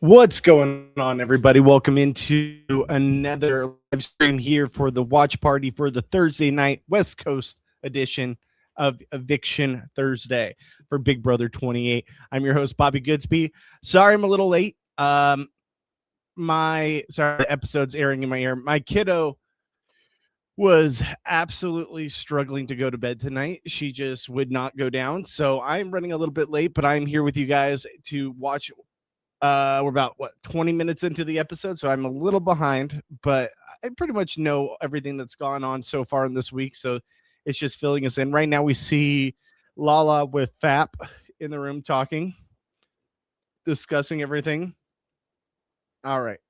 What's going on, everybody? Welcome into another live stream here for the watch party for the Thursday night West Coast edition of Eviction Thursday for Big Brother 28. I'm your host, Bobby Goodsby. Sorry I'm a little late. The episode's airing in my ear. My kiddo was absolutely struggling to go to bed tonight. She just would not go down. So I'm running a little bit late, but I'm here with you guys to watch. We're about 20 minutes into the episode, so I'm a little behind, but I pretty much know everything that's gone on so far in this week. So it's just filling us in. Right now, we see Lala with Fap in the room talking, discussing everything. All right.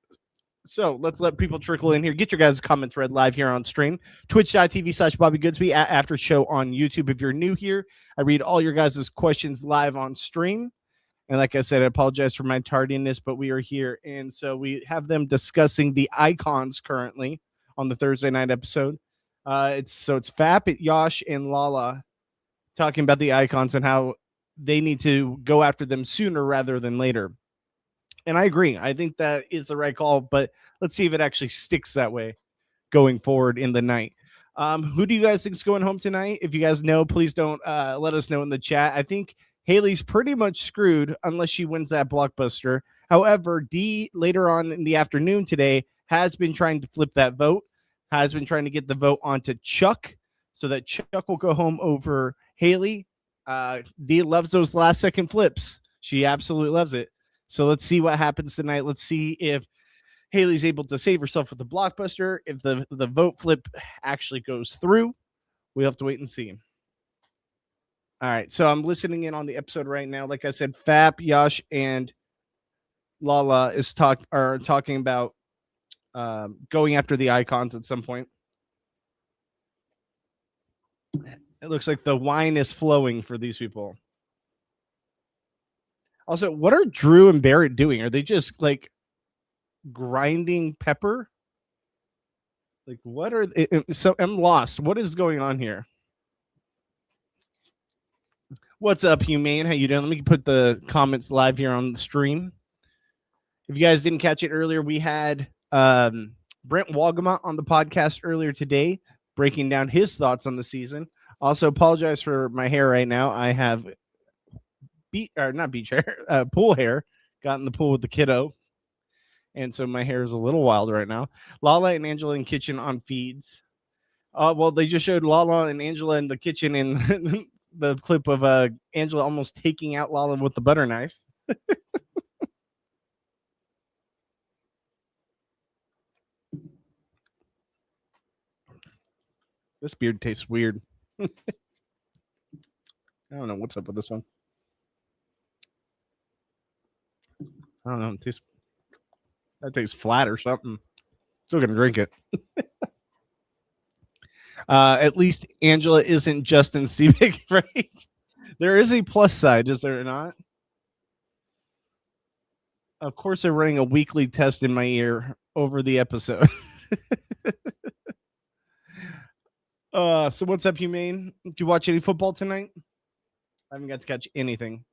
So let's let people trickle in here. Get your guys' comments read live here on stream. Twitch.tv/Bobby Goodsby after show on YouTube. If you're new here, I read all your guys' questions live on stream. And like I said, I apologize for my tardiness, but we are here. And so we have them discussing the icons currently on the Thursday night episode. It's Fap, Yash, and Lala talking about the icons and how they need to go after them sooner rather than later. And I agree. I think that is the right call, but let's see if it actually sticks that way going forward in the night. Who do you guys think is going home tonight? If you guys know, please don't let us know in the chat. I think Haley's pretty much screwed unless she wins that blockbuster. However, D later on in the afternoon today has been trying to flip that vote, has been trying to get the vote onto Chuck so that Chuck will go home over Haley. D loves those last second flips. She absolutely loves it. So let's see what happens tonight. Let's see if Haley's able to save herself with the blockbuster. If the vote flip actually goes through, we'll have to wait and see. All right, so I'm listening in on the episode right now. Like I said, Fap, Yash, and Lala are talking about going after the icons at some point. It looks like the wine is flowing for these people. Also, what are Drew and Barrett doing? Are they just like grinding pepper? Like, what are they? So I'm lost. What is going on here? What's up, Humane? How you doing? Let me put the comments live here on the stream. If you guys didn't catch it earlier, we had Brent Wagamont on the podcast earlier today, breaking down his thoughts on the season. Also, apologize for my hair right now. I have pool hair. Got in the pool with the kiddo, and so my hair is a little wild right now. Lala and Angela in kitchen on feeds. Well, they just showed Lala and Angela in the kitchen in the clip of Angela almost taking out Lala with the butter knife. This beard tastes weird. I don't know what's up with this one. I don't know. That tastes flat or something. Still gonna drink it. At least Angela isn't Justin Seabig, right? There is a plus side, is there not? Of course, they're running a weekly test in my ear over the episode. So what's up, Humane? Did you watch any football tonight? I haven't got to catch anything.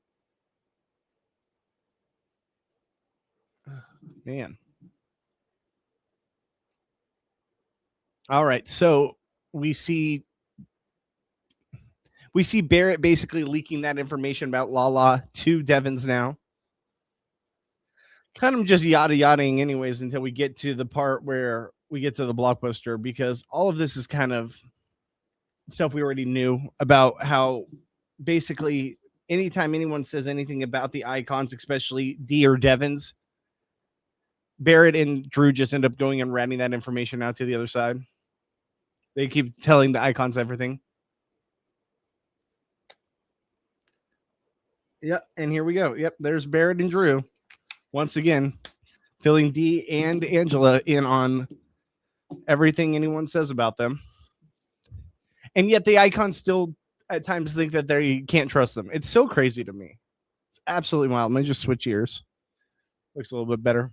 Man. All right, so we see Barrett basically leaking that information about Lala to Devins now. Kind of just yada-yadaing anyways until we get to the part where we get to the blockbuster, because all of this is kind of stuff we already knew about. How basically anytime anyone says anything about the icons, especially D or Devins, Barrett and Drew just end up going and ratting that information out to the other side. They keep telling the icons everything. Yep, and here we go. Yep, there's Barrett and Drew once again filling D and Angela in on everything anyone says about them. And yet the icons still at times think that they can't trust them. It's so crazy to me. It's absolutely wild. Let me just switch ears. Looks a little bit better.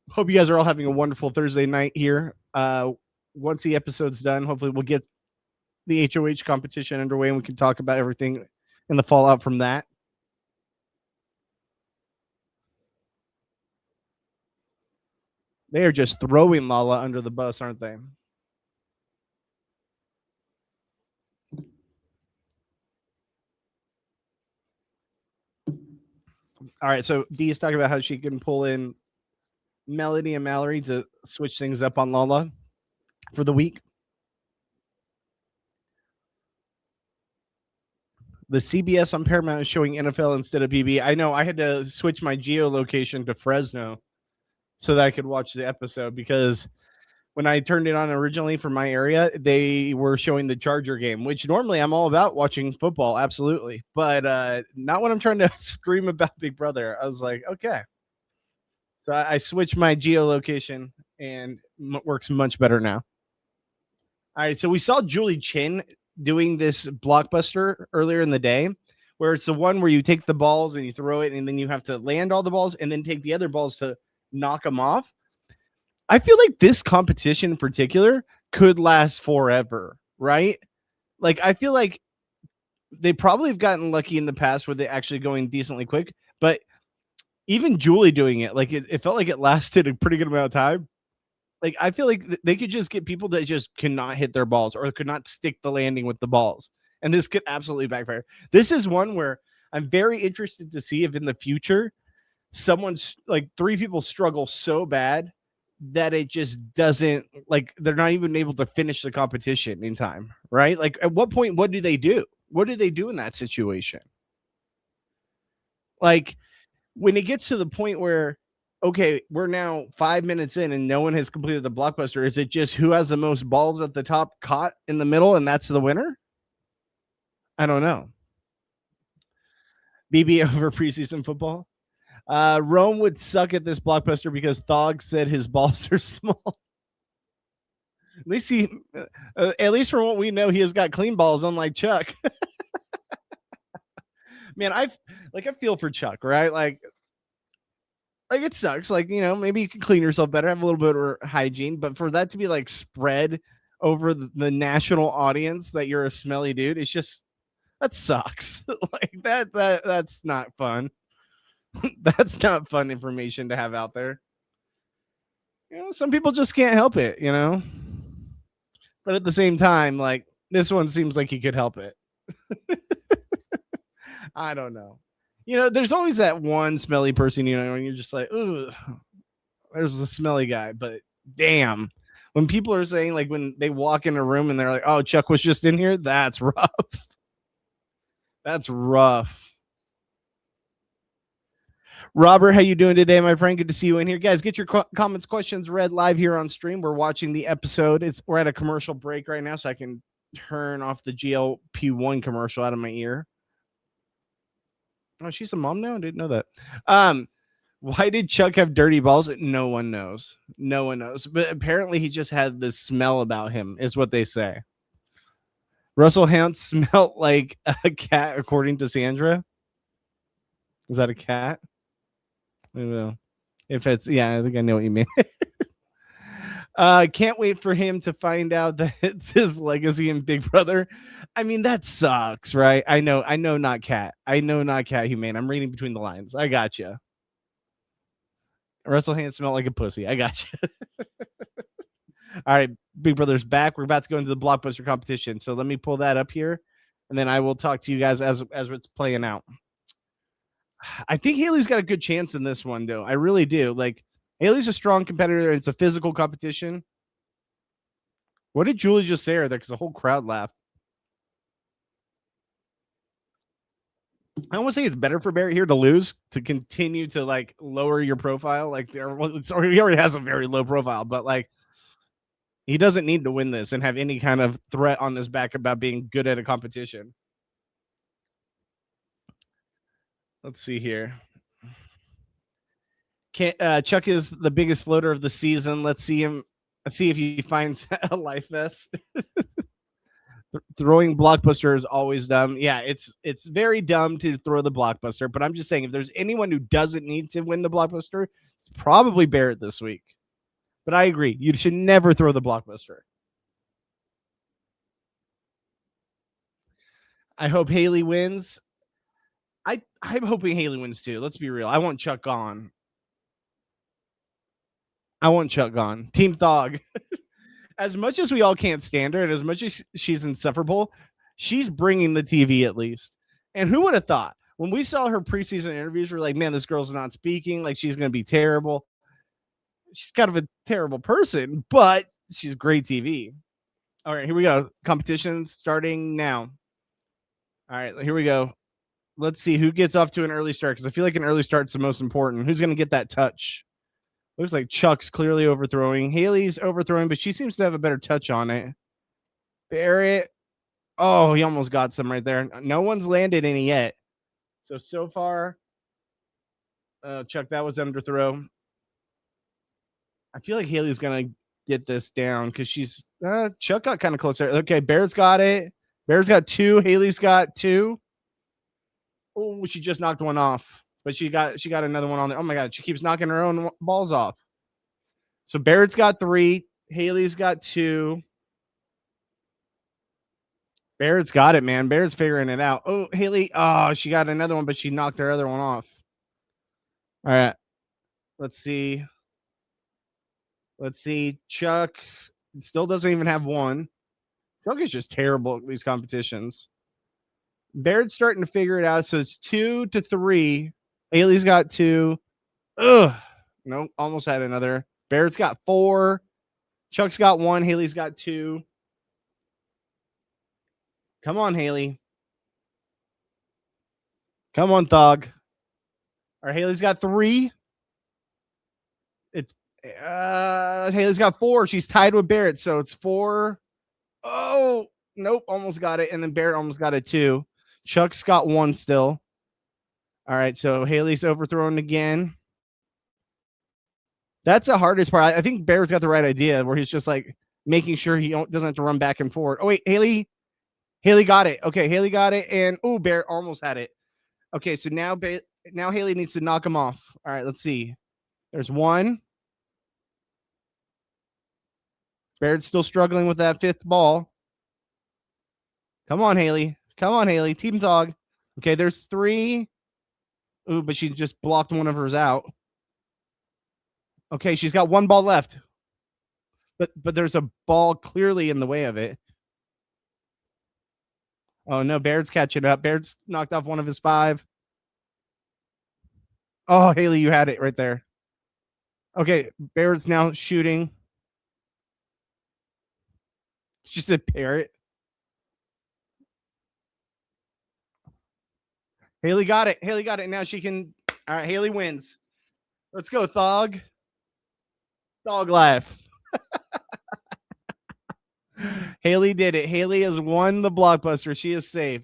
Hope you guys are all having a wonderful Thursday night here. Once the episode's done, hopefully we'll get the HOH competition underway and we can talk about everything in the fallout from that. They are just throwing Lala under the bus, aren't they? All right, so Dee is talking about how she can pull in Melody and Mallory to switch things up on Lala for the week. The CBS on Paramount is showing NFL instead of BB. I know I had to switch my geolocation to Fresno so that I could watch the episode, because when I turned it on originally for my area, they were showing the Charger game, which normally I'm all about watching football, absolutely, but not when I'm trying to scream about Big Brother. I was like, okay. So I switched my geolocation and works much better now. All right, so we saw Julie Chin doing this blockbuster earlier in the day, where it's the one where you take the balls and you throw it, and then you have to land all the balls and then take the other balls to knock them off. I feel like this competition in particular could last forever, right? Like, I feel like they probably have gotten lucky in the past where they're actually going decently quick, but even Julie doing it, like it felt like it lasted a pretty good amount of time. Like, I feel like they could just get people that just cannot hit their balls or could not stick the landing with the balls. And this could absolutely backfire. This is one where I'm very interested to see if in the future someone's like 3 people struggle so bad that it just doesn't, like, they're not even able to finish the competition in time, right? Like, at what point, what do they do? What do they do in that situation? Like, when it gets to the point where, okay, we're now 5 minutes in and no one has completed the blockbuster, is it just who has the most balls at the top caught in the middle and that's the winner? I don't know. BB over preseason football. Rome would suck at this blockbuster because Thog said his balls are small. At least at least from what we know, he has got clean balls, unlike Chuck. Man, I feel for Chuck, right? Like it sucks. Like, maybe you can clean yourself better, have a little bit of hygiene, but for that to be like spread over the national audience that you're a smelly dude, it's just, that sucks. Like that's not fun. That's not fun information to have out there. Some people just can't help it, but at the same time, like, this one seems like he could help it. I don't know. There's always that one smelly person, and you're just like, ugh, there's the smelly guy. But damn, when people are saying, like, when they walk in a room and they're like, oh, Chuck was just in here, that's rough. That's rough. Robert, how you doing today, my friend? Good to see you in here. Guys, get your comments, questions read live here on stream. We're watching the episode. We're at a commercial break right now, so I can turn off the GLP-1 commercial out of my ear. Oh, she's a mom now? I didn't know that. Why did Chuck have dirty balls? No one knows. No one knows. But apparently he just had this smell about him, is what they say. Russell Hound smelled like a cat, according to Sandra. Is that a cat? I don't know. If it's, yeah, I think I know what you mean. Can't wait for him to find out that it's his legacy in Big Brother. I mean, that sucks, right? I know, not cat. I know, not cat humane. I'm reading between the lines. I got you. Russell Hand smelled like a pussy. I got you. All right, Big Brother's back. We're about to go into the blockbuster competition. So let me pull that up here, and then I will talk to you guys as it's playing out. I think Haley's got a good chance in this one, though. I really do. Like, Haley's a strong competitor. It's a physical competition. What did Julie just say there? Because the whole crowd laughed. I almost think it's better for Barrett here to lose, to continue to, like, lower your profile. Like, he already has a very low profile, but, like, he doesn't need to win this and have any kind of threat on his back about being good at a competition. Let's see here. Chuck is the biggest floater of the season. Let's see if he finds a life vest. Throwing blockbuster is always dumb. Yeah, it's very dumb to throw the blockbuster, but I'm just saying, if there's anyone who doesn't need to win the blockbuster, it's probably Barrett this week. But I agree, you should never throw the blockbuster. I hope Haley wins. I'm hoping Haley wins too. Let's be real. I want Chuck on. I want Chuck gone. Team Thog. As much as we all can't stand her, and as much as she's insufferable, she's bringing the TV at least. And who would have thought? When we saw her preseason interviews, we're like, man, this girl's not speaking. Like, she's going to be terrible. She's kind of a terrible person, but she's great TV. All right, here we go. Competition starting now. All right, here we go. Let's see who gets off to an early start, because I feel like an early start's the most important. Who's going to get that touch? Looks like Chuck's clearly overthrowing. Haley's overthrowing, but she seems to have a better touch on it. Barrett. Oh, he almost got some right there. No one's landed any yet. So far, Chuck, that was underthrow. I feel like Haley's going to get this down because she's Chuck got kind of close there. Okay, Barrett's got it. Barrett's got 2. Haley's got 2. Oh, she just knocked one off, but she got another one on there. Oh my God, she keeps knocking her own balls off. So Barrett's got 3. Haley's got 2. Barrett's got it, man. Barrett's figuring it out. Oh, Haley. Oh, she got another one, but she knocked her other one off. All right. Let's see. Chuck still doesn't even have 1. Chuck is just terrible at these competitions. Barrett's starting to figure it out. So it's 2-3. Haley's got 2. Ugh. No, almost had another. Barrett's got 4. Chuck's got 1. Haley's got 2. Come on, Haley. Come on, Thog. All right, Haley's got 3. It's Haley's got 4. She's tied with Barrett, so it's 4. Oh, nope, almost got it. And then Barrett almost got it too. Chuck's got 1 still. All right, so Haley's overthrown again. That's the hardest part. I think Barrett's got the right idea where he's just like making sure he doesn't have to run back and forward. Oh, wait, Haley got it. Okay, Haley got it. And, oh, Barrett almost had it. Okay, so now Haley needs to knock him off. All right, let's see. There's 1. Barrett's still struggling with that 5th ball. Come on, Haley. Come on, Haley. Team Thog. Okay, there's 3. Ooh, but she just blocked one of hers out. Okay, she's got 1 ball left. But there's a ball clearly in the way of it. Oh, no, Barrett's catching up. Barrett's knocked off one of his 5. Oh, Haley, you had it right there. Okay, Barrett's now shooting. She said parrot. Haley got it. Haley got it. Now she can. All right, Haley wins. Let's go, Thog. Thog life. Haley did it. Haley has won the blockbuster. She is safe.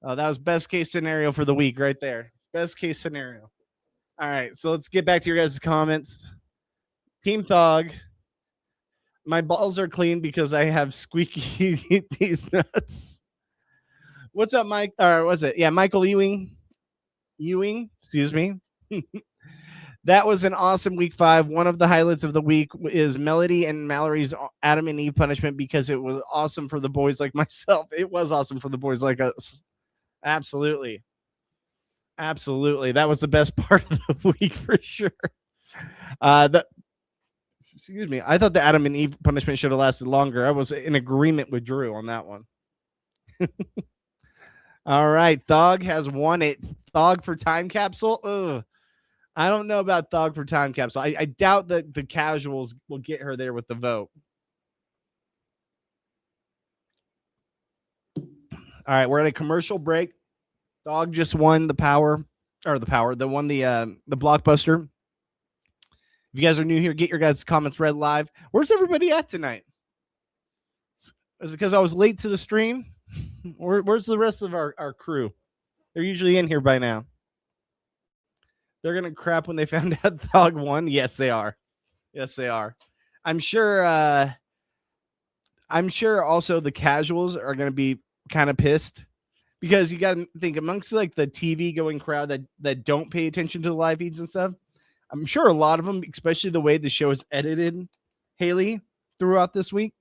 Oh, that was best case scenario for the week right there. Best case scenario. All right, so let's get back to your guys' comments. Team Thog. My balls are clean because I have squeaky these nuts. What's up, Mike? Or was it? Yeah, Michael Ewing. Excuse me. That was an awesome week 5. One of the highlights of the week is Melody and Mallory's Adam and Eve punishment because it was awesome for the boys like myself. It was awesome for the boys like us. Absolutely. That was the best part of the week for sure. Excuse me. I thought the Adam and Eve punishment should have lasted longer. I was in agreement with Drew on that one. All right. Thog has won it. Thog for time capsule. Ugh. I don't know about Thog for time capsule. I doubt that the casuals will get her there with the vote. All right. We're at a commercial break. Thog just won the blockbuster. If you guys are new here, get your guys' comments read live. Where's everybody at tonight? Is it because I was late to the stream? Where's the rest of our crew? They're usually in here by now. They're going to crap when they found out Thog won. Yes, they are. I'm sure also the casuals are going to be kind of pissed because you got to think amongst like the TV going crowd that don't pay attention to the live feeds and stuff. I'm sure a lot of them, especially the way the show is edited, Haley, throughout this week,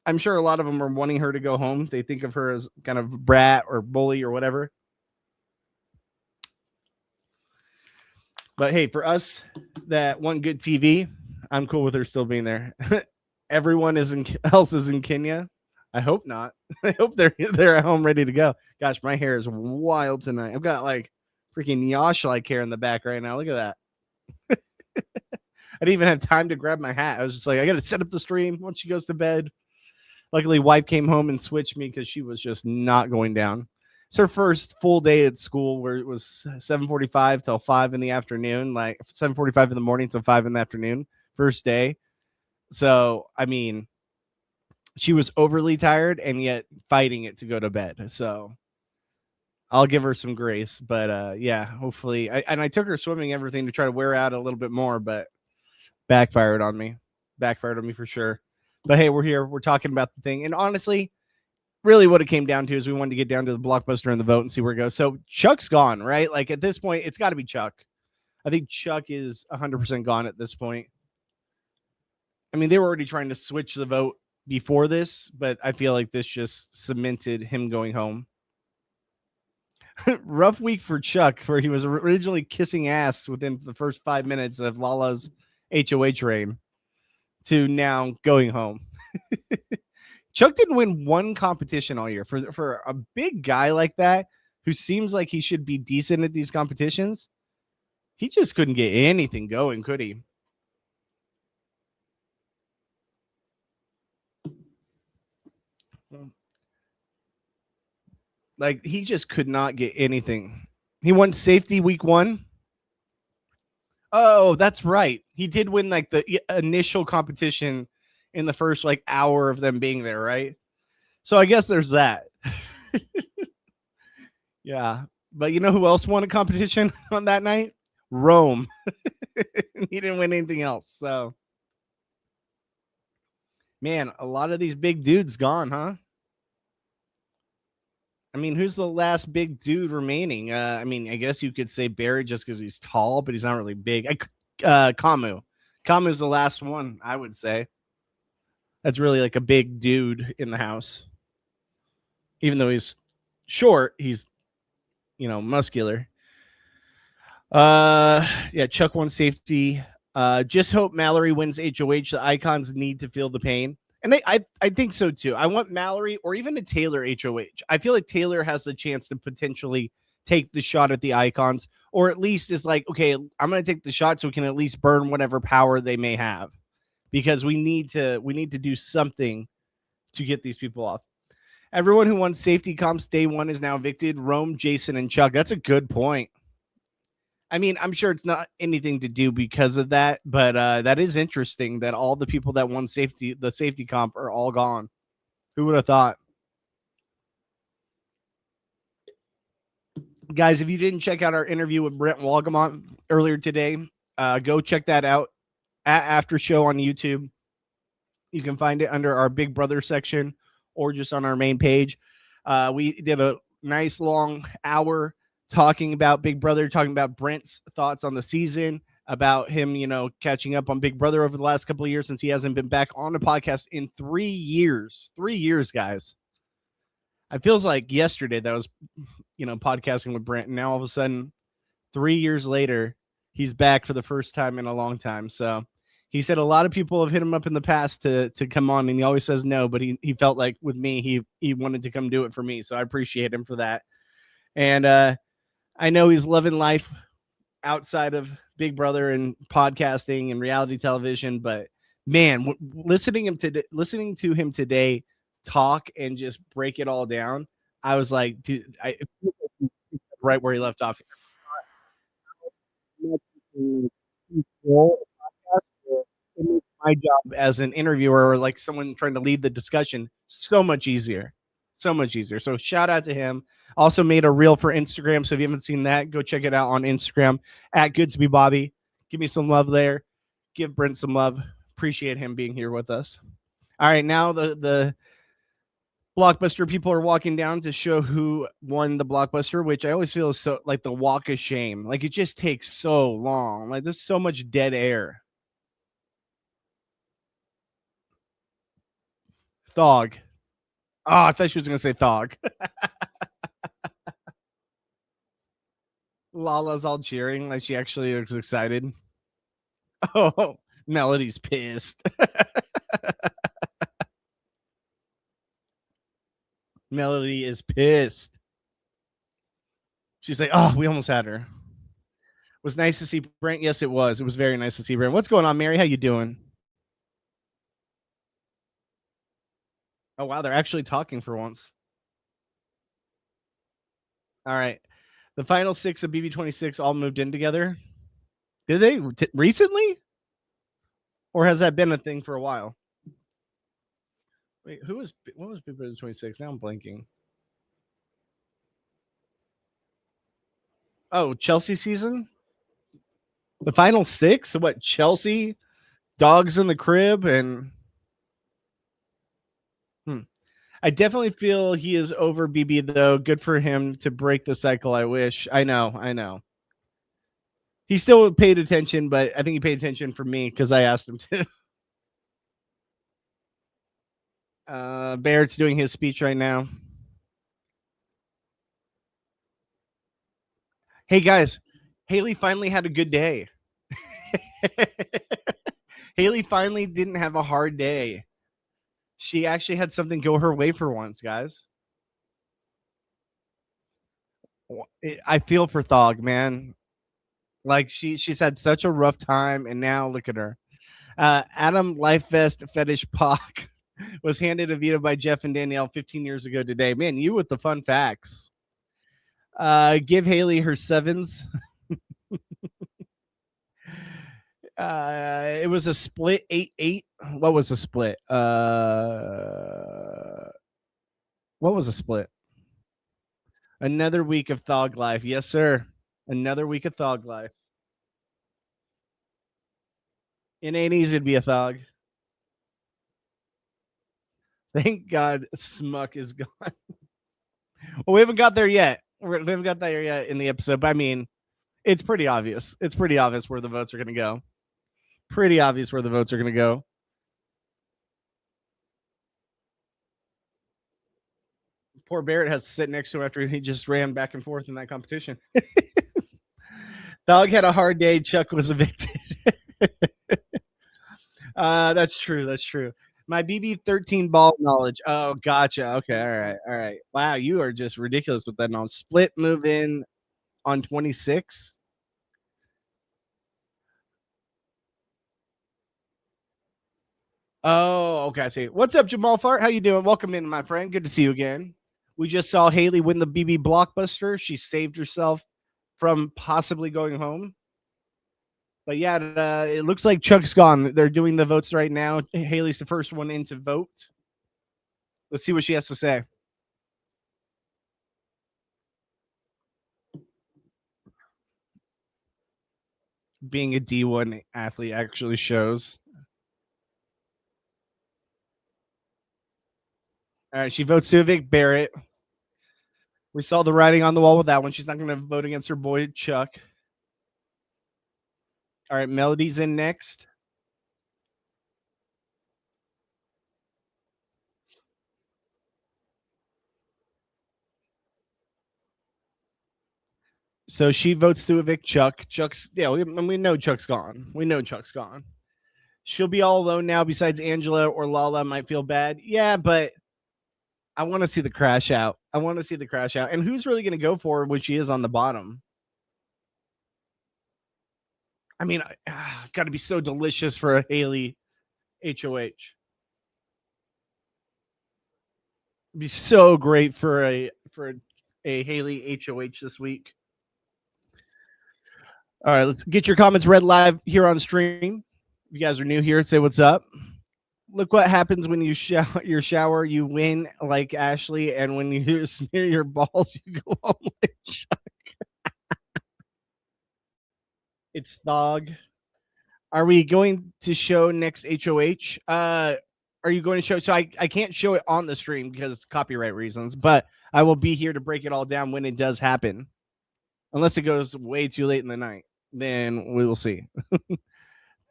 I'm sure a lot of them are wanting her to go home. They think of her as kind of brat or bully or whatever. But hey, for us that want good TV, I'm cool with her still being there. Everyone else is in Kenya. I hope not. I hope they're at home ready to go. Gosh, my hair is wild tonight. I've got like freaking Yash like hair in the back right now. Look at that. I didn't even have time to grab my hat. I was just like, I got to set up the stream once she goes to bed. Luckily, wife came home and switched me because she was just not going down. It's her first full day at school where it was 7:45 till 5 in the afternoon, like 7:45 in the morning till 5 in the afternoon, first day. So, I mean, she was overly tired and yet fighting it to go to bed. So I'll give her some grace. But yeah, hopefully. I took her swimming, everything to try to wear out a little bit more, but backfired on me for sure. But hey, we're here. We're talking about the thing. And honestly, really what it came down to is we wanted to get down to the Blockbuster and the vote and see where it goes. So Chuck's gone, right? Like at this point, it's got to be Chuck. I think Chuck is 100% gone at this point. I mean, they were already trying to switch the vote before this, but I feel like this just cemented him going home. Rough week for Chuck, where he was originally kissing ass within the first 5 minutes of Lala's HOH reign to now going home. Chuck didn't win one competition all year. For a big guy like that, who seems like he should be decent at these competitions, he just couldn't get anything going, could he? Like, he just could not get anything. He won safety week 1. Oh, that's right. He did win like the initial competition in the first like hour of them being there, right? So I guess there's that. Yeah. But you know who else won a competition on that night? Rome. He didn't win anything else. So, man, a lot of these big dudes gone, huh? I mean, who's the last big dude remaining? I mean, I guess you could say Barry just because he's tall, but he's not really big. Camu. Camu's the last one, I would say. That's really like a big dude in the house. Even though he's short, he's, muscular. Yeah, Chuck won safety. Just hope Mallory wins HOH. The icons need to feel the pain. And I think so too. I want Mallory or even a Taylor HOH. I feel like Taylor has the chance to potentially take the shot at the icons, or at least is like, okay, I'm going to take the shot so we can at least burn whatever power they may have, because we need to do something to get these people off. Everyone who won safety comps day 1 is now evicted. Rome, Jason, and Chuck. That's a good point. I mean, I'm sure it's not anything to do because of that, but that is interesting that all the people that won the safety comp are all gone. Who would have thought? Guys, if you didn't check out our interview with Brent Walgamont earlier today, go check that out at After Show on YouTube. You can find it under our Big Brother section or just on our main page. We did a nice long hour talking about Big Brother, talking about Brent's thoughts on the season, about him, catching up on Big Brother over the last couple of years since he hasn't been back on the podcast in 3 years. 3 years, guys. It feels like yesterday that I was, podcasting with Brent, and now all of a sudden, 3 years later, he's back for the first time in a long time. So he said a lot of people have hit him up in the past to come on, and he always says no, but he felt like with me, he wanted to come do it for me. So I appreciate him for that. And I know he's loving life outside of Big Brother and podcasting and reality television, but man, listening to him today talk and just break it all down, I was like, dude, right where he left off. It makes my job as an interviewer or like someone trying to lead the discussion so much easier. So shout out to him. Also made a reel for Instagram. So if you haven't seen that, go check it out on Instagram at Goodsby Bobby. Give me some love there. Give Brent some love. Appreciate him being here with us. All right, now the Blockbuster people are walking down to show who won the Blockbuster, which I always feel is so like the walk of shame. Like it just takes so long. Like there's so much dead air. Thog. Oh, I thought she was going to say Thog. Lala's all cheering like she actually looks excited. Oh, Melody's pissed. Melody is pissed. She's like, oh, we almost had her. Was nice to see Brent. Yes, it was. It was very nice to see Brent. What's going on, Mary? How you doing? Oh, wow. They're actually talking for once. All right. The final 6 of BB26 all moved in together. Did they recently? Or has that been a thing for a while? Wait, what was BB26? Now I'm blanking. Oh, Chelsea season? The final 6? What, Chelsea, Dogs in the Crib, and I definitely feel he is over BB, though. Good for him to break the cycle. I wish. I know. He still paid attention, but I think he paid attention for me because I asked him to. Barrett's doing his speech right now. Hey, guys. Haley finally had a good day. Haley finally didn't have a hard day. She actually had something go her way for once, guys. I feel for Thog, man. Like she's had such a rough time, and now look at her. Adam Life Vest Fetish Pock was handed a veto by Jeff and Danielle 15 years ago today. Man, you with the fun facts. Give Haley her 7s. It was a split 8-8. What was the split? What was a split? Another week of Thog Life. Yes, sir. Another week of Thog Life. It ain't easy to be a Thog. Thank God Smuck is gone. Well, we haven't got there yet. We haven't got there yet in the episode, but I mean, it's pretty obvious. It's pretty obvious where the votes are going to go. Pretty obvious where the votes are going to go. Poor Barrett has to sit next to him after he just ran back and forth in that competition. Dog had a hard day. Chuck was evicted. That's true. That's true. My BB13 ball knowledge. Oh, gotcha. Okay. All right. Wow. You are just ridiculous with that knowledge. Split move in on 26. Oh, okay. I see. What's up, Jamal Fart? How you doing? Welcome in, my friend. Good to see you again. We just saw Haley win the BB blockbuster. She saved herself from possibly going home. But yeah, it looks like Chuck's gone. They're doing the votes right now. Haley's the first one in to vote. Let's see what she has to say. Being a D1 athlete actually shows. All right, she votes to evict Barrett. We saw the writing on the wall with that one. She's not going to vote against her boy, Chuck. All right, Melody's in next. So she votes to evict Chuck. We know Chuck's gone. We know Chuck's gone. She'll be all alone now. Besides Angela or Lala might feel bad. Yeah, but I want to see the crash out. And who's really going to go for her when she is on the bottom? I mean, got to be so delicious for a Haley HOH. It'd be so great for a Haley HOH this week. All right, let's get your comments read live here on stream. If you guys are new here, say what's up. Look what happens when you shower, you win like Ashley, and when you smear your balls, you go home like Chuck. It's Thog. Are we going to show next HOH? Are you going to show? So I can't show it on the stream because copyright reasons, but I will be here to break it all down when it does happen. Unless it goes way too late in the night, then we will see.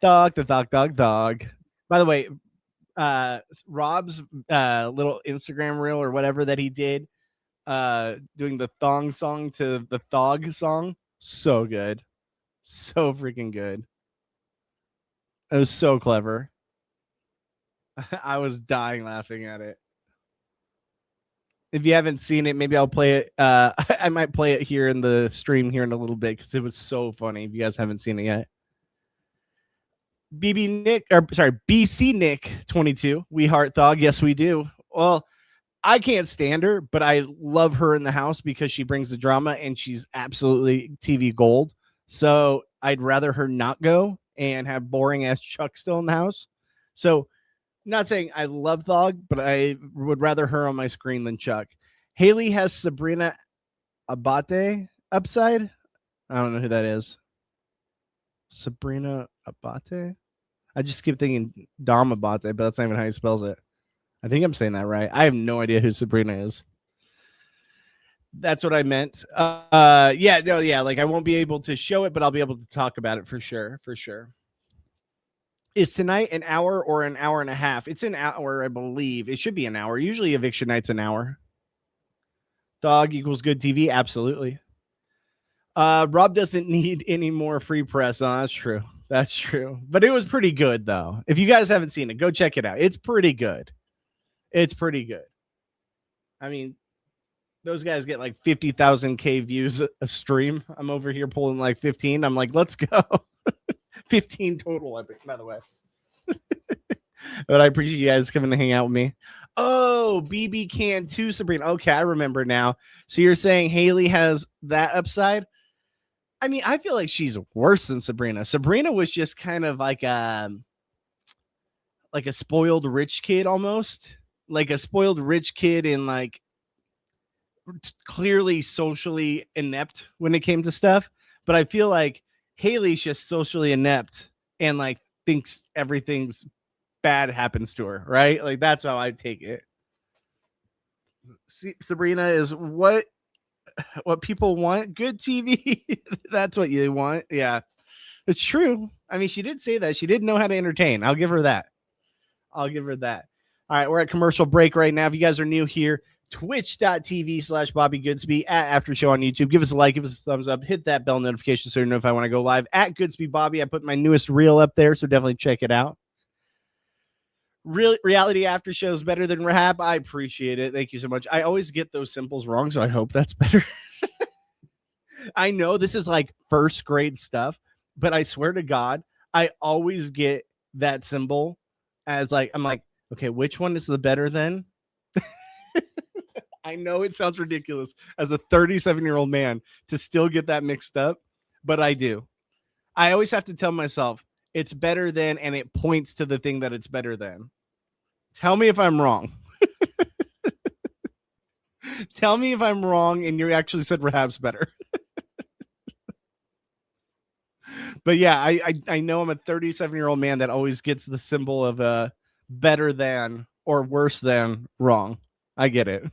Dog. By the way, Rob's little Instagram reel or whatever that he did, doing the thong song to the Thog song, so good, so freaking good. It was so clever. I was dying laughing at it. If you haven't seen it, maybe I'll play it. I might play it here in the stream here in a little bit because it was so funny. If you guys haven't seen it yet. BC Nick 22. We heart Thog. Yes, we do. Well, I can't stand her, but I love her in the house because she brings the drama and she's absolutely TV gold. So I'd rather her not go and have boring ass Chuck still in the house. So, not saying I love Thog, but I would rather her on my screen than Chuck. Haley has Sabrina Abate upside. I don't know who that is. Sabrina Abate. I just keep thinking Dom Abate, but that's not even how he spells it. I think I'm saying that right. I have no idea who Sabrina is. That's what I meant. Yeah. Like I won't be able to show it, but I'll be able to talk about it for sure. For sure. Is tonight an hour or an hour and a half? It's an hour, I believe. It should be an hour. Usually eviction night's an hour. Dog equals good TV. Absolutely. Rob doesn't need any more free press. Oh, that's true. That's true. But it was pretty good, though. If you guys haven't seen it, go check it out. It's pretty good. It's pretty good. I mean, those guys get like 50,000 K views a stream. I'm over here pulling like 15. I'm like, let's go. 15 total, I think, by the way. But I appreciate you guys coming to hang out with me. Oh, BB Can 2, Sabrina. Okay, I remember now. So you're saying Haley has that upside? I mean, I feel like she's worse than Sabrina. Sabrina was just kind of like a spoiled rich kid almost. Like a spoiled rich kid and like clearly socially inept when it came to stuff. But I feel like Haley's just socially inept and like thinks everything's bad happens to her, right? Like that's how I take it. See, Sabrina is what people want. Good TV. That's what you want. Yeah, it's true. I mean, she did say that. She did know how to entertain. I'll give her that. All right, we're at commercial break right now. If you guys are new here, twitch.tv/Bobby Goodsby at After Show on YouTube. Give us a like, give us a thumbs up, hit that bell notification so you know if I want to go live at Goodsby Bobby. I put my newest reel up there, so definitely check it out. Reality after show is better than rehab. I appreciate it. Thank you so much. I always get those symbols wrong, so I hope that's better. I know this is like first grade stuff, but I swear to God, I always get that symbol as like, I'm like, okay, which one is the better than? I know it sounds ridiculous as a 37-year-old man to still get that mixed up, but I do. I always have to tell myself it's better than, and it points to the thing that it's better than. Tell me if I'm wrong. Tell me if I'm wrong and you actually said rehab's better. But yeah, I know I'm a 37-year-old man that always gets the symbol of better than or worse than wrong. I get it.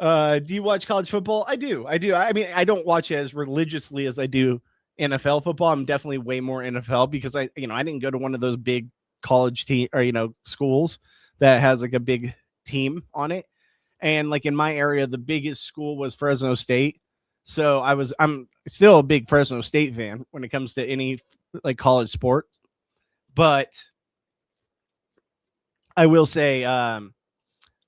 Do you watch college football? I do. I mean, I don't watch it as religiously as I do NFL football. I'm definitely way more NFL because I didn't go to one of those big college team or schools that has like a big team on it. And like in my area, the biggest school was Fresno State. So I'm still a big Fresno State fan when it comes to any like college sport. But I will say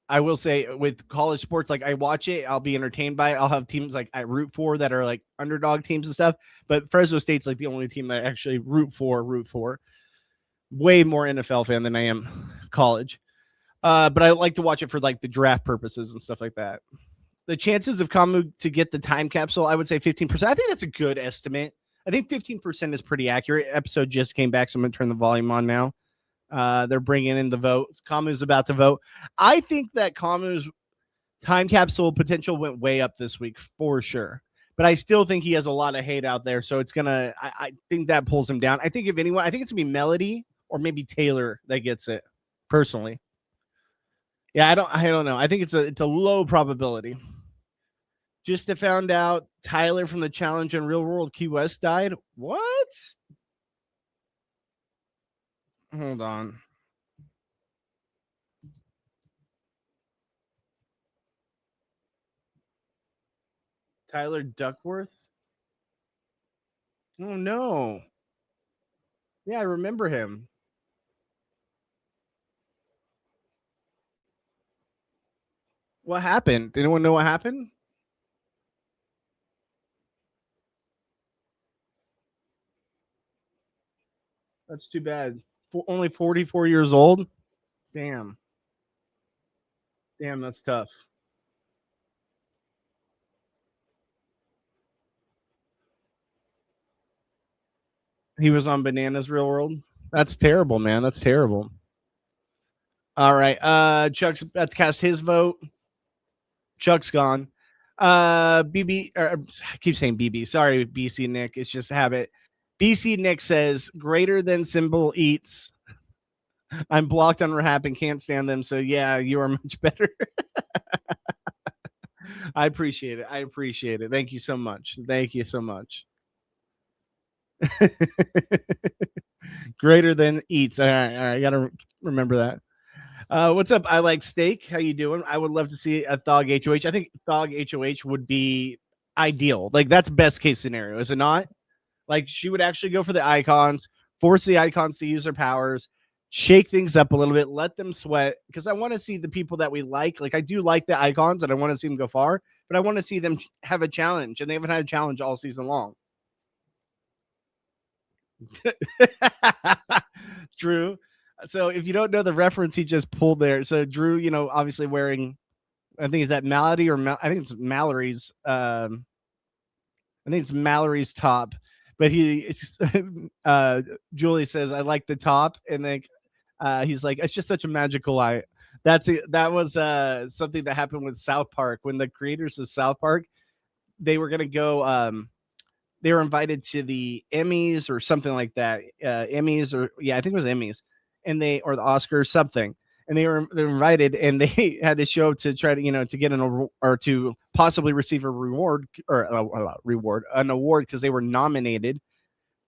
with college sports, like I watch it, I'll be entertained by it. I'll have teams like I root for that are like underdog teams and stuff. But Fresno State's like the only team that I actually root for. Way more NFL fan than I am college. But I like to watch it for like the draft purposes and stuff like that. The chances of Kamu to get the time capsule, I would say 15%. I think that's a good estimate. I think 15% is pretty accurate. Episode just came back, so I'm going to turn the volume on now. They're bringing in the votes. Kamu's about to vote. I think that Kamu's time capsule potential went way up this week for sure. But I still think he has a lot of hate out there. So it's going to, I think that pulls him down. I think if anyone, I think it's going to be Melody or maybe Taylor that gets it personally. Yeah, I don't know. I think it's a low probability. Just found out Tyler from the Challenge in Real World Key West died. What? Hold on. Tyler Duckworth? Oh no. Yeah, I remember him. What happened? Did anyone know what happened? That's too bad. Only 44 years old. Damn. Damn, that's tough. He was on Bananas Real World. That's terrible, man. That's terrible. All right. Chuck's about to cast his vote. Chuck's gone. BB, I keep saying BB. Sorry, BC Nick. It's just a habit. BC Nick says greater than symbol eats. I'm blocked on Rahap and can't stand them. So yeah, you are much better. I appreciate it. I appreciate it. Thank you so much. Thank you so much. Greater than eats. All right. All right. I gotta remember that. What's up? I like steak. How you doing? I would love to see a Thog HOH. I think Thog HOH would be ideal. Like that's best case scenario, is it not? Like she would actually go for the icons, force the icons to use their powers, shake things up a little bit, let them sweat. Because I want to see the people that we like. Like I do like the icons, and I want to see them go far, but I want to see them have a challenge, and they haven't had a challenge all season long. Drew. So if you don't know the reference he just pulled there, so Drew, obviously wearing, I think is that Mallory or I think it's Mallory's. I think it's Mallory's top, but Julie says I like the top, and then he's like it's just such a magical eye. That was something that happened with South Park when the creators of South Park they were gonna go. They were invited to the Emmys or something like that. Emmys or I think it was Emmys, and or the Oscars something. And they were invited, and they had to show up to try to to get or to possibly receive a reward or an award because they were nominated,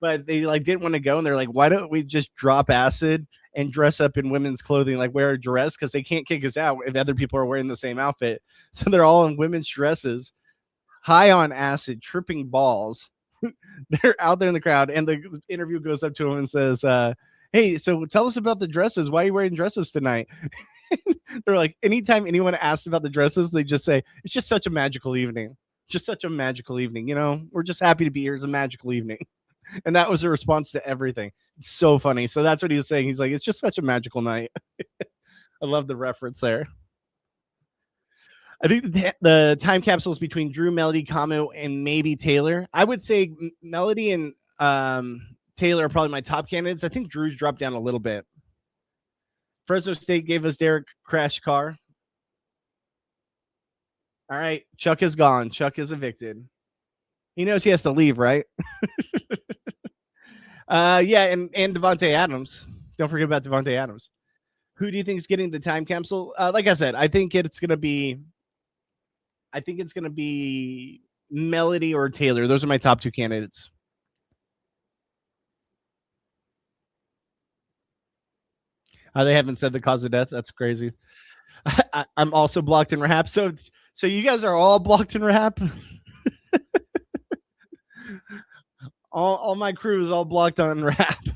but they didn't want to go, and they're like, why don't we just drop acid and dress up in women's clothing, like wear a dress because they can't kick us out if other people are wearing the same outfit. So they're all in women's dresses, high on acid, tripping balls. They're out there in the crowd, and the interview goes up to him and says, hey, so tell us about the dresses. Why are you wearing dresses tonight? They're like, anytime anyone asks about the dresses, they just say, it's just such a magical evening. Just such a magical evening. We're just happy to be here. It's a magical evening. And that was a response to everything. It's so funny. So that's what he was saying. He's like, it's just such a magical night. I love the reference there. I think the time capsules between Drew, Melody, Kamo, and maybe Taylor. I would say Melody and Taylor are probably my top candidates. I think Drew's dropped down a little bit. Fresno State gave us Derek Crash Car. All right. Chuck is gone. Chuck is evicted. He knows he has to leave, right? Yeah, and Devontae Adams. Don't forget about Devontae Adams. Who do you think is getting the time capsule? Like I said, I think it's going to be Melody or Taylor. Those are my top two candidates. They haven't said the cause of death. That's crazy. I'm also blocked in Rahap. So you guys are all blocked in Rahap. all my crew is all blocked on Rahap.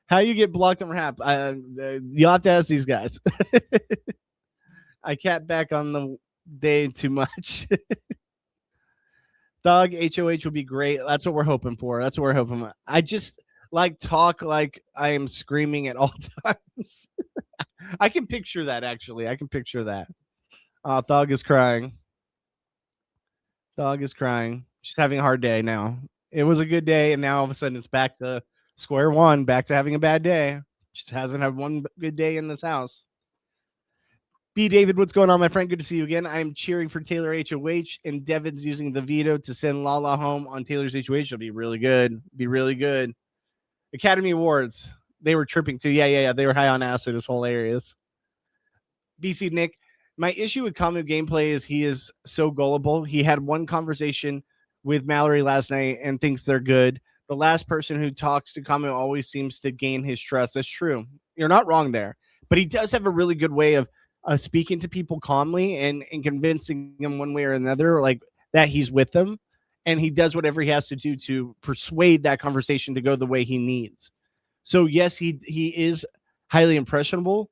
How you get blocked on Rahap? You'll have to ask these guys. I can't back on the day too much. Thug HOH would be great. That's what we're hoping for. That's what we're hoping for. I just talk like I am screaming at all times. I can picture that, actually. I can picture that. Thug is crying. Thug is crying. She's having a hard day now. It was a good day, and now all of a sudden it's back to square one, back to having a bad day. Just hasn't had one good day in this house. B. David, what's going on, my friend? Good to see you again. I'm cheering for Taylor HOH, and Devin's using the veto to send Lala home on Taylor's HOH. It'll be really good. Be really good. Academy Awards. They were tripping too. Yeah. They were high on acid. It was hilarious. BC Nick, my issue with Kamu gameplay is he is so gullible. He had one conversation with Mallory last night and thinks they're good. The last person who talks to Kamu always seems to gain his trust. That's true. You're not wrong there. But he does have a really good way of speaking to people calmly and convincing them one way or another, like that he's with them. and he does whatever he has to do to persuade that conversation to go the way he needs. So yes, he is highly impressionable,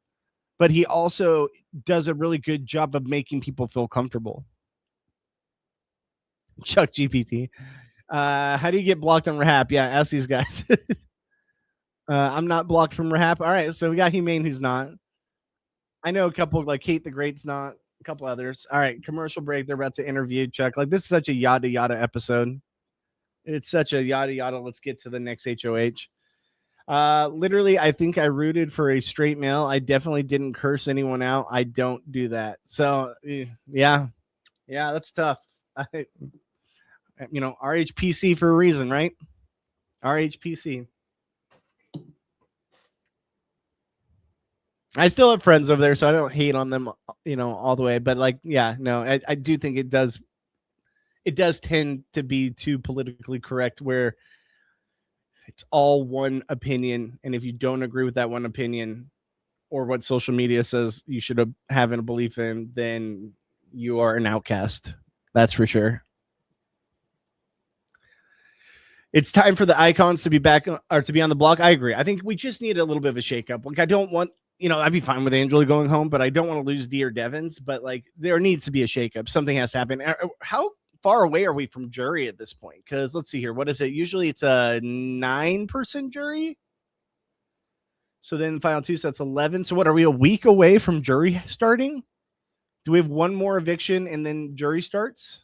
but he also does a really good job of making people feel comfortable. Chuck GPT. How do you get blocked on Rahap? Yeah, ask these guys. I'm not blocked from Rahap. All right, so we got Humane, who's not. I know a couple, like Kate the Great's not. A couple others. All right, commercial break. They're about to interview Chuck. Like, this is such a yada yada episode. It's such a yada yada. Let's get to the next HOH. Literally, I think I rooted for a straight male. I definitely didn't curse anyone out. I don't do that. So yeah, that's tough. RHPC for a reason, right? RHPC. I still have friends over there, so I don't hate on them, all the way. But like, yeah, no, I do think it does tend to be too politically correct, where it's all one opinion, and if you don't agree with that one opinion or what social media says you should have a belief in, then you are an outcast. That's for sure. It's time for the icons to be back, or to be on the block. I agree. I think we just need a little bit of a shakeup. Like, I don't want, I'd be fine with Angela going home, but I don't want to lose D or Devins. But like, there needs to be a shakeup. Something has to happen. How far away are we from jury at this point? Because let's see here. What is it? Usually it's a 9-person jury. So then final two, so that's 11. So what, are we a week away from jury starting? Do we have one more eviction and then jury starts?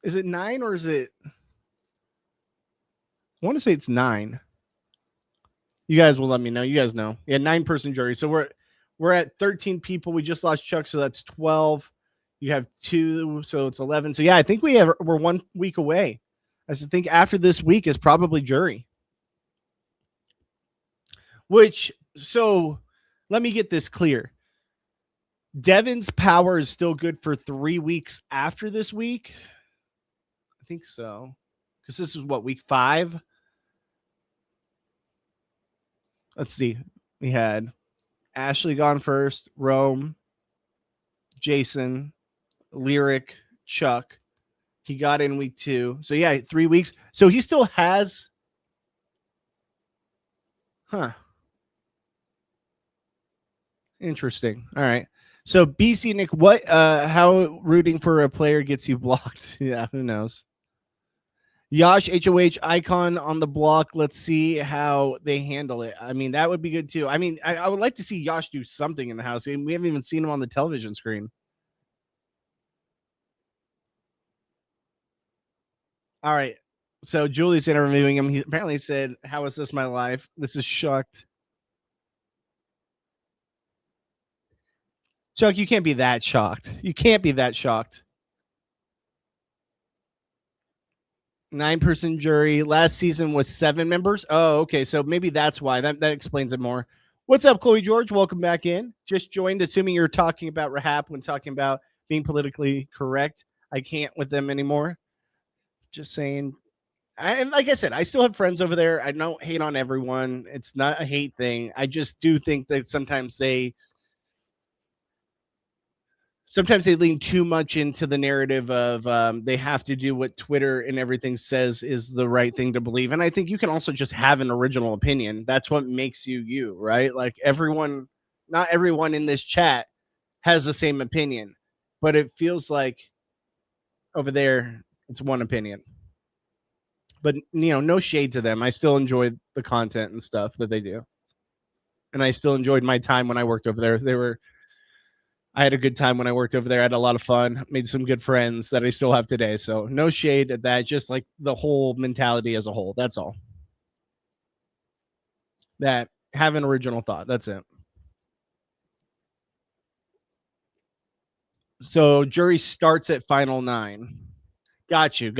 Is it 9 or is it? I want to say it's 9. You guys will let me know. You guys know. Yeah, 9-person jury. So we're at 13 people. We just lost Chuck, so that's 12. You have 2, so it's 11. So yeah, I think we're 1 week away. I think after this week is probably jury. So let me get this clear. Devin's power is still good for 3 weeks after this week. I think so. Because this is what, week 5? Let's see. We had Ashley gone first, Rome, Jason, Lyric, Chuck. He got in week 2. So yeah, 3 weeks. So he still has. Interesting. All right. So BC Nick, how rooting for a player gets you blocked? Yeah, who knows? Yash HOH icon on the block. Let's see how they handle it. I mean, that would be good too. I mean, I would like to see Yash do something in the house. We haven't even seen him on the television screen. All right. So Julie's interviewing him. He apparently said, "How is this my life? This is shucked." Chuck, you can't be that shocked. You can't be that shocked. 9-person jury. Last season was 7 members. Oh, okay. So maybe that's why. That explains it more. What's up, Chloe George? Welcome back in. Just joined, assuming you're talking about Rahap when talking about being politically correct. I can't with them anymore. Just saying. And like I said, I still have friends over there. I don't hate on everyone. It's not a hate thing. I just do think that sometimes they lean too much into the narrative of they have to do what Twitter and everything says is the right thing to believe. And I think you can also just have an original opinion. That's what makes you, right? Like not everyone in this chat has the same opinion, but it feels like over there, it's one opinion. But, no shade to them. I still enjoy the content and stuff that they do. And I still enjoyed my time when I worked over there. I had a good time when I worked over there. I had a lot of fun, made some good friends that I still have today. So no shade at that, just like the whole mentality as a whole. That's all. That have an original thought. That's it. So jury starts at final 9. Got you.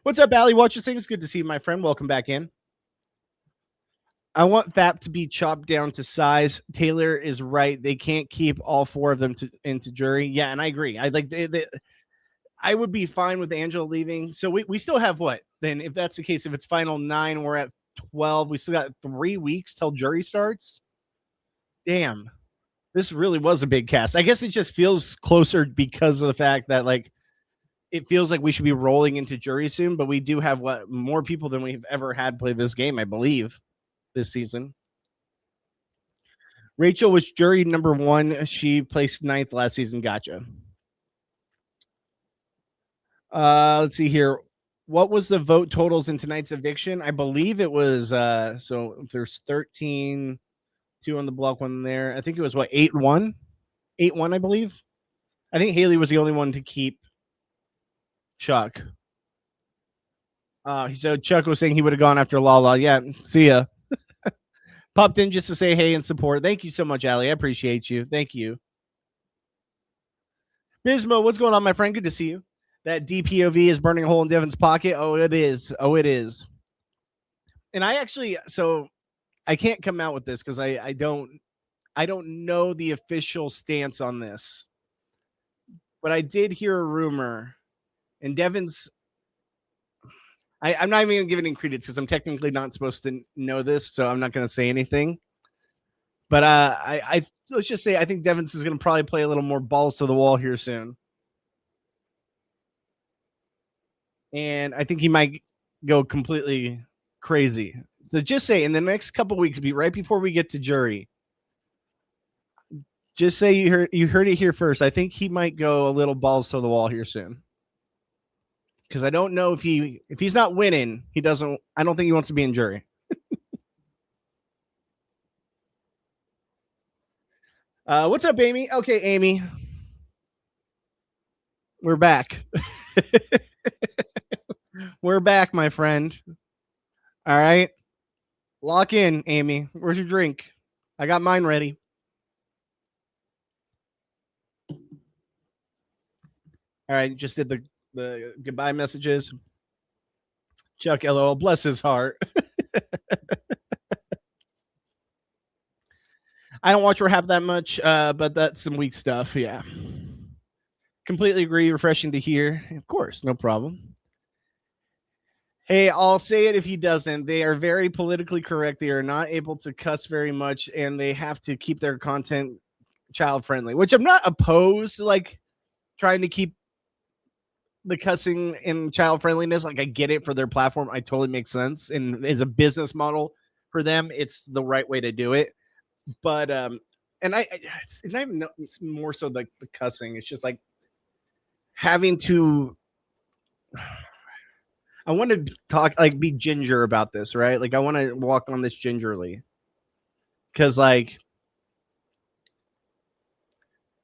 What's up, Allie? Watch this thing. It's good to see you, my friend. Welcome back in. I want FAP to be chopped down to size. Taylor is right. They can't keep all 4 of them into jury. Yeah, and I agree. I would be fine with Angela leaving. So we still have what? Then if that's the case, if it's final 9, we're at 12. We still got 3 weeks till jury starts. Damn. This really was a big cast. I guess it just feels closer because of the fact that, like, it feels like we should be rolling into jury soon, but we do have more people than we've ever had play this game, I believe, this season. Rachel was jury number 1. She placed 9th last season. Gotcha. Let's see here. What was the vote totals in tonight's eviction? I believe it was so if there's 13, 2 on the block, 1 there. I think it was 8-1? 8-1, I believe. I think Haley was the only one to keep Chuck. He said Chuck was saying he would have gone after Lala. Yeah, see ya. Popped in just to say hey and support. Thank you so much, Allie. I appreciate you. Thank you. Bismo, what's going on, my friend? Good to see you. That DPOV is burning a hole in Devin's pocket. Oh, it is. Oh, it is. And I actually, so I can't come out with this because I don't know the official stance on this. But I did hear a rumor, and Devin's. I'm not even giving it credence because I'm technically not supposed to know this, so I'm not going to say anything. But let's just say I think Devins is going to probably play a little more balls to the wall here soon. And I think he might go completely crazy. So just say in the next couple weeks, right before we get to jury, just say you heard it here first. I think he might go a little balls to the wall here soon. Because I don't know if he's not winning, I don't think he wants to be in jury. What's up, Amy? Okay, Amy. We're back. We're back, my friend. All right. Lock in, Amy. Where's your drink? I got mine ready. All right, just did the goodbye messages. Chuck LOL, bless his heart. I don't watch Rehab that much, but that's some weak stuff. Yeah. Completely agree. Refreshing to hear. Of course, no problem. Hey, I'll say it if he doesn't. They are very politically correct. They are not able to cuss very much, and they have to keep their content child friendly, which I'm not opposed to, like trying to keep the cussing and child friendliness. Like, I get it for their platform. I totally makes sense. And as a business model for them, it's the right way to do it. But and it's not even, it's more so like the cussing. It's just like having to. I want to talk, like, be ginger about this, right? Like, I want to walk on this gingerly, because like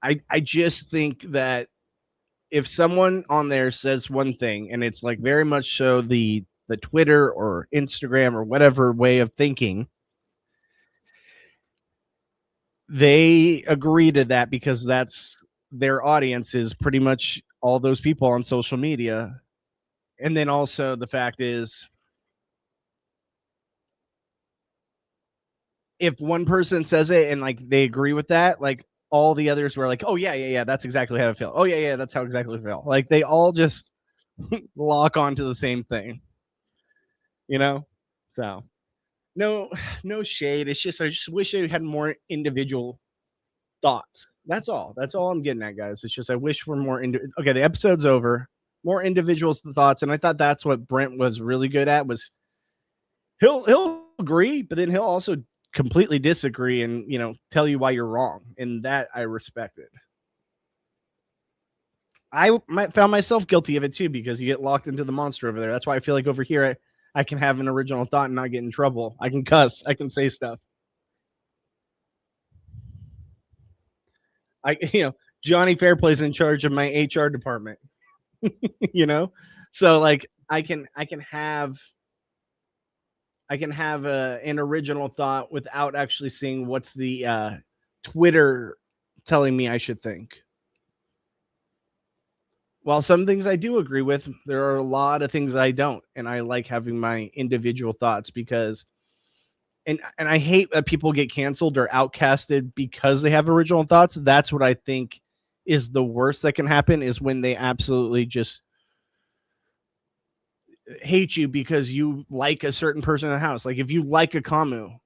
I just think that if someone on there says one thing and it's like very much so the Twitter or Instagram or whatever way of thinking, they agree to that because that's their audience, is pretty much all those people on social media. And then also the fact is, if one person says it and like they agree with that, like all the others were like, oh yeah, that's exactly how I feel. Oh yeah, that's how exactly I feel. Like they all just lock onto the same thing, you know? So no shade. It's just, I just wish I had more individual thoughts. That's all I'm getting at, guys. It's just, I wish for more okay, the episode's over. More individual thoughts. And I thought that's what Brent was really good at, was he'll agree, but then he'll also completely disagree and, you know, tell you why you're wrong. And that I respected. I found myself guilty of it too, because you get locked into the monster over there. That's why I feel like over here I can have an original thought and not get in trouble. I can cuss. I can say stuff. Johnny Fairplay's in charge of my HR department. You know, so like I can have an original thought without actually seeing what's the Twitter telling me I should think. While some things I do agree with, there are a lot of things I don't, and I like having my individual thoughts, because and I hate that people get canceled or outcasted because they have original thoughts. That's what I think is the worst that can happen, is when they absolutely just hate you because you like a certain person in the house. Like if you like a Kamu,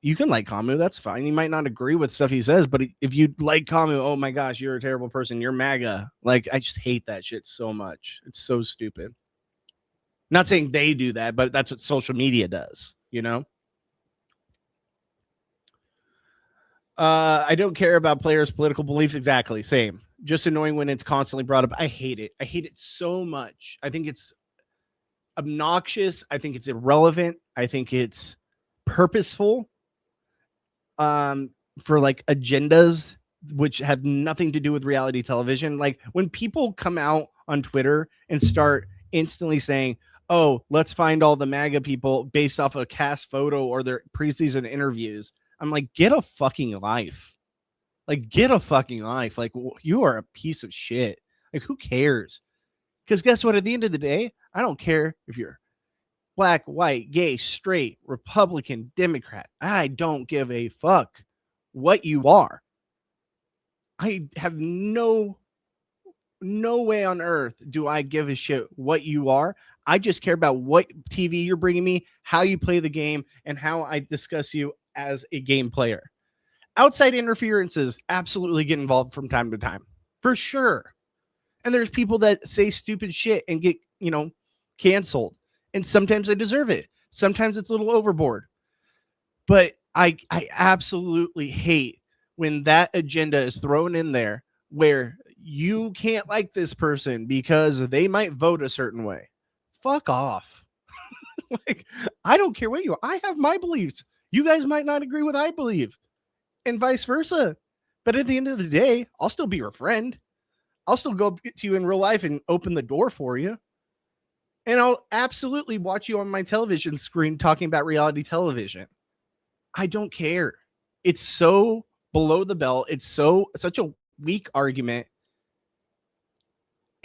you can like Camu. That's fine. You might not agree with stuff he says, but if you like Camu, oh my gosh, you're a terrible person. You're MAGA. Like, I just hate that shit so much. It's so stupid. Not saying they do that, but that's what social media does, you know? I don't care about players' political beliefs. Exactly. Same. Just annoying when it's constantly brought up. I hate it. I hate it so much. I think it's obnoxious. I think it's irrelevant. I think it's purposeful for like agendas which have nothing to do with reality television. Like when people come out on Twitter and start instantly saying, oh, let's find all the MAGA people based off a cast photo or their preseason interviews. I'm like, get a fucking life. Like, get a fucking life. Like, you are a piece of shit. Like, who cares? Because guess what? At the end of the day, I don't care if you're black, white, gay, straight, Republican, Democrat. I don't give a fuck what you are. I have no way on earth do I give a shit what you are. I just care about what TV you're bringing me, how you play the game, and how I discuss you as a game player. Outside interferences absolutely get involved from time to time, for sure. And there's people that say stupid shit and get, canceled. And sometimes they deserve it. Sometimes it's a little overboard. But I absolutely hate when that agenda is thrown in there where you can't like this person because they might vote a certain way. Fuck off. Like, I don't care what you are. I have my beliefs. You guys might not agree with what I believe, and vice versa. But at the end of the day, I'll still be your friend. I'll still go to you in real life and open the door for you. And I'll absolutely watch you on my television screen talking about reality television. I don't care. It's so below the belt. It's such a weak argument.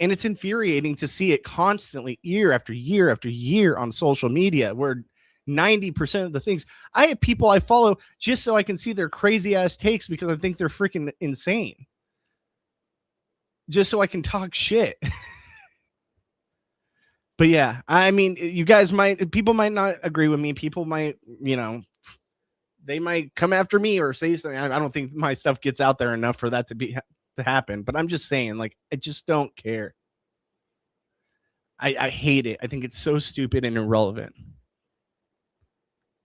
And it's infuriating to see it constantly year after year after year on social media where 90% of the things I have people I follow just so I can see their crazy ass takes because I think they're freaking insane. Just so I can talk shit. But yeah, I mean, people might not agree with me. People might, they might come after me or say something. I don't think my stuff gets out there enough for that to happen. But I'm just saying, like, I just don't care. I hate it. I think it's so stupid and irrelevant.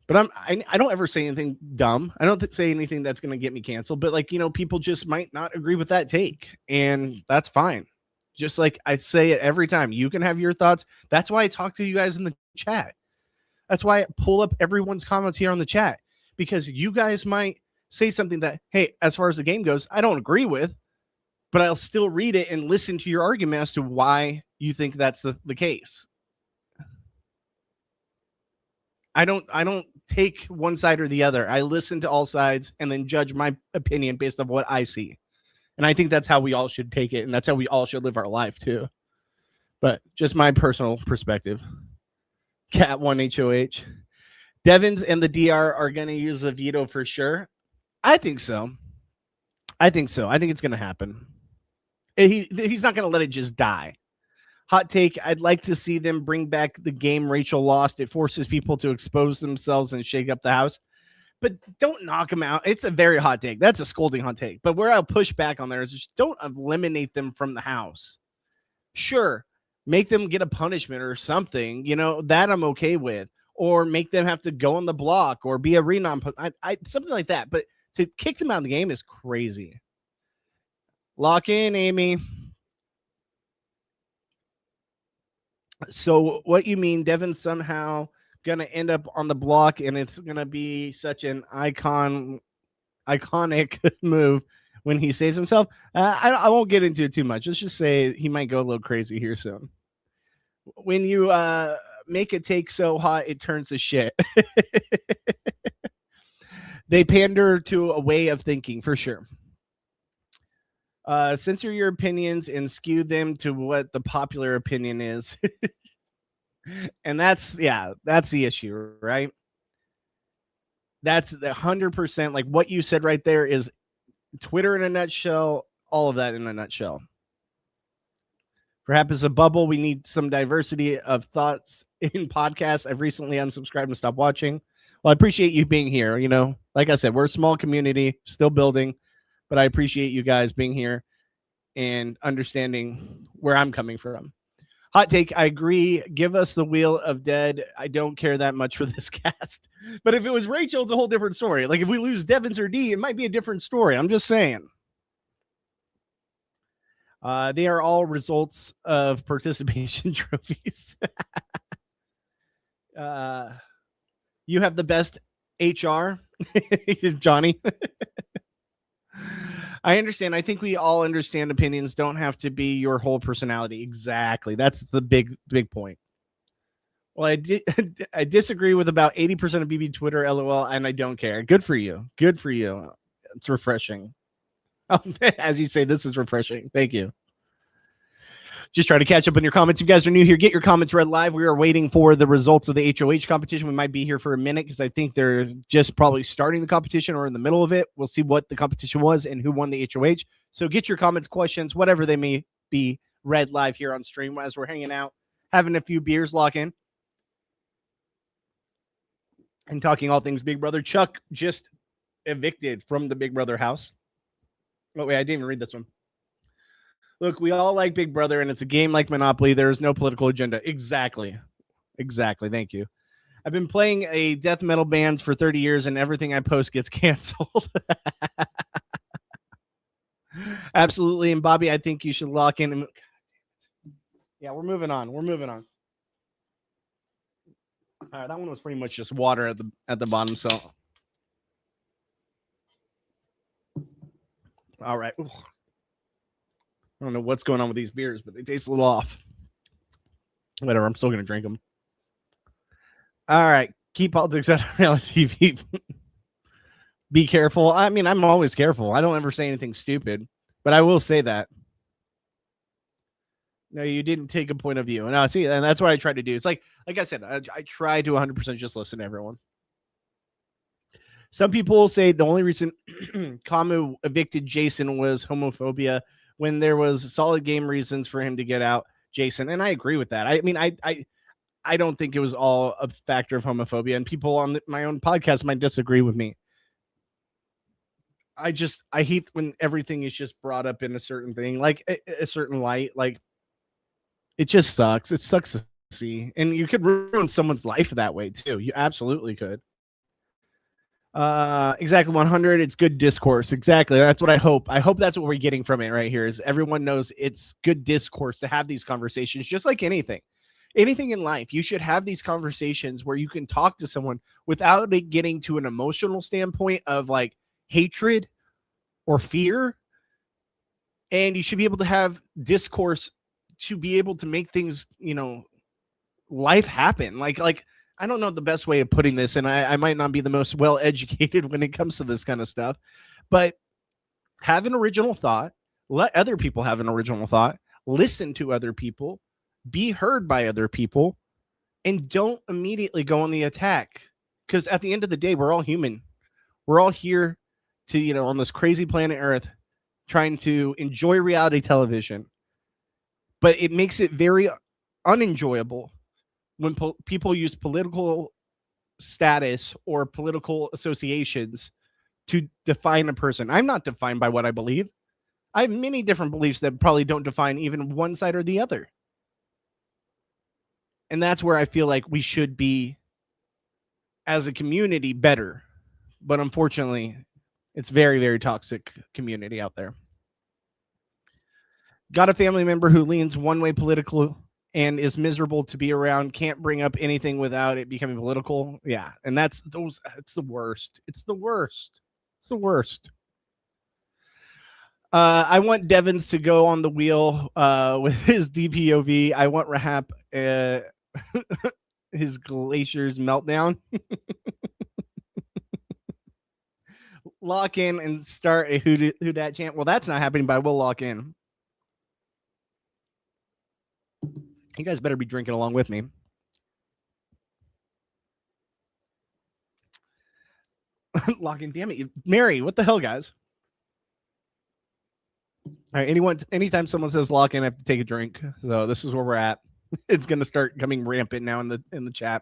But I don't ever say anything dumb. I don't say anything that's going to get me canceled. But like, people just might not agree with that take. And that's fine. Just like I say it every time. You can have your thoughts. That's why I talk to you guys in the chat. That's why I pull up everyone's comments here on the chat. Because you guys might say something that, hey, as far as the game goes, I don't agree with. But I'll still read it and listen to your argument as to why you think that's the case. I don't take one side or the other. I listen to all sides and then judge my opinion based on what I see. And I think that's how we all should take it. And that's how we all should live our life too. But just my personal perspective. Cat 1 HOH. Devins and the DR are going to use a veto for sure. I think so. I think it's going to happen. He's not going to let it just die. Hot take, I'd like to see them bring back the game Rachel lost. It forces people to expose themselves and shake up the house. But don't knock them out. It's a very hot take. That's a scolding hot take. But where I'll push back on there is just don't eliminate them from the house. Sure, make them get a punishment or something. That I'm okay with. Or make them have to go on the block or be a renom. Something like that. But to kick them out of the game is crazy. Lock in, Amy. So what you mean, Devin's somehow going to end up on the block and it's going to be such an iconic move when he saves himself? I won't get into it too much. Let's just say he might go a little crazy here soon. When you make a take so hot, it turns to shit. They pander to a way of thinking, for sure. Censor your opinions and skew them to what the popular opinion is. And that's the issue, right? That's the 100%. Like what you said right there is Twitter in a nutshell, all of that in a nutshell. Perhaps it's a bubble. We need some diversity of thoughts in podcasts. I've recently unsubscribed and stopped watching. Well, I appreciate you being here. You know, like I said, we're a small community, still building, but I appreciate you guys being here and understanding where I'm coming from. Hot take, I agree. Give us the Wheel of Dead. I don't care that much for this cast. But if it was Rachel, it's a whole different story. Like if we lose Devins or D, it might be a different story. I'm just saying. They are all results of participation trophies. You have the best HR, Johnny. I understand. I think we all understand opinions don't have to be your whole personality. Exactly. That's the big point. Well, I disagree with about 80% of BB Twitter, LOL, and I don't care. Good for you. Good for you. It's refreshing. As you say, this is refreshing. Thank you. Just try to catch up on your comments. If you guys are new here, get your comments read live. We are waiting for the results of the HOH competition. We might be here for a minute because I think they're just probably starting the competition or in the middle of it. We'll see what the competition was and who won the HOH. So get your comments, questions, whatever they may be, read live here on stream as we're hanging out, having a few beers, lock in, and talking all things Big Brother. Chuck just evicted from the Big Brother house. Oh, wait, I didn't even read this one. Look, we all like Big Brother, and it's a game like Monopoly. There is no political agenda. Exactly. Thank you. I've been playing a death metal bands for 30 years, and everything I post gets canceled. Absolutely. And Bobby, I think you should lock in. Yeah, we're moving on. All right, that one was pretty much just water at the bottom. So, all right. Ooh. I don't know what's going on with these beers, but they taste a little off. Whatever, I'm still going to drink them. All right, keep politics out of reality TV. Be careful. I mean, I'm always careful. I don't ever say anything stupid, but I will say that. No, you didn't take a point of view. No, see, and that's what I try to do. It's like I said, I try to 100% just listen to everyone. Some people say the only reason Kamu evicted Jason was homophobia, when there was solid game reasons for him to get out Jason. And I agree with that. I mean, I don't think it was all a factor of homophobia, and people on my own podcast might disagree with me. I hate when everything is just brought up in a certain thing, like a certain light. Like it just sucks. It sucks to see. And you could ruin someone's life that way too. You absolutely could. Exactly 100. It's good discourse. Exactly. That's what I hope. I hope that's what we're getting from it right here is everyone knows it's good discourse to have these conversations, just like anything in life. You should have these conversations where you can talk to someone without it getting to an emotional standpoint of like hatred or fear. And you should be able to have discourse to be able to make things, life happen. Like, I don't know the best way of putting this, and I might not be the most well-educated when it comes to this kind of stuff, but have an original thought, let other people have an original thought, listen to other people, be heard by other people, and don't immediately go on the attack. Because at the end of the day, we're all human. We're all here to, on this crazy planet Earth, trying to enjoy reality television. But it makes it very unenjoyable when people use political status or political associations to define a person. I'm not defined by what I believe. I have many different beliefs that probably don't define even one side or the other. And that's where I feel like we should be, as a community, better. But unfortunately, it's very, very toxic community out there. Got a family member who leans one way political and is miserable to be around, can't bring up anything without it becoming political. Yeah. And it's the worst. It's the worst. I want Devins to go on the wheel with his DPOV. I want Rahap his glaciers meltdown. Lock in and start a who dat chant. Well, that's not happening, but I will lock in. You guys better be drinking along with me. Locking, damn it. Mary, what the hell, guys? All right, anytime someone says lock in, I have to take a drink. So this is where we're at. It's going to start coming rampant now in the chat.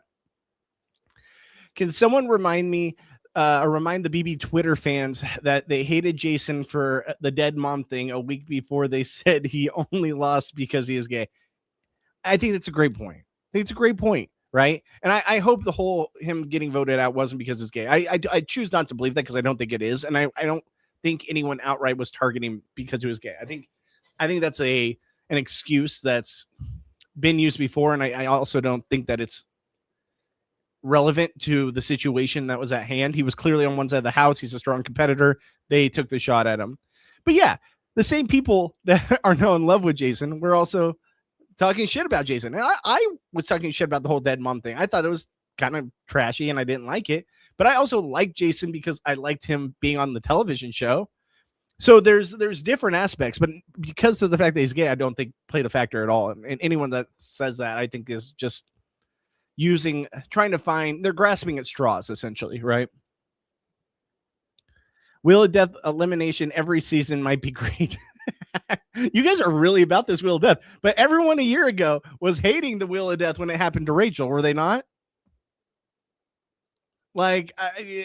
Can someone remind me or remind the BB Twitter fans that they hated Jason for the dead mom thing a week before they said he only lost because he is gay? I think that's a great point. I think it's a great point, right? And I hope the whole him getting voted out wasn't because it's gay. I choose not to believe that because I don't think it is, and I don't think anyone outright was targeting because he was gay. I think that's an excuse that's been used before, and I also don't think that it's relevant to the situation that was at hand. He was clearly on one side of the house. He's a strong competitor. They took the shot at him. But yeah, the same people that are now in love with Jason were also talking shit about Jason. And I was talking shit about the whole dead mom thing. I thought it was kind of trashy and I didn't like it. But I also liked Jason because I liked him being on the television show. So there's different aspects, but because of the fact that he's gay, I don't think played a factor at all. And anyone that says that, I think, is just trying to find, they're grasping at straws, essentially, right? Wheel of Death elimination every season might be great. You guys are really about this Wheel of Death, but everyone a year ago was hating the Wheel of Death when it happened to Rachel, were they not? Like,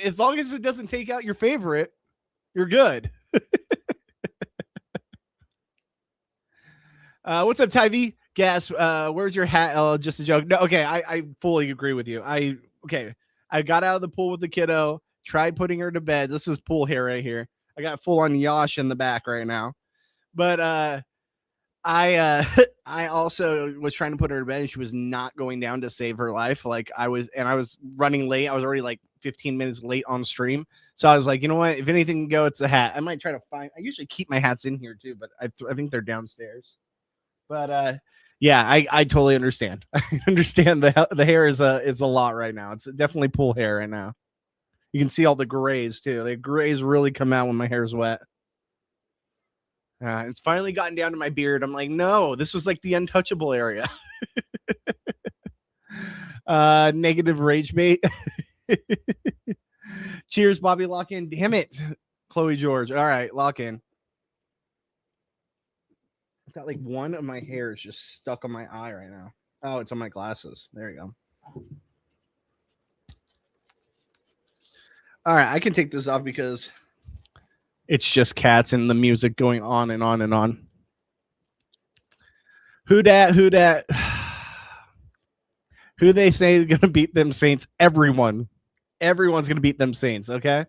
as long as it doesn't take out your favorite, you're good. What's up, Ty-V? Gas, where's your hat? Oh, just a joke. No, okay, I fully agree with you. I got out of the pool with the kiddo, tried putting her to bed. This is pool hair right here. I got full on Yosh in the back right now. But I also was trying to put her to bed and she was not going down to save her life. Like I was running late. I was already like 15 minutes late on stream. So I was like, you know what? If anything can go, it's a hat. I might try to find, I usually keep my hats in here too, but I think they're downstairs. But yeah, I totally understand. I understand the hair is a lot right now. It's definitely pool hair right now. You can see all the grays too. The grays really come out when my hair is wet. It's finally gotten down to my beard. I'm like, no, this was like the untouchable area. Negative rage bait. Cheers, Bobby. Lock in. Damn it, Chloe George. All right, lock in. I've got like one of my hairs just stuck on my eye right now. Oh, it's on my glasses. There you go. All right, I can take this off because it's just cats and the music going on and on and on. Who dat? Who they say is going to beat them Saints? Everyone. Everyone's going to beat them Saints, okay?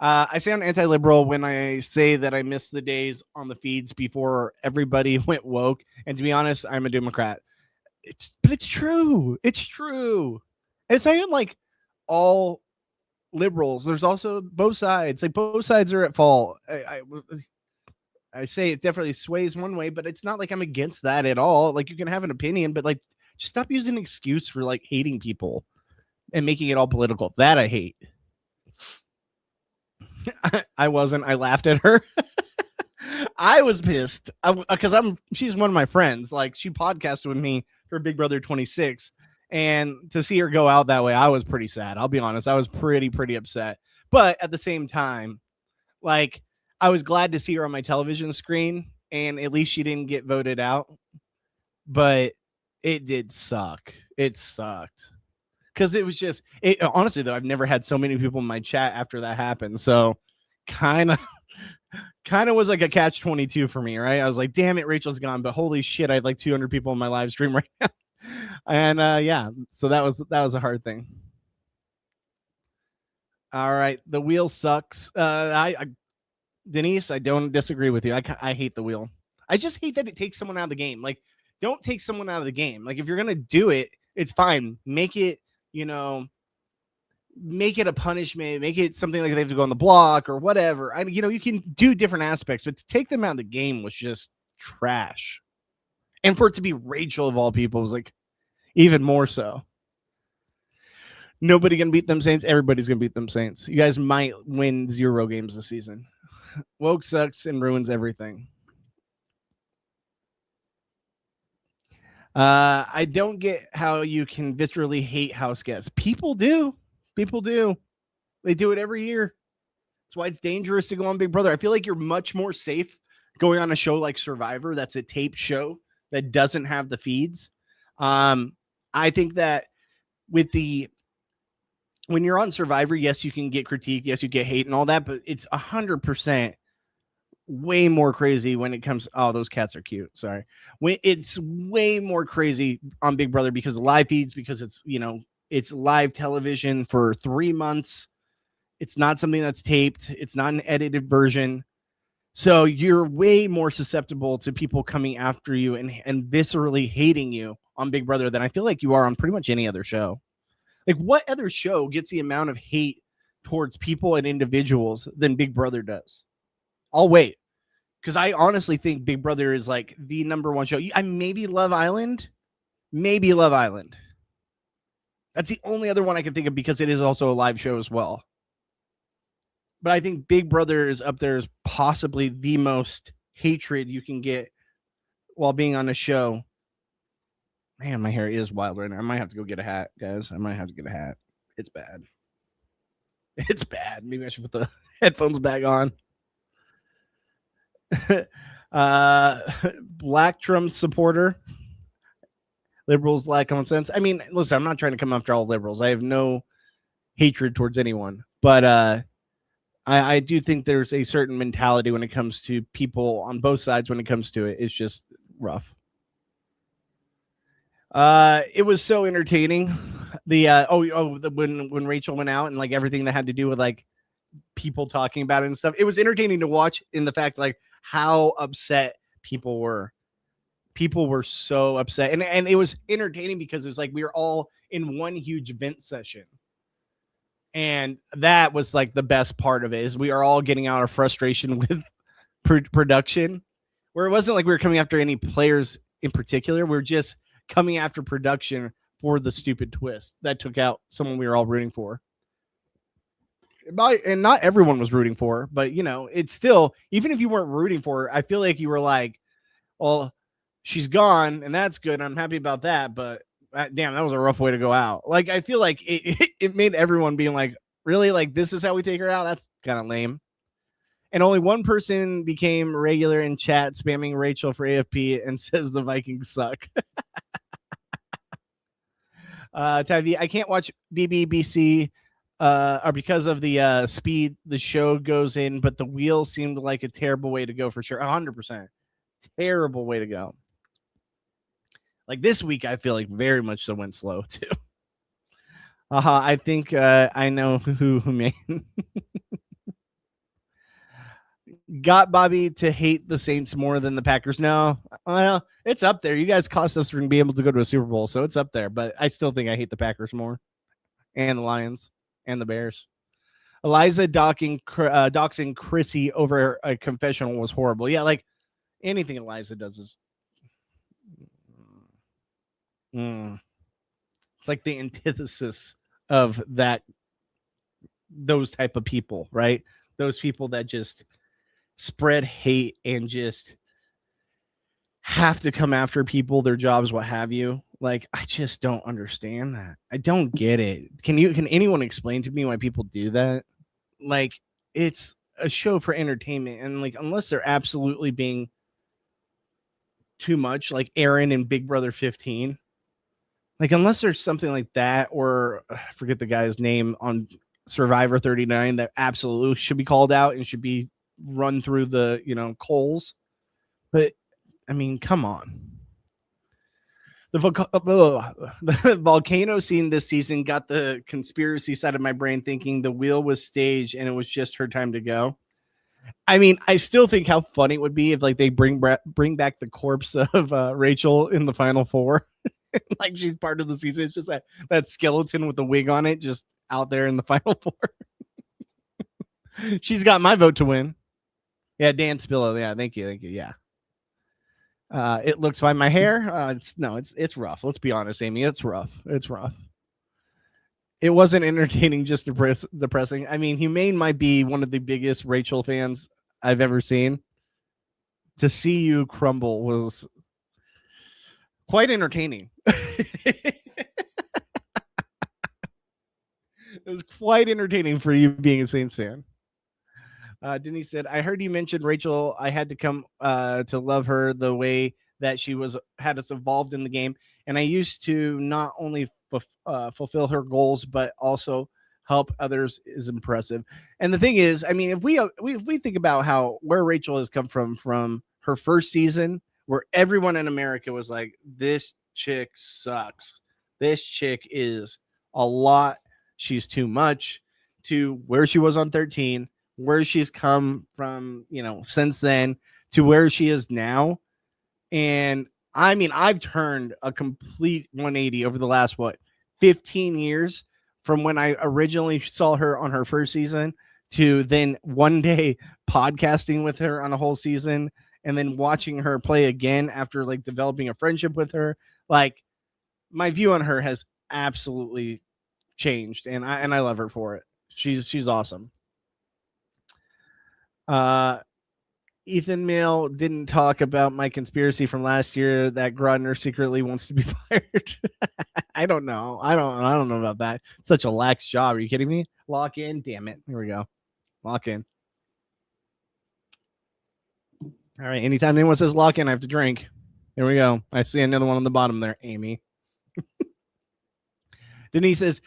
I sound anti-liberal when I say that I miss the days on the feeds before everybody went woke. And to be honest, I'm a Democrat. But it's true. It's true. And it's not even like all liberals. There's also both sides. Like both sides are at fault. I say it definitely sways one way, but it's not like I'm against that at all. Like you can have an opinion, but like just stop using an excuse for like hating people and making it all political. That I hate. I wasn't. I laughed at her. I was pissed because she's one of my friends. Like she podcasted with me for Big Brother 26, and to see her go out that way, I was pretty sad. I'll be honest. I was pretty upset. But at the same time, like I was glad to see her on my television screen, and at least she didn't get voted out. But it did suck. It sucked. Because it was just, honestly, though, I've never had so many people in my chat after that happened. So kind of was like a catch-22 for me, right? I was like, damn it, Rachel's gone. But holy shit, I have like 200 people in my live stream right now. And yeah, so that was a hard thing. All right, the wheel sucks. Denise, I don't disagree with you. I hate the wheel. I just hate that it takes someone out of the game. Like, don't take someone out of the game. Like, if you're going to do it, it's fine. Make it, make it a punishment. Make it something like they have to go on the block or whatever. You can do different aspects, but to take them out of the game was just trash. And for it to be Rachel of all people was like even more so. Nobody can beat them Saints. Everybody's going to beat them Saints. You guys might win 0 games this season. Woke sucks and ruins everything. I don't get how you can viscerally hate house guests. People do. They do it every year. That's why it's dangerous to go on Big Brother. I feel like you're much more safe going on a show like Survivor. That's a taped show that doesn't have the feeds. I think that with the when you're on Survivor, yes, you can get critiqued, yes, you get hate and all that, but it's 100% way more crazy when it comes. Oh, those cats are cute. Sorry. When it's way more crazy on Big Brother because of live feeds, because it's, it's live television for 3 months. It's not something that's taped. It's not an edited version. So you're way more susceptible to people coming after you and viscerally hating you on Big Brother than I feel like you are on pretty much any other show. Like, what other show gets the amount of hate towards people and individuals than Big Brother does? I'll wait, because I honestly think Big Brother is like the number one show. I maybe Love Island. Maybe Love Island. That's the only other one I can think of because it is also a live show as well. But I think Big Brother is up there as possibly the most hatred you can get while being on a show. Man, my hair is wild right now. I might have to go get a hat, guys. I might have to get a hat. It's bad. It's bad. Maybe I should put the headphones back on. Black Trump supporter. Liberals lack common sense. I mean, listen, I'm not trying to come after all liberals. I have no hatred towards anyone. But I do think there's a certain mentality when it comes to people on both sides when it comes to it. It's just rough. It was so entertaining. When Rachel went out and like everything that had to do with like people talking about it and stuff. It was entertaining to watch in the fact like how upset people were. People were so upset. And it was entertaining because it was like we were all in one huge vent session. And that was like the best part of it is we are all getting out our frustration with production, where it wasn't like we were coming after any players in particular. We're just coming after production for the stupid twist that took out someone we were all rooting for. And not everyone was rooting for, but it's still, even if you weren't rooting for her, I feel like you were like, well, she's gone and that's good. I'm happy about that. But damn, that was a rough way to go out. Like, I feel like it made everyone being like, really? Like, this is how we take her out? That's kind of lame. And only one person became regular in chat spamming Rachel for AFP and says the Vikings suck. Tavi, I can't watch BBBC or because of the speed the show goes in, but the wheel seemed like a terrible way to go for sure. 100%. Terrible way to go. Like this week, I feel like very much so went slow too. I think I know who made got Bobby to hate the Saints more than the Packers. No, well, it's up there. You guys cost us from being able to go to a Super Bowl, so it's up there. But I still think I hate the Packers more, and the Lions, and the Bears. Eliza doxing Chrissy over a confessional was horrible. Yeah, like anything Eliza does is. It's like the antithesis of those type of people, right? Those people that just spread hate and just have to come after people, their jobs, what have you. Like, I just don't understand that. I don't get it. Can anyone explain to me why people do that? Like, it's a show for entertainment, and like, unless they're absolutely being too much, like Aaron and Big Brother 15, like unless there's something like that, or I forget the guy's name on Survivor 39 that absolutely should be called out and should be run through the coals. But I mean, come on. The volcano scene this season got the conspiracy side of my brain thinking the wheel was staged and it was just her time to go. I mean, I still think how funny it would be if like they bring back the corpse of Rachel in the final four. Like she's part of the season. It's just that skeleton with the wig on it just out there in the final four. She's got my vote to win. Yeah, Dan Spillo. Yeah, thank you. Yeah. It looks fine. My hair, it's rough. Let's be honest, Amy. It's rough. It wasn't entertaining, just depressing. I mean, Humane might be one of the biggest Rachel fans I've ever seen. To see you crumble was quite entertaining. It was quite entertaining for you being a Saints fan. Denise said, I heard you mentioned Rachel. I had to come to love her the way that she had us involved in the game. And I used to not only fulfill her goals, but also help others is impressive. And the thing is, I mean, if we think about where Rachel has come from her first season, where everyone in America was like, this chick sucks. This chick is a lot. She's too much, to where she was on 13, where she's come from, since then to where she is now. And I mean, I've turned a complete 180 over the last, 15 years from when I originally saw her on her first season to then one day podcasting with her on a whole season and then watching her play again after like developing a friendship with her. Like, my view on her has absolutely changed, and I love her for it. She's awesome. Ethan Mill didn't talk about my conspiracy from last year that Grodner secretly wants to be fired. I don't know. I don't know about that. It's such a lax job. Are you kidding me? Lock in. Damn it. Here we go. Lock in. All right. Anytime anyone says lock in, I have to drink. Here we go. I see another one on the bottom there, Amy. Denise says,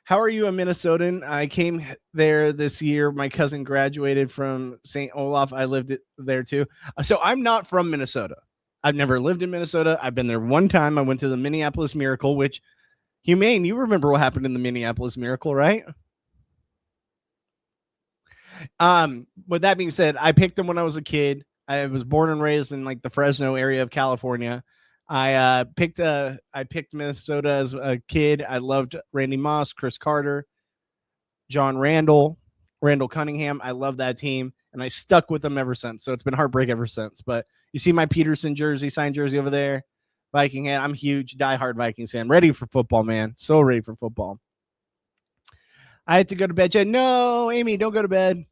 how are you a Minnesotan? I came there this year. My cousin graduated from St. Olaf. I lived there too. So I'm not from Minnesota. I've never lived in Minnesota. I've been there one time. I went to the Minneapolis Miracle, which, Humane, you remember what happened in the Minneapolis Miracle, right? With that being said, I picked them when I was a kid. I was born and raised in like the Fresno area of California. I picked Minnesota as a kid. I loved Randy Moss, Chris Carter, John Randall Cunningham. I love that team, and I stuck with them ever since. So it's been heartbreak ever since. But you see my Peterson signed jersey over there, Viking hat. I'm huge, diehard Vikings fan. Ready for football, man. So ready for football. I had to go to bed. Jen, no, Amy, don't go to bed.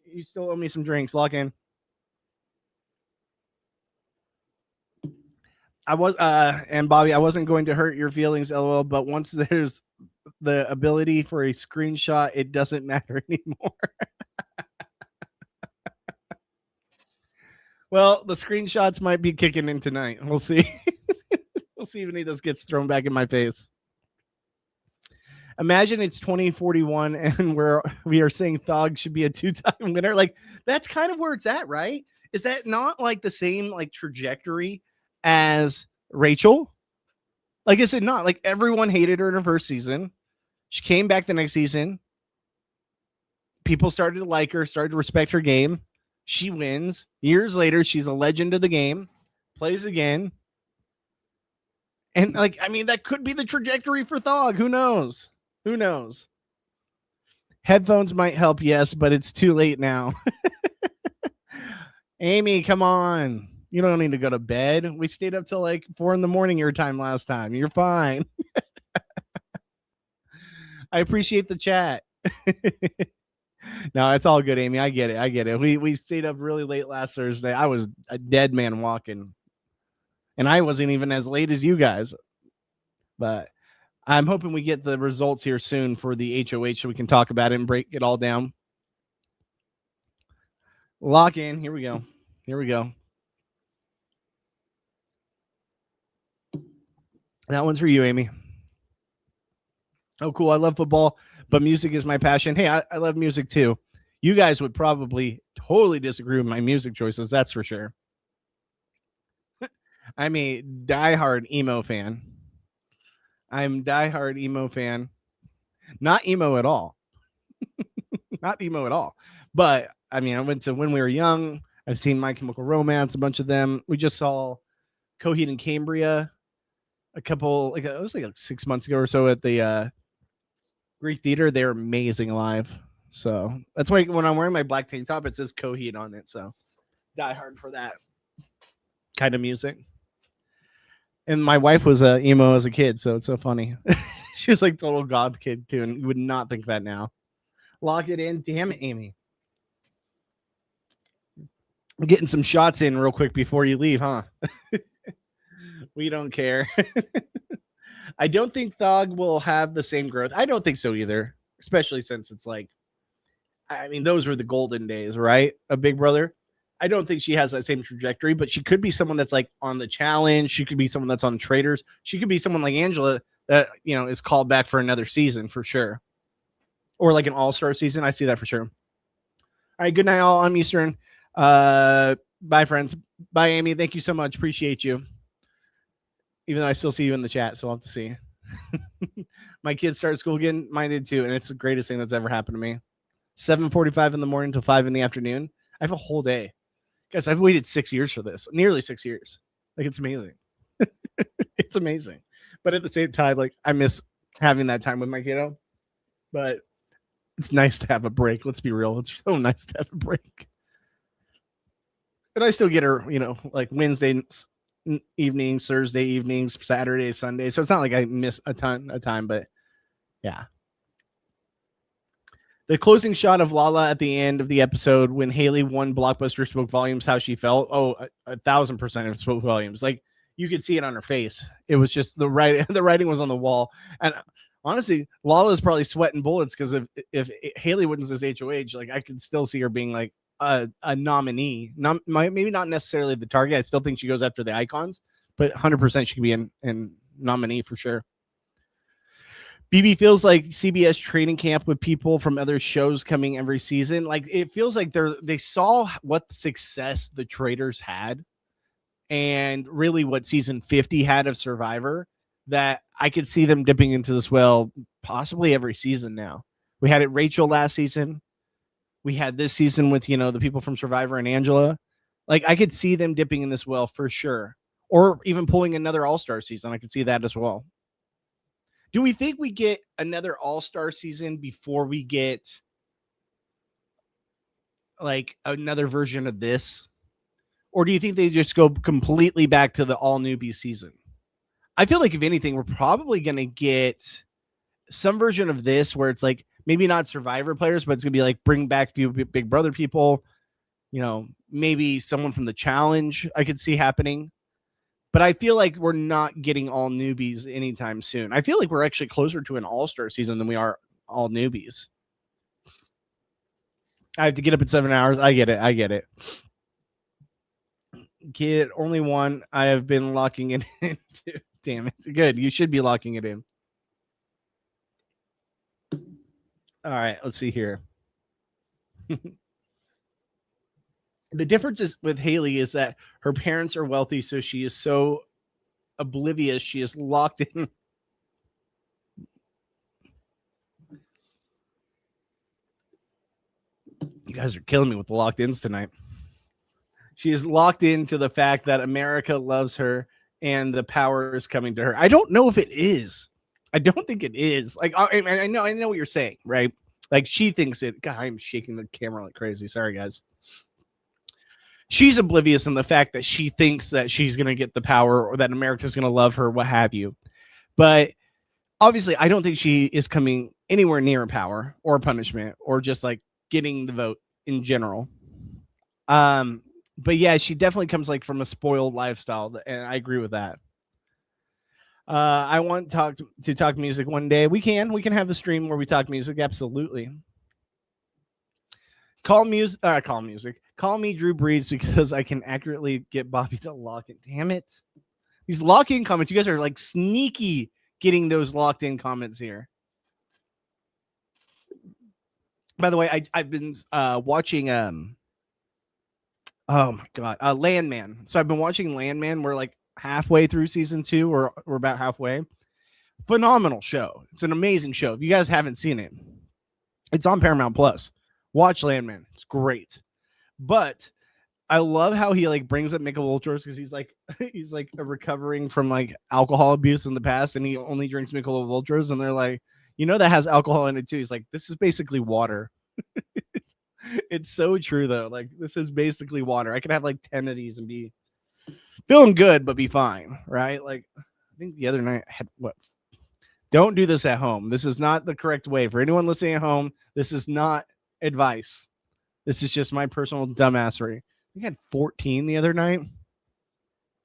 You still owe me some drinks. Lock in. And Bobby, I wasn't going to hurt your feelings, LOL, but once there's the ability for a screenshot, it doesn't matter anymore. Well, the screenshots might be kicking in tonight. We'll see. We'll see if any of this gets thrown back in my face. Imagine it's 2041 and we are saying Thog should be a 2-time winner. Like, that's kind of where it's at, right? Is that not like the same like trajectory as Rachel? Like, is it not? Like, everyone hated her in her first season. She came back the next season. People started to like her, started to respect her game. She wins. Years later, she's a legend of the game. Plays again. And like, I mean, that could be the trajectory for Thog. Who knows? Who knows? Headphones might help, yes, but it's too late now. Amy, come on. You don't need to go to bed. We stayed up till like 4 a.m. your time last time. You're fine. I appreciate the chat. No, it's all good, Amy. I get it. We stayed up really late last Thursday. I was a dead man walking. And I wasn't even as late as you guys. But I'm hoping we get the results here soon for the HOH so we can talk about it and break it all down. Lock in. Here we go. That one's for you, Amy. Oh, cool. I love football, but music is my passion. Hey, I love music too. You guys would probably totally disagree with my music choices. That's for sure. I'm a diehard emo fan. Not emo at all. Not emo at all. But I mean, I went to When We Were Young. I've seen My Chemical Romance, a bunch of them. We just saw Coheed and Cambria it was like 6 months ago or so at the Greek Theater. They're amazing live. So that's why when I'm wearing my black tank top, it says Coheed on it. So die hard for that kind of music. And my wife was a emo as a kid, so it's so funny. She was like total goth kid too, and you would not think that now. Lock it in. Damn it, Amy. I'm getting some shots in real quick before you leave, huh? We don't care. I don't think Thog will have the same growth. I don't think so either, especially since it's like, I mean, those were the golden days, right? Of Big Brother. I don't think she has that same trajectory, but she could be someone that's like on the challenge. She could be someone that's on Traders. She could be someone like Angela that, is called back for another season for sure. Or like an all-star season. I see that for sure. All right. Good night, all. I'm Eastern. Bye, friends. Bye, Amy. Thank you so much. Appreciate you. Even though I still see you in the chat, so I'll have to see. My kids started school again. Mine did too, and it's the greatest thing that's ever happened to me. 7:45 in the morning till 5 in the afternoon. I have a whole day. Guys, I've waited 6 years for this. Nearly 6 years. Like, it's amazing. It's amazing. But at the same time, like, I miss having that time with my kiddo. But it's nice to have a break. Let's be real. It's so nice to have a break. And I still get her, like Wednesday evenings, Thursday evenings, Saturday, Sunday. So it's not like I miss a ton of time, but yeah. The closing shot of Lala at the end of the episode when Haley won Blockbuster spoke volumes how she felt. Oh, 1,000% of spoke volumes. Like, you could see it on her face. It was just the writing was on the wall. And honestly, Lala's probably sweating bullets because if Haley wins this HOH, like, I could still see her being like a nominee. Maybe not necessarily the target. I still think she goes after the icons, but 100% she could be in nominee for sure. BB feels like CBS training camp with people from other shows coming every season. Like, it feels like they saw what success the Traders had and really what season 50 had of Survivor, that I could see them dipping into this well possibly every season now. We had it Rachel last season. We had this season with, the people from Survivor and Angela. Like, I could see them dipping in this well for sure. Or even pulling another all-star season. I could see that as well. Do we think we get another all-star season before we get like another version of this? Or do you think they just go completely back to the all newbie season? I feel like if anything, we're probably going to get some version of this where it's like maybe not Survivor players, but it's going to be like bring back few Big Brother people, maybe someone from the challenge I could see happening. But I feel like we're not getting all newbies anytime soon. I feel like we're actually closer to an all-star season than we are all newbies. I have to get up at 7 hours. I get it. Kid, only one. I have been locking it in. Damn it. Good. You should be locking it in. All right. Let's see here. The difference is with Haley is that her parents are wealthy, so she is so oblivious. She is locked in. You guys are killing me with the locked ins tonight. She is locked into the fact that America loves her and the power is coming to her. I don't know if it is. I don't think it is. Like, I know what you're saying, right? Like, she thinks it. God, I'm shaking the camera like crazy. Sorry, guys. She's oblivious in the fact that she thinks that she's going to get the power or that America's going to love her, what have you. But obviously, I don't think she is coming anywhere near power or punishment or just like getting the vote in general. But yeah, she definitely comes like from a spoiled lifestyle, and I agree with that. I want to talk music one day. We can have a stream where we talk music. Absolutely. Call me Drew Brees because I can accurately get Bobby to lock it. Damn it. These lock-in comments. You guys are like sneaky getting those locked-in comments here. By the way, I've been watching oh my God, Landman. So I've been watching Landman. We're like halfway through season 2, or we're about halfway. Phenomenal show. It's an amazing show. If you guys haven't seen it, it's on Paramount Plus. Watch Landman. It's great. But I love how he like brings up Michelob Ultras because he's like recovering from like alcohol abuse in the past, and he only drinks Michelob Ultras, and they're like, that has alcohol in it too. He's like, this is basically water. It's so true though. Like, this is basically water. I could have like 10 of these and be feeling good, but be fine, right? Like, I think the other night I had what? Don't do this at home. This is not the correct way. For anyone listening at home, this is not advice. This is just my personal dumbassery. We had 14 the other night.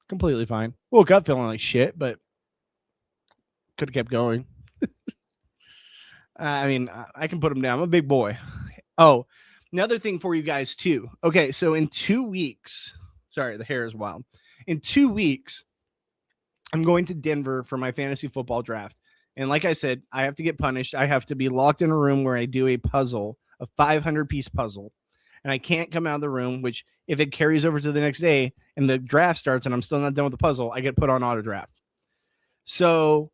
Completely fine. Woke up feeling like shit, but could have kept going. I mean, I can put them down. I'm a big boy. Oh, another thing for you guys too. Okay, so in 2 weeks, sorry, the hair is wild. In 2 weeks, I'm going to Denver for my fantasy football draft. And like I said, I have to get punished. I have to be locked in a room where I do a puzzle, a 500-piece puzzle. And I can't come out of the room, which if it carries over to the next day and the draft starts and I'm still not done with the puzzle, I get put on auto draft. So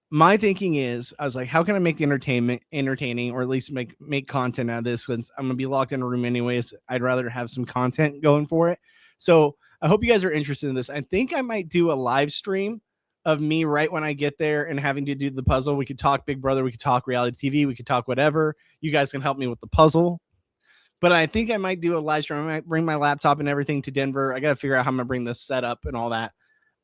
my thinking is, I was like, how can I make the entertaining, or at least make content out of this? Since I'm gonna be locked in a room anyways, I'd rather have some content going for it. So I hope you guys are interested in this. I think I might do a live stream of me right when I get there and having to do the puzzle. We could talk Big Brother, we could talk reality TV, we could talk whatever. You guys can help me with the puzzle. But I think I might do a live stream. I might bring my laptop and everything to Denver. I got to figure out how I'm going to bring this set up and all that.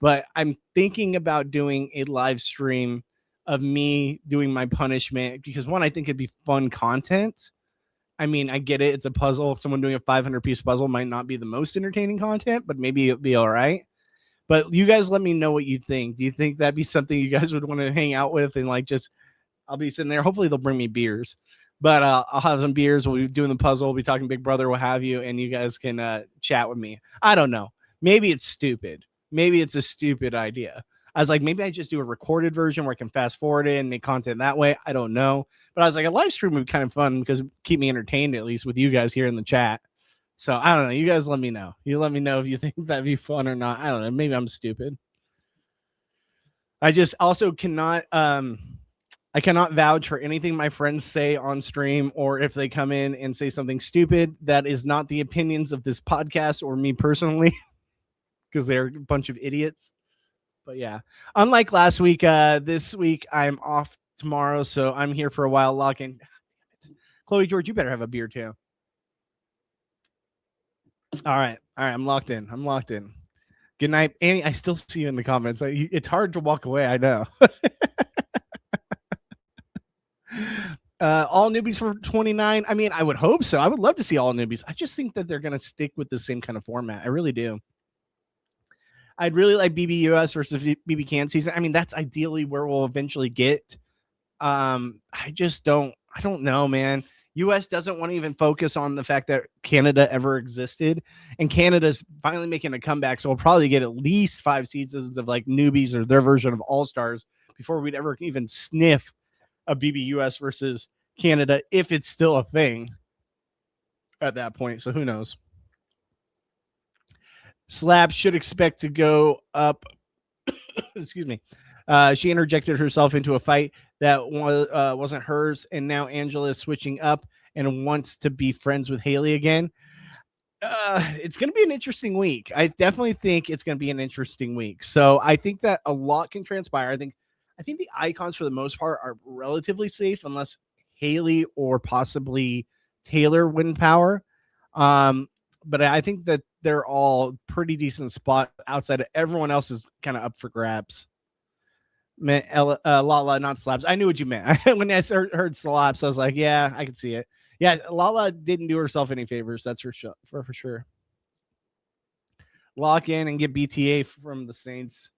But I'm thinking about doing a live stream of me doing my punishment because, one, I think it'd be fun content. I mean, I get it. It's a puzzle. Someone doing a 500-piece puzzle might not be the most entertaining content, but maybe it'll be all right. But you guys let me know what you think. Do you think that'd be something you guys would want to hang out with and like just I'll be sitting there. Hopefully they'll bring me beers. But I'll have some beers. We'll be doing the puzzle. We'll be talking Big Brother, what have you, and you guys can chat with me. I don't know. Maybe it's stupid. Maybe it's a stupid idea. I was like, maybe I just do a recorded version where I can fast forward it and make content that way. I don't know. But I was like, a live stream would be kind of fun because it would keep me entertained, at least with you guys here in the chat. So I don't know. You guys let me know. You let me know if you think that'd be fun or not. I don't know. Maybe I'm stupid. I just also cannot I cannot vouch for anything my friends say on stream, or if they come in and say something stupid. That is not the opinions of this podcast or me personally, because they're a bunch of idiots. But yeah, unlike last week, this week I'm off tomorrow, so I'm here for a while. Lock in. Chloe George, you better have a beer too. All right. I'm locked in. Good night, Annie. I still see you in the comments. It's hard to walk away. I know. All newbies for 29. I mean, I would hope so. I would love to see all newbies. I just think that they're going to stick with the same kind of format. I really do. I'd really like BB US versus BB Can season. I mean, that's ideally where we'll eventually get. I don't know, man. US doesn't want to even focus on the fact that Canada ever existed, and Canada's finally making a comeback. So we'll probably get at least 5 seasons of like newbies or their version of All Stars before we'd ever even sniff a BB US versus Canada, if it's still a thing at that point. So who knows? Slab should expect to go up. Excuse me. She interjected herself into a fight that wasn't hers, and now Angela is switching up and wants to be friends with Haley again. It's going to be an interesting week. I definitely think it's going to be an interesting week. So I think that a lot can transpire. I think the icons for the most part are relatively safe unless Haley or possibly Taylor win power. But I think that they're all pretty decent spot outside of everyone else is kind of up for grabs. Lala, not Slabs. I knew what you meant. When I heard Slabs, I was like, yeah, I can see it. Yeah, Lala didn't do herself any favors. That's for sure. Lock in and get BTA from the Saints.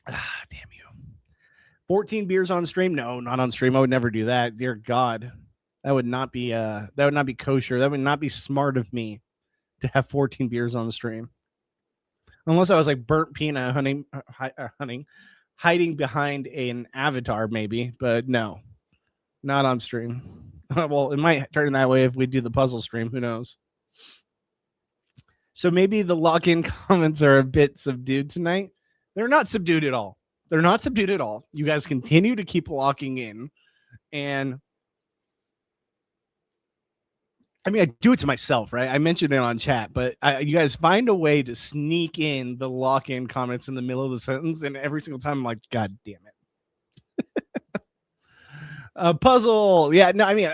Damn you. 14 beers on stream? No, not on stream. I would never do that. Dear God. That would not be kosher. That would not be smart of me to have 14 beers on the stream. Unless I was like burnt peanut hiding behind an avatar, maybe. But no, not on stream. Well, it might turn that way if we do the puzzle stream. Who knows? So maybe the lock-in comments are a bit subdued tonight. They're not subdued at all. You guys continue to keep locking in. And I mean, I do it to myself, right? I mentioned it on chat, but you guys find a way to sneak in the lock-in comments in the middle of the sentence, and every single time I'm like, God damn it. Puzzle. Yeah, no, I mean,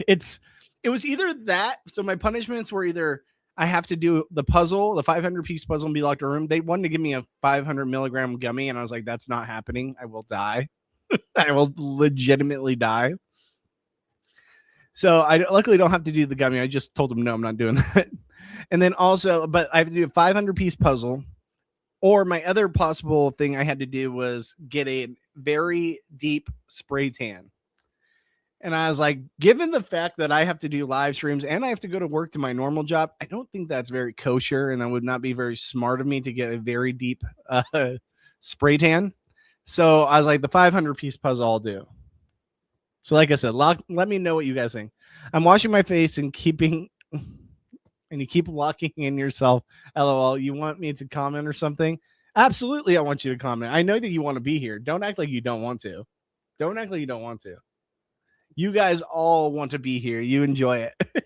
it was either that. So my punishments were either I have to do the puzzle, the 500-piece puzzle, and be locked in a room. They wanted to give me a 500 milligram gummy, and I was like, that's not happening. I will die. I will legitimately die. So I luckily don't have to do the gummy. I just told them, no, I'm not doing that. And then also, but I have to do a 500-piece puzzle. Or my other possible thing I had to do was get a very deep spray tan. And I was like, given the fact that I have to do live streams and I have to go to work to my normal job, I don't think that's very kosher. And that would not be very smart of me to get a very deep spray tan. So I was like, the 500-piece puzzle I'll do. So like I said, let me know what you guys think. I'm washing my face and keeping, and you keep locking in yourself. LOL. You want me to comment or something? Absolutely. I want you to comment. I know that you want to be here. Don't act like you don't want to. Don't act like you don't want to. You guys all want to be here. You enjoy it.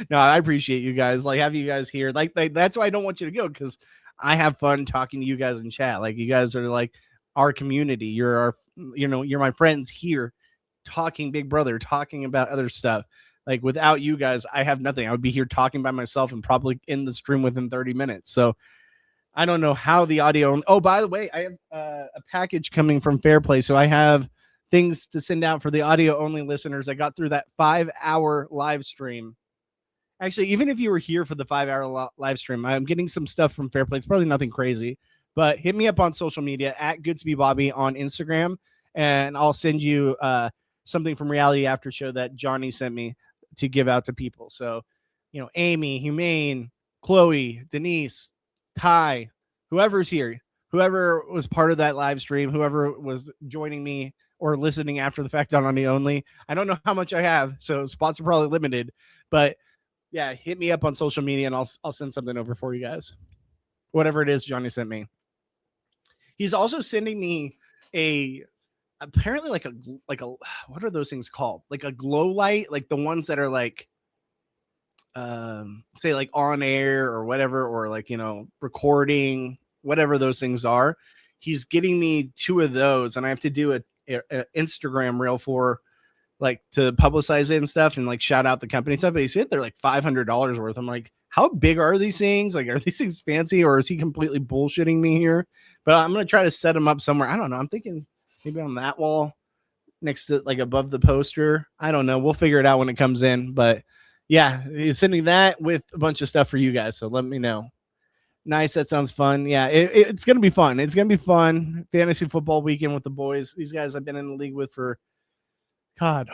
No, I appreciate you guys. Like, have you guys here. Like that's why I don't want you to go, because I have fun talking to you guys in chat. Like, you guys are like our community. You're our, you're my friends here, talking Big Brother, talking about other stuff. Like, without you guys, I have nothing. I would be here talking by myself and probably in the stream within 30 minutes. So I don't know how the audio. Oh, by the way, I have a package coming from Fairplay. So I have things to send out for the audio only listeners. I got through that 5-hour live stream. Actually, even if you were here for the 5-hour live stream, I'm getting some stuff from Fairplay. It's probably nothing crazy, but hit me up on social media at Goodsby Bobby on Instagram, and I'll send you something from Reality After Show that Johnny sent me to give out to people. So, Amy, Humane, Chloe, Denise, Ty, whoever's here, whoever was part of that live stream, whoever was joining me or listening after the fact on the only. I don't know how much I have, so spots are probably limited, but yeah, hit me up on social media and I'll send something over for you guys. Whatever it is Johnny sent me. He's also sending me apparently like a what are those things called? Like a glow light, like the ones that are like say like on air or whatever, or like, recording, whatever those things are. He's getting me 2 of those, and I have to do a Instagram reel for like to publicize it and stuff, and like shout out the company stuff. But he said they're like $500 worth. I'm like, how big are these things? Like, are these things fancy, or is he completely bullshitting me here? But I'm gonna try to set them up somewhere. I don't know. I'm thinking maybe on that wall next to, like, above the poster. I don't know. We'll figure it out when it comes in. But yeah, he's sending that with a bunch of stuff for you guys. So let me know. Nice. That sounds fun. Yeah, it's going to be fun. It's going to be fun. Fantasy football weekend with the boys. These guys I've been in the league with for, God,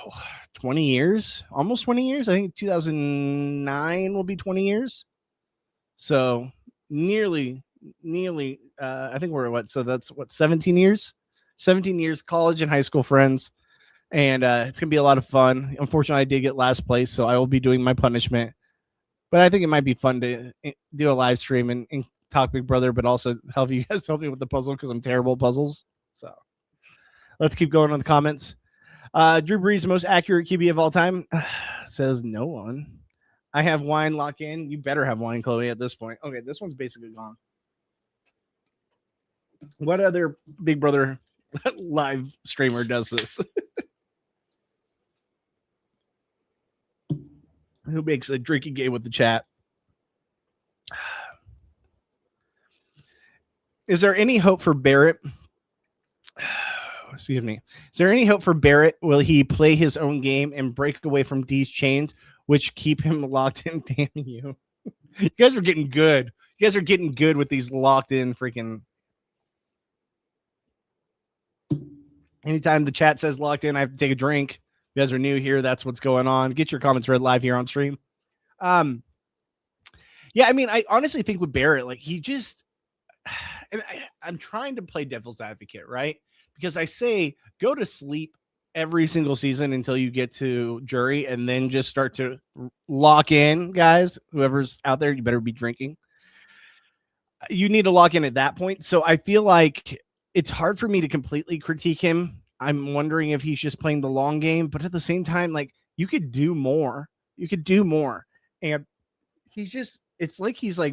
20 years, almost 20 years. I think 2009 will be 20 years. So nearly, I think we're what? So that's what, 17 years, college and high school friends. And it's going to be a lot of fun. Unfortunately, I did get last place, so I will be doing my punishment. But I think it might be fun to do a live stream and talk Big Brother, but also help you guys help me with the puzzle, because I'm terrible at puzzles. So let's keep going on the comments. Drew Brees, most accurate QB of all time, says no one. I have wine lock in. You better have wine, Chloe, at this point. Okay, this one's basically gone. What other Big Brother live streamer does this? Who makes a drinking game with the chat? Is there any hope for Barrett? Excuse me. Is there any hope for Barrett? Will he play his own game and break away from Dee's chains, which keep him locked in? Damn you. You guys are getting good. You guys are getting good with these locked in freaking. Anytime the chat says locked in, I have to take a drink. You guys are new here. That's what's going on. Get your comments read live here on stream. Yeah, I mean, I honestly think with Barrett, like, he just, and I'm trying to play devil's advocate, right? Because I say go to sleep every single season until you get to jury, and then just start to lock in, guys. Whoever's out there, you better be drinking. You need to lock in at that point. So I feel like it's hard for me to completely critique him. I'm wondering if he's just playing the long game, but at the same time, like, you could do more. You could do more. And he's just, it's like he's a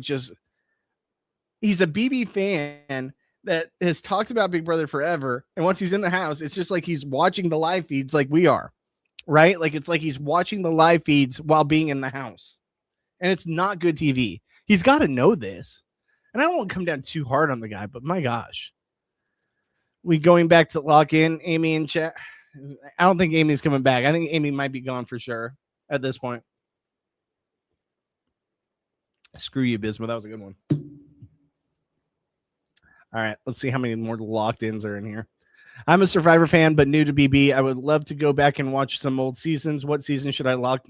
BB fan that has talked about Big Brother forever. And once he's in the house, it's just like he's watching the live feeds like we are, right? Like, it's like he's watching the live feeds while being in the house. And it's not good TV. He's got to know this. And I don't want to come down too hard on the guy, but my gosh. We going back to lock in Amy in chat. I don't think Amy's coming back. I think Amy might be gone for sure at this point. Screw you, Bisma. That was a good one. All right, let's see how many more locked ins are in here. I'm a Survivor fan, but new to BB. I would love to go back and watch some old seasons. What season should I lock?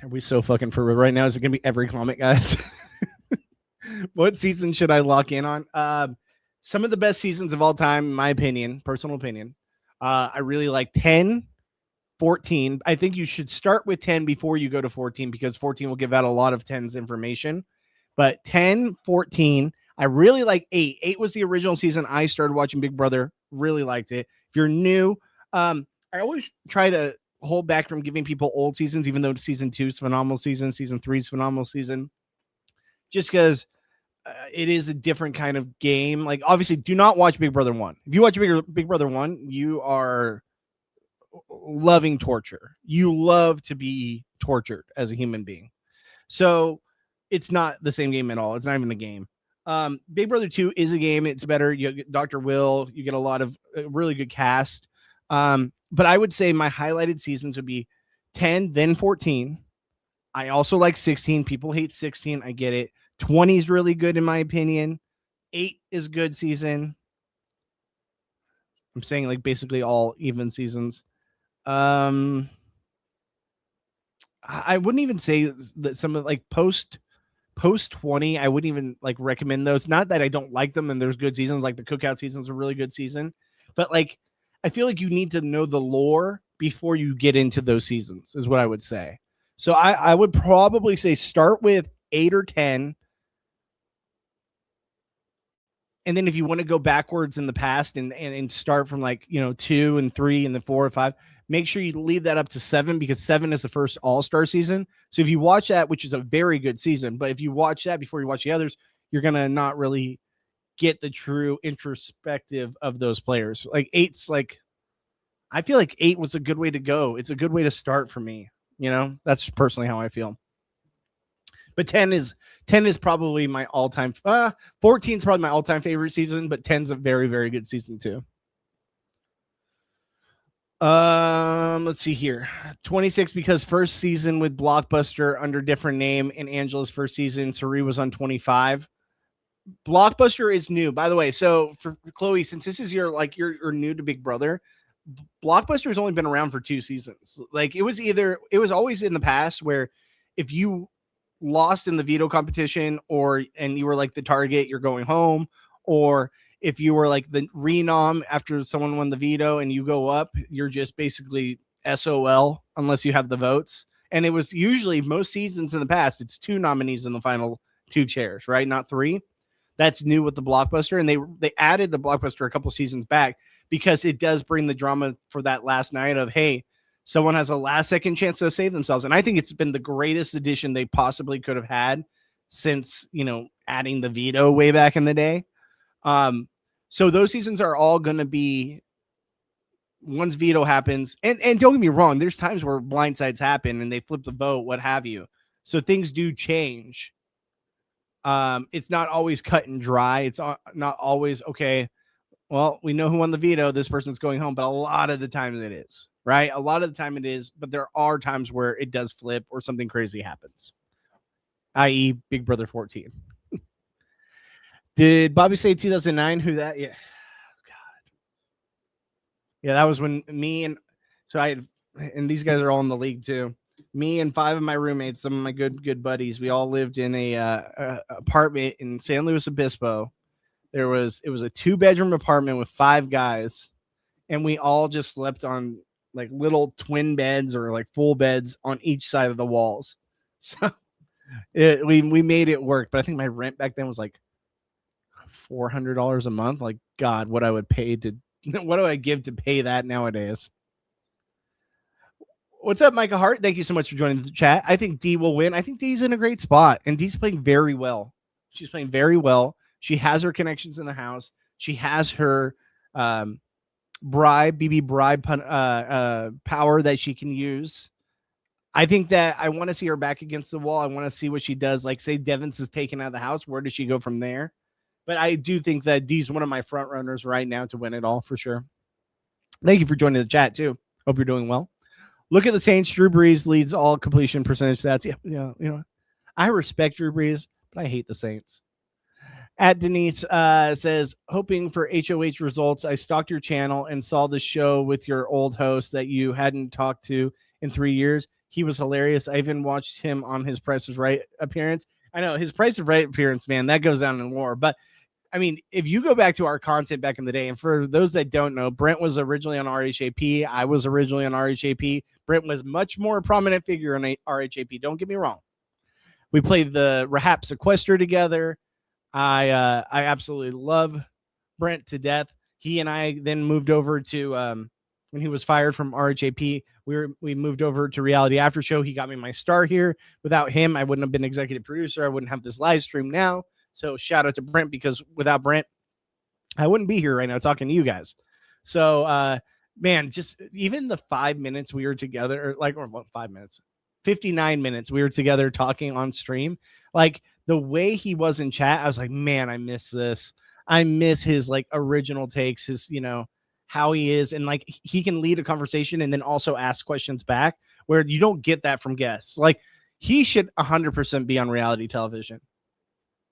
Are we so fucking for right now? Is it going to be every comment, guys? What season should I lock in on? Some of the best seasons of all time, in my opinion, personal opinion. I really like 10, 14. I think you should start with 10 before you go to 14 because 14 will give out a lot of 10's information. But 10, 14, I really like 8. 8 was the original season. I started watching Big Brother. Really liked it. If you're new, I always try to hold back from giving people old seasons, even though season 2 is phenomenal season, season 3 is phenomenal season. Just because it is a different kind of game. Like, obviously, do not watch Big Brother 1. If you watch Big Brother 1, you are loving torture. You love to be tortured as a human being. So it's not the same game at all. It's not even a game. Big Brother 2 is a game. It's better. You get Dr. Will. You get a lot of really good cast. But I would say my highlighted seasons would be 10, then 14. I also like 16. People hate 16. I get it. 20 is really good in my opinion. 8 is a good season. I'm saying like basically all even seasons. I wouldn't even say that some of like post 20, I wouldn't even like recommend those. Not that I don't like them and there's good seasons, like the Cookout season's a really good season, but like I feel like you need to know the lore before you get into those seasons is what I would say. So I would probably say start with 8 or 10. And then if you want to go backwards in the past and start from like, 2 and 3 and then 4 or 5, make sure you leave that up to 7 because 7 is the first all-star season. So if you watch that, which is a very good season, but if you watch that before you watch the others, you're going to not really get the true introspective of those players. Like 8's like, I feel like 8 was a good way to go. It's a good way to start for me. That's personally how I feel. But 10 is probably my all-time 14 is probably my all-time favorite season, but 10's a very, very good season too. Let's see here. 26 because first season with Blockbuster under different name and Angela's first season, Sari was on 25. Blockbuster is new, by the way. So for Chloe, since this is you're new to Big Brother, Blockbuster has only been around for 2 seasons. Like it was always in the past where if you lost in the veto competition and you were like the target, you're going home, or if you were like the renom after someone won the veto and you go up, you're just basically SOL unless you have the votes. And it was usually most seasons in the past, it's 2 nominees in the final 2 chairs, right? Not 3. That's new with the Blockbuster. And they added the Blockbuster a couple seasons back because it does bring the drama for that last night of, hey, someone has a last second chance to save themselves. And I think it's been the greatest addition they possibly could have had since, adding the veto way back in the day. So those seasons are all going to be once veto happens. And don't get me wrong, there's times where blindsides happen and they flip the vote, what have you. So things do change. It's not always cut and dry. It's not always, okay, well, we know who won the veto. This person's going home. But a lot of the time it is, right? A lot of the time it is. But there are times where it does flip or something crazy happens, i.e. Big Brother 14. Did Bobby say 2009? Who that? Yeah. God. Yeah, that was when me and these guys are all in the league too. Me and 5 of my roommates, some of my good buddies, we all lived in a apartment in San Luis Obispo. It was a 2-bedroom apartment with 5 guys, and we all just slept on like little twin beds or like full beds on each side of the walls. So we made it work. But I think my rent back then was like $400 a month. Like, God, what I would pay what do I give to pay that nowadays? What's up, Micah Hart? Thank you so much for joining the chat. I think D will win. I think D's in a great spot, and D's playing very well. She's playing very well. She has her connections in the house. She has her BB bribe power that she can use. I think that I want to see her back against the wall. I want to see what she does. Like, say Devins is taken out of the house. Where does she go from there? But I do think that D's one of my front runners right now to win it all for sure. Thank you for joining the chat too. Hope you're doing well. Look at the Saints. Drew Brees leads all completion percentage stats. Yeah, I respect Drew Brees, but I hate the Saints. At Denise says, hoping for HOH results. I stalked your channel and saw the show with your old host that you hadn't talked to in 3 years. He was hilarious. I even watched him on his Price is Right appearance. I know his Price is Right appearance, man, that goes down in lore. But I mean, if you go back to our content back in the day, and for those that don't know, Brent was originally on RHAP. I was originally on RHAP. Brent was much more prominent figure on RHAP. Don't get me wrong. We played the Rahap Sequester together. I absolutely love Brent to death. He and I then moved over to when he was fired from RHAP. We moved over to Reality After Show. He got me my start here. Without him, I wouldn't have been executive producer. I wouldn't have this live stream now. So shout out to Brent, because without Brent, I wouldn't be here right now talking to you guys. So man, just even the 5 minutes we were together, or 5 minutes, 59 minutes we were together talking on stream, like the way he was in chat, I was like, man, I miss this. I miss his like original takes, his, how he is. And like, he can lead a conversation and then also ask questions back, where you don't get that from guests. Like, he should 100% be on reality television.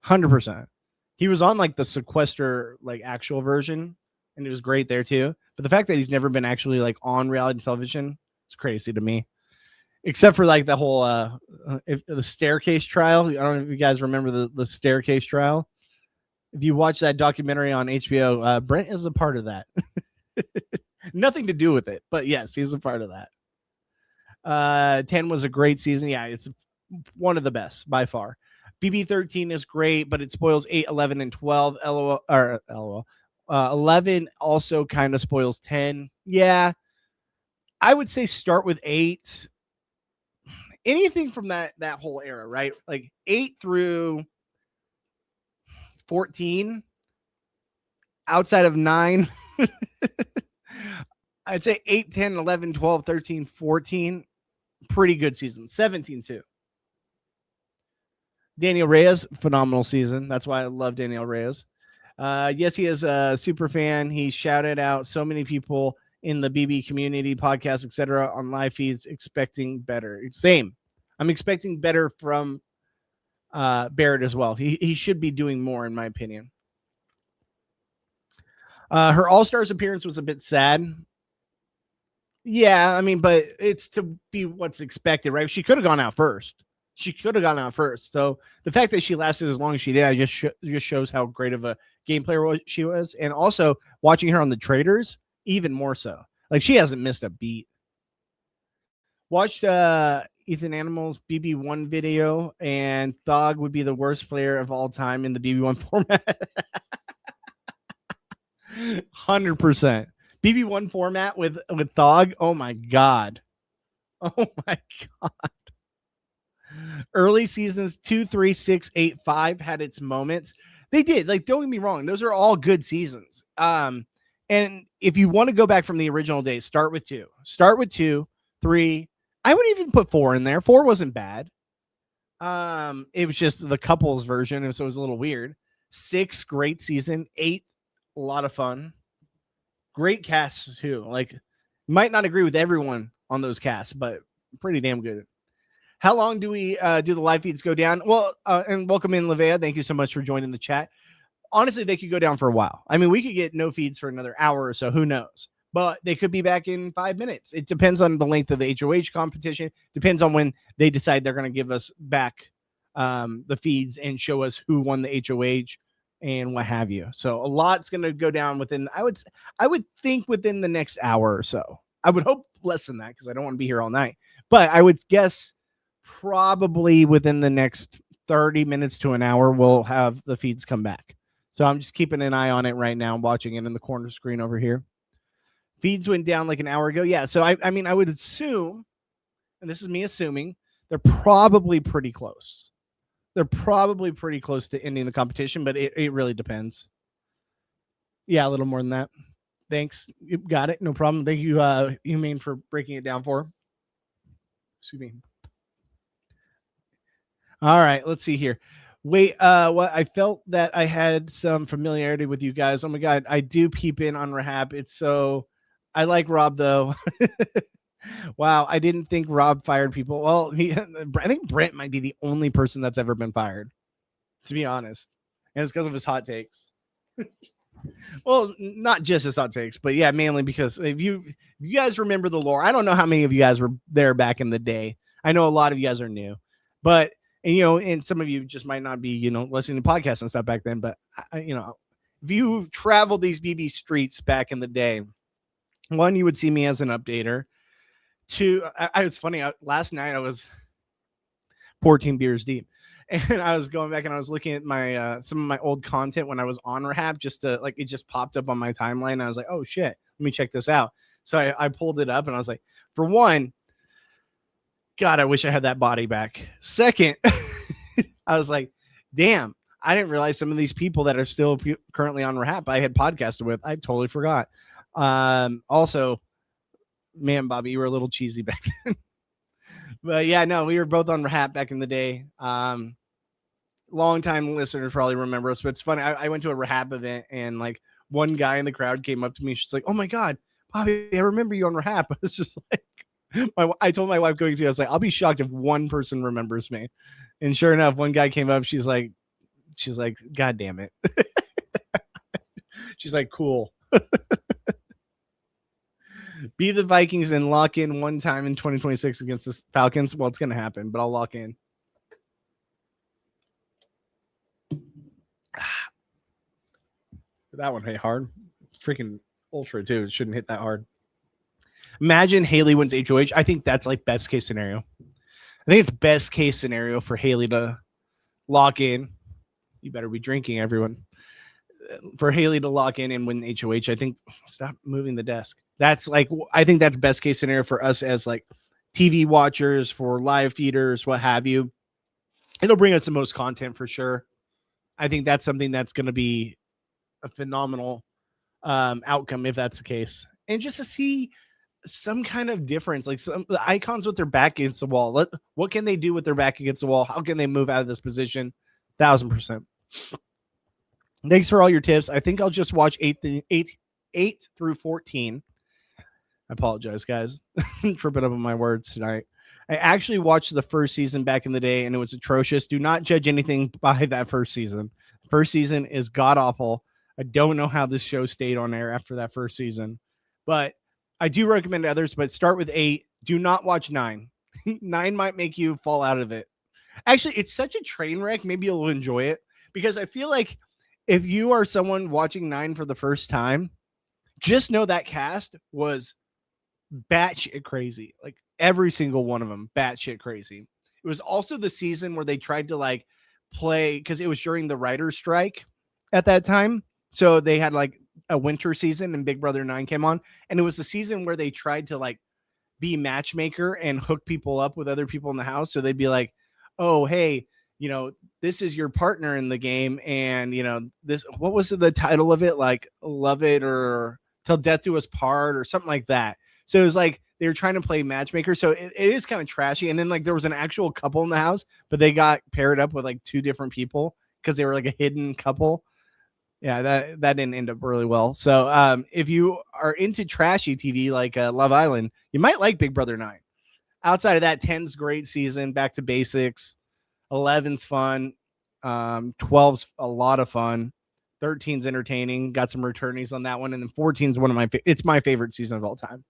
100%. He was on like the Sequester, like actual version, and it was great there too. But the fact that he's never been actually like on reality television, it's crazy to me. Except for like the whole the staircase trial. I don't know if you guys remember the staircase trial. If you watch that documentary on HBO, Brent is a part of that. Nothing to do with it, but yes, he was a part of that. 10 was a great season. Yeah, it's one of the best by far. BB13 is great, but it spoils 8, 11, and 12. LOL. 11 also kind of spoils 10. Yeah, I would say start with 8. Anything from that whole era, right? Like 8 through 14, outside of 9. I'd say 8, 10, 11, 12, 13, 14. Pretty good season. 17 too. Daniel Reyes, phenomenal season. That's why I love Daniel Reyes. Yes, he is a super fan. He shouted out so many people in the BB community, podcast, etc., on live feeds, expecting better. Same. I'm expecting better from Barrett as well. He should be doing more, in my opinion. Her All-Stars appearance was a bit sad. Yeah, I mean, but it's to be what's expected, right? She could have gone out first. So the fact that she lasted as long as she did, just shows how great of a game player she was. And also watching her on the Traders, even more so. Like, she hasn't missed a beat. Watched Ethan Animal's BB1 video, and Thog would be the worst player of all time in the BB1 format. 100%. BB1 format with Thog. Oh my God. Early seasons 2, 3, 6, 8, 5 had its moments. They did. Like, don't get me wrong. Those are all good seasons. And if you want to go back from the original days, start with 2. Start with 2, 3. I would even put 4 in there. 4 wasn't bad. It was just the couples version, so it was a little weird. 6, great season. 8, a lot of fun. Great casts too. Like, might not agree with everyone on those casts, but pretty damn good. How long do we do the live feeds go down? Well, and welcome in, Livea. Thank you so much for joining the chat. Honestly, they could go down for a while. I mean, we could get no feeds for another hour or so. Who knows? But they could be back in 5 minutes. It depends on the length of the HOH competition. Depends on when they decide they're going to give us back the feeds and show us who won the HOH and what have you. So a lot's going to go down within, I would think within the next hour or so. I would hope less than that, because I don't want to be here all night. But I would guess probably within the next 30 minutes to an hour, we'll have the feeds come back. So I'm just keeping an eye on it right now. I'm watching it in the corner screen over here. Feeds went down like an hour ago. Yeah. So I mean, I would assume, and this is me assuming, they're probably pretty close. They're probably pretty close to ending the competition, but it really depends. Yeah, a little more than that. Thanks. You got it. No problem. Thank you, Humane, for breaking it down for. Excuse me. All right, let's see here. Wait, what I felt that I had some familiarity with you guys. Oh my God, I do peep in on Rahab. It's so, I like Rob though. Wow, I didn't think Rob fired people. Well, I think Brent might be the only person that's ever been fired, to be honest. and it's because of his hot takes. Well, not just his hot takes, but yeah, mainly because if you guys remember the lore, I don't know how many of you guys were there back in the day. I know a lot of you guys are new, but and some of you just might not be, listening to podcasts and stuff back then. But if you traveled these BB streets back in the day, one, you would see me as an updater. Two, it's funny. Last night I was 14 beers deep. And I was going back and I was looking at my some of my old content when I was on Rehab, just to it just popped up on my timeline. And I was like, oh shit, let me check this out. So I pulled it up and I was like, for one, God, I wish I had that body back. Second, I was like, damn, I didn't realize some of these people that are still currently on Rehab I had podcasted with. I totally forgot. Also, man, Bobby, you were a little cheesy back then. But yeah, no, we were both on Rehab back in the day. Long-time listeners probably remember us, but it's funny. I went to a Rehab event and one guy in the crowd came up to me. She's like, "Oh my God, Bobby, I remember you on Rehab." I was just like, I told my wife going to, I was like, I'll be shocked if one person remembers me. And sure enough, one guy came up. She's like, God damn it. She's like, cool. Be the Vikings and lock in one time in 2026 against the Falcons. Well, it's going to happen, but I'll lock in. That one hit hard. It's freaking ultra too. It shouldn't hit that hard. Imagine Haley wins HOH. I think that's best case scenario. I think it's best case scenario for Haley to lock in. You better be drinking, everyone. For Haley to lock in and win HOH, I think stop moving the desk. That's I think that's best case scenario for us as TV watchers, for live feeders, what have you. It'll bring us the most content for sure. I think that's something that's going to be a phenomenal outcome if that's the case. And just to see some kind of difference, some the icons with their back against the wall. What can they do with their back against the wall? How can they move out of this position? 1000%. Thanks for all your tips. I think I'll just watch 8 through 14. I apologize, guys. Tripping up on my words tonight. I actually watched the first season back in the day, and it was atrocious. Do not judge anything by that first season. First season is god-awful. I don't know how this show stayed on air after that first season. But I do recommend others, but start with 8. Do not watch 9. 9 might make you fall out of it. Actually, it's such a train wreck. Maybe you'll enjoy it. Because I feel like if you are someone watching 9 for the first time, just know that cast was batshit crazy. Every single one of them, batshit crazy. It was also the season where they tried to play, because it was during the writer's strike at that time. So they had a winter season and Big Brother 9 came on. And it was the season where they tried to be matchmaker and hook people up with other people in the house. So they'd be like, oh, hey, this is your partner in the game. And, this, what was the title of it? Love It or Till Death Do Us Part or something like that. So it was they were trying to play matchmaker. So it is kind of trashy. And then there was an actual couple in the house, but they got paired up with 2 different people because they were a hidden couple. Yeah, that didn't end up really well. So if you are into trashy TV Love Island, you might like Big Brother 9. Outside of that, 10's great season, back to basics. 11's fun. 12's a lot of fun. 13's entertaining. Got some returnees on that one. And then 14's one of it's my favorite season of all time.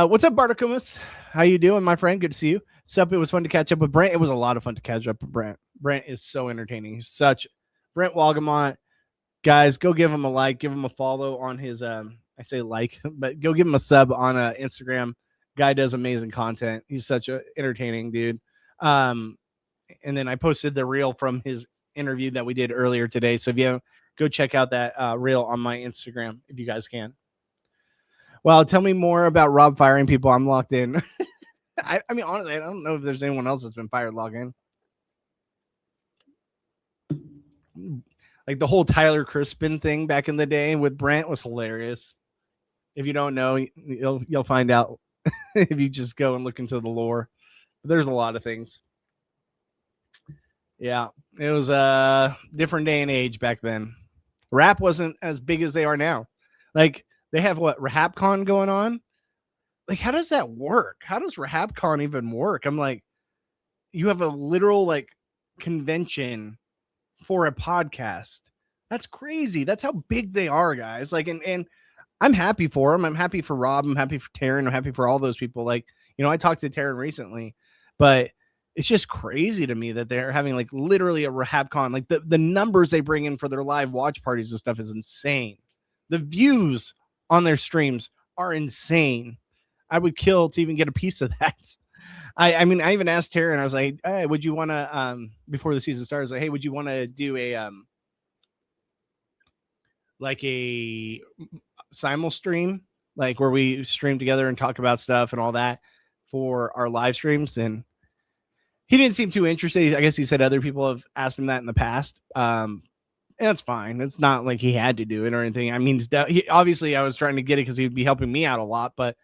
What's up, Bartacumas? How you doing, my friend? Good to see you. Sup, it was fun to catch up with Brent. It was a lot of fun to catch up with Brent. Brent is so entertaining. He's such Brent Wagamont. Guys, go give him a like, give him a follow on his I say like, but go give him a sub on Instagram. Guy does amazing content. He's such an entertaining dude. And then I posted the reel from his interview that we did earlier today. So if you have, go check out that reel on my Instagram if you guys can. Well, tell me more about Rob firing people. I'm locked in. I mean, honestly, I don't know if there's anyone else that's been fired logged in. The whole Tyler Crispin thing back in the day with Brent was hilarious. If you don't know, you'll find out if you just go and look into the lore. But there's a lot of things. Yeah, it was a different day and age back then. Rap wasn't as big as they are now. They have what, RapCon going on? How does that work? How does RapCon even work? I'm you have a literal convention for a podcast. That's crazy. That's how big they are, guys. Like, and I'm happy for them. I'm happy for Rob. I'm happy for Taryn. I'm happy for all those people. Like, I talked to Taryn recently, but it's just crazy to me that they're having like literally a RahabCon. Like the numbers they bring in for their live watch parties and stuff is insane. The views on their streams are insane. I would kill to even get a piece of that. I mean, I even asked Taryn, I was like, hey, would you want to, before the season starts, like, hey, would you want to do a, like a simul stream, like where we stream together and talk about stuff and all that for our live streams? And he didn't seem too interested. I guess he said other people have asked him that in the past. And that's fine. It's not like he had to do it or anything. I mean, obviously I was trying to get it because he'd be helping me out a lot, but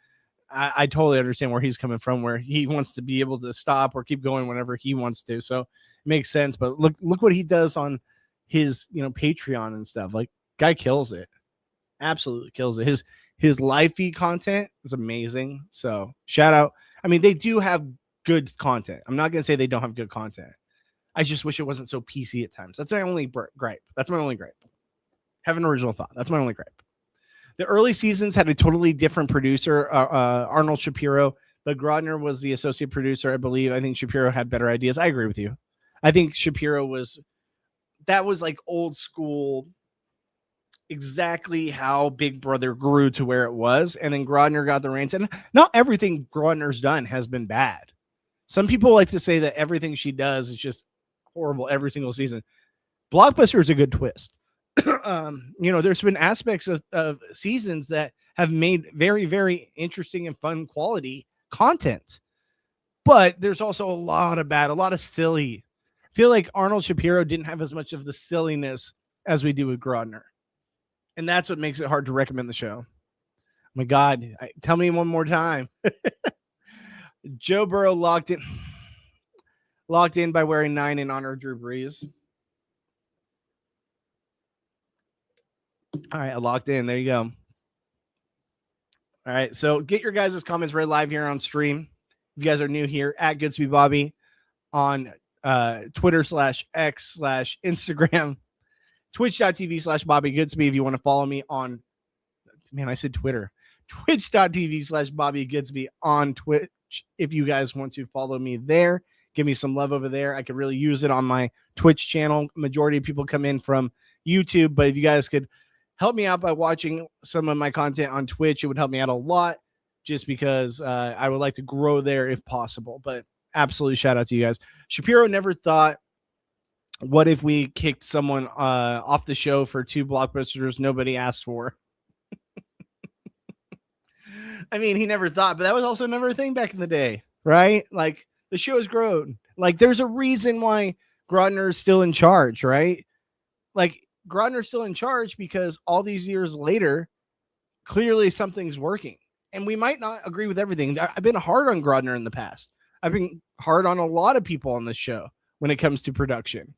I totally understand where he's coming from, where he wants to be able to stop or keep going whenever he wants to. So it makes sense. But look what he does on his, Patreon and stuff. Like, guy kills it. Absolutely kills it. His live feed content is amazing. So shout out. I mean, they do have good content. I'm not going to say they don't have good content. I just wish it wasn't so PC at times. That's my only gripe. That's my only gripe. Have an original thought. That's my only gripe. The early seasons had a totally different producer, Arnold Shapiro, but Grodner was the associate producer, I believe. I think Shapiro had better ideas. I agree with you. I think Shapiro was like old school, exactly how Big Brother grew to where it was. And then Grodner got the reins. And not everything Grodner's done has been bad. Some people like to say that everything she does is just horrible every single season. Blockbuster is a good twist. There's been aspects of seasons that have made very, very interesting and fun quality content, but there's also a lot of silly. I feel like Arnold Shapiro didn't have as much of the silliness as we do with Grodner, and that's what makes it hard to recommend the show. Oh my God, tell me one more time. Joe Burrow locked in by wearing 9 in honor of Drew Brees. All right, I locked in. There you go. All right, so get your guys' comments read live here on stream. If you guys are new here, at Goodsby Bobby on Twitter/X/Instagram, Twitch.tv/Bobby Goodsby. If you want to follow me on, I said Twitter, Twitch.tv/Bobby Goodsby on Twitch. If you guys want to follow me there, give me some love over there. I could really use it on my Twitch channel. Majority of people come in from YouTube, but if you guys could help me out by watching some of my content on Twitch, it would help me out a lot, just because I would like to grow there if possible. But absolutely shout out to you guys. Shapiro never thought, what if we kicked someone off the show for 2 blockbusters nobody asked for? I mean, he never thought, but that was also never a thing back in the day, right? Like, the show has grown. Like, there's a reason why Grodner is still in charge, right? Like, Grodner's still in charge because all these years later, clearly something's working. And we might not agree with everything. I've been hard on Grodner in the past. I've been hard on a lot of people on this show when it comes to production.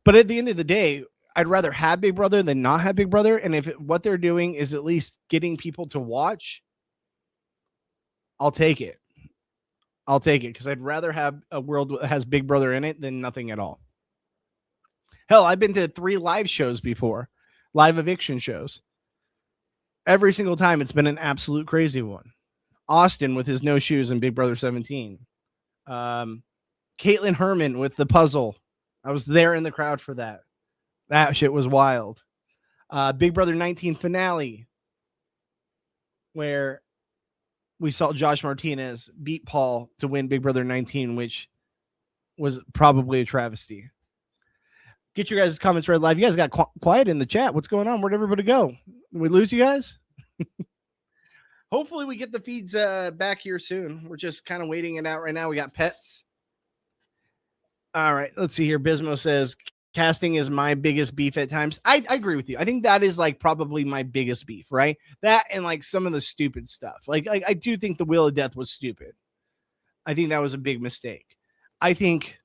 But at the end of the day, I'd rather have Big Brother than not have Big Brother. And if what they're doing is at least getting people to watch, I'll take it. I'll take it, because I'd rather have a world that has Big Brother in it than nothing at all. Hell, I've been to 3 live shows before, live eviction shows. Every single time, it's been an absolute crazy one. Austin with his no shoes and Big Brother 17. Caitlin Herman with the puzzle. I was there in the crowd for that. That shit was wild. Big Brother 19 finale, where we saw Josh Martinez beat Paul to win Big Brother 19, which was probably a travesty. Get your guys' comments read live. You guys got quiet in the chat. What's going on? Where'd everybody go? Did we lose you guys? Hopefully we get the feeds back here soon. We're just kind of waiting it out right now. We got pets. All right, let's see here. Bismo says, casting is my biggest beef at times. I agree with you. I think that is like probably my biggest beef, right? That and like some of the stupid stuff. Like I do think the Wheel of Death was stupid. I think that was a big mistake. I think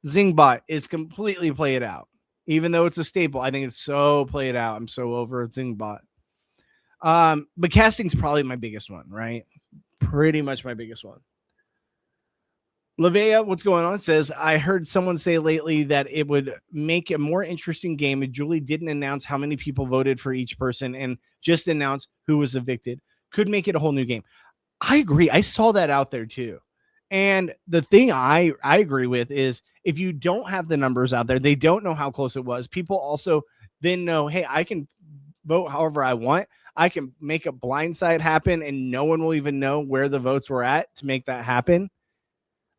Zingbot is completely played out. Even though it's a staple, I think it's so played out. I'm so over Zingbot. But casting's probably my biggest one, right? Pretty much my biggest one. Lavea, what's going on? Says, I heard someone say lately that it would make a more interesting game if Julie didn't announce how many people voted for each person and just announce who was evicted. Could make it a whole new game. I agree. I saw that out there too. And the thing I agree with is if you don't have the numbers out there, they don't know how close it was. People also then know, hey, I can vote however I want. I can make a blindside happen and no one will even know where the votes were at to make that happen.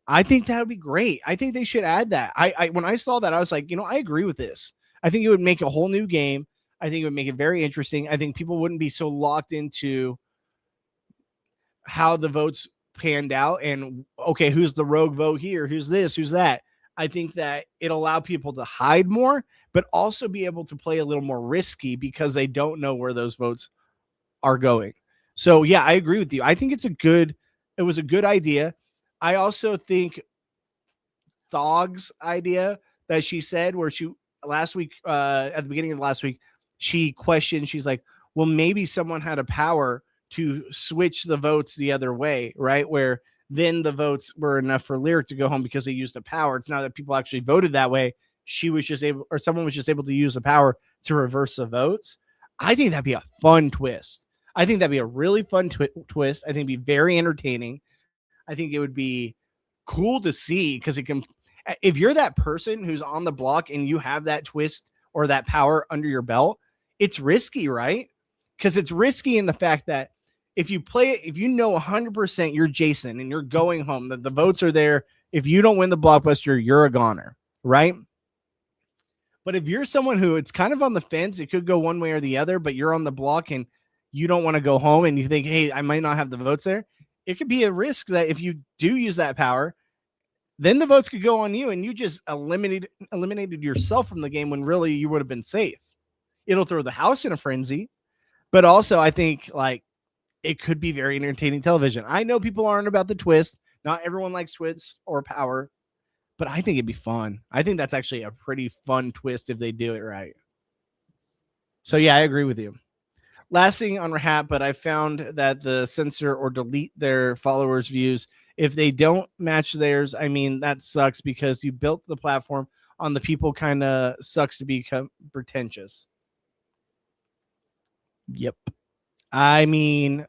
I think that would be great. I think they should add that. I when I saw that, I was like, I agree with this. I think it would make a whole new game. I think it would make it very interesting. I think people wouldn't be so locked into how the votes panned out and okay, who's the rogue vote here? Who's this? Who's that? I think that it allowed people to hide more, but also be able to play a little more risky because they don't know where those votes are going. So yeah, I agree with you. I think it was a good idea. I also think Thog's idea that she said where she last week at the beginning of last week she questioned, she's like, well, maybe someone had a power to switch the votes the other way, right, where then the votes were enough for Lyric to go home because they used the power. It's not that people actually voted that way. She was just able, or someone was just able to use the power to reverse the votes. I think that'd be a fun twist. I think that'd be a really fun twist. I think it'd be very entertaining. I think it would be cool to see because it can, if you're that person who's on the block and you have that twist or that power under your belt, it's risky, right? Because it's risky in the fact that if you play it, if you know 100% you're Jason and you're going home, that the votes are there. If you don't win the blockbuster, you're a goner, right? But if you're someone who it's kind of on the fence, it could go one way or the other, but you're on the block and you don't want to go home and you think, hey, I might not have the votes there. It could be a risk that if you do use that power, then the votes could go on you and you just eliminated yourself from the game when really you would have been safe. It'll throw the house in a frenzy, but also I think like it could be very entertaining television. I know people aren't about the twist. Not everyone likes twists or power, but I think it'd be fun. I think that's actually a pretty fun twist if they do it right. So yeah, I agree with you. Last thing on Rehab, but I found that the censor or delete their followers' views if they don't match theirs. I mean, that sucks because you built the platform on the people. Kind of sucks to become pretentious. Yep. I mean,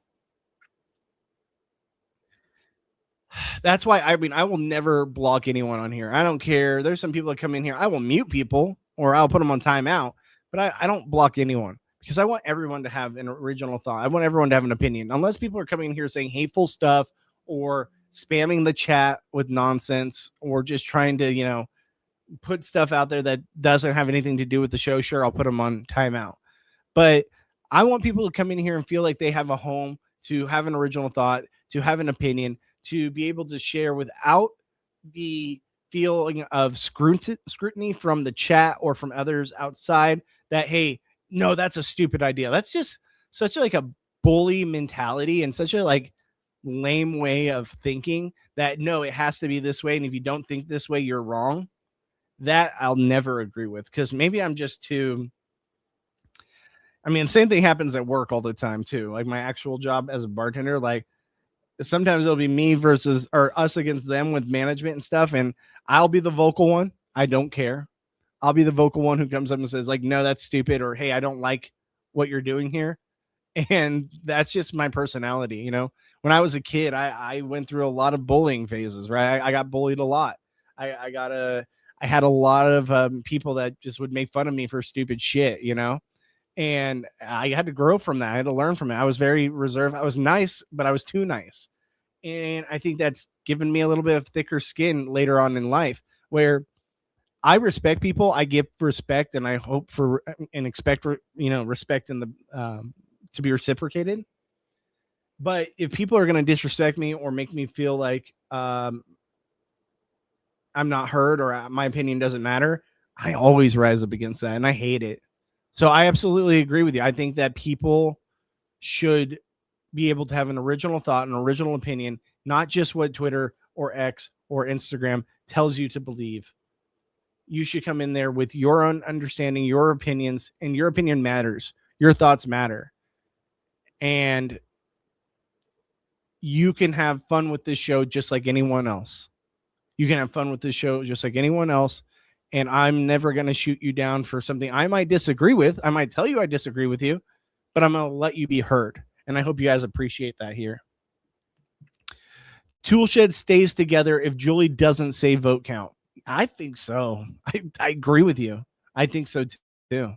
that's why I will never block anyone on here. I don't care. There's some people that come in here. I will mute people or I'll put them on timeout, but I don't block anyone because I want everyone to have an original thought. I want everyone to have an opinion. Unless people are coming in here saying hateful stuff or spamming the chat with nonsense or just trying to, put stuff out there that doesn't have anything to do with the show, sure, I'll put them on timeout. But I want people to come in here and feel like they have a home, to have an original thought, to have an opinion, to be able to share without the feeling of scrutiny from the chat or from others outside that, hey, no, that's a stupid idea. That's just such like a bully mentality and such a like lame way of thinking that no, it has to be this way. And if you don't think this way, you're wrong. That I'll never agree with because maybe I'm just too. I mean, same thing happens at work all the time too. Like my actual job as a bartender, like sometimes it'll be me versus or us against them with management and stuff. And I'll be the vocal one. I don't care. I'll be the vocal one who comes up and says like, no, that's stupid. Or, hey, I don't like what you're doing here. And that's just my personality. When I was a kid, I went through a lot of bullying phases, right? I got bullied a lot. I had a lot of people that just would make fun of me for stupid shit, and I had to grow from that. I had to learn from it. I was very reserved. I was nice, but I was too nice. And I think that's given me a little bit of thicker skin later on in life where I respect people. I give respect and I hope for and expect for, respect in the to be reciprocated. But if people are going to disrespect me or make me feel like I'm not heard or my opinion doesn't matter, I always rise up against that and I hate it. So I absolutely agree with you. I think that people should be able to have an original thought, an original opinion, not just what Twitter or X or Instagram tells you to believe. You should come in there with your own understanding, your opinions, and your opinion matters. Your thoughts matter. And you can have fun with this show just like anyone else. You can have fun with this show just like anyone else. And I'm never going to shoot you down for something I might disagree with. I might tell you I disagree with you, but I'm going to let you be heard. And I hope you guys appreciate that here. Toolshed stays together if Julie doesn't say vote count. I think so. I agree with you. I think so too.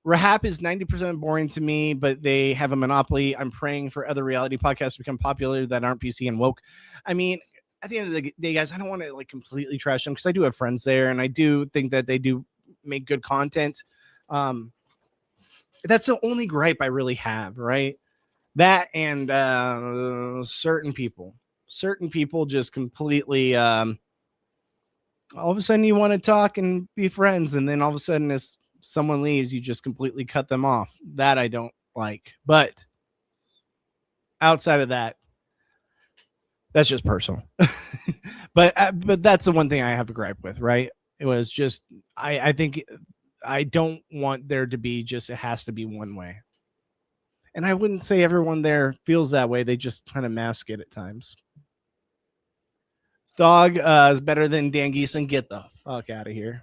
Rahap is 90% boring to me, but they have a monopoly. I'm praying for other reality podcasts to become popular that aren't PC and woke. I mean, at the end of the day, guys, I don't want to like completely trash them because I do have friends there, and I do think that they do make good content. That's the only gripe I really have, right? That and certain people just completely all of a sudden you want to talk and be friends, and then all of a sudden as someone leaves, you just completely cut them off. That I don't like. But outside of that, that's just personal. but that's the one thing I have a gripe with, right? It was just I think I don't want there to be just it has to be one way. And I wouldn't say everyone there feels that way. They just kind of mask it at times. Dog is better than Dan Geeson. Get the fuck out of here.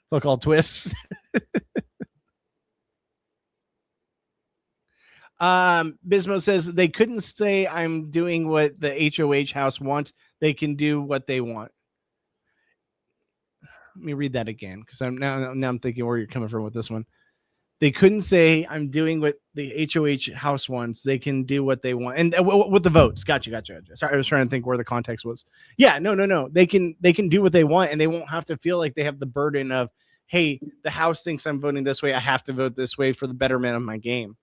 Fuck all twists. Bismo says they couldn't say I'm doing what the HOH house wants. They can do what they want. Let me read that again because I'm now thinking where you're coming from with this one. They couldn't say I'm doing what the HOH house wants. They can do what they want. And with the votes. Gotcha. Sorry, I was trying to think where the context was. Yeah, no. They can do what they want, and they won't have to feel like they have the burden of, hey, the house thinks I'm voting this way. I have to vote this way for the betterment of my game.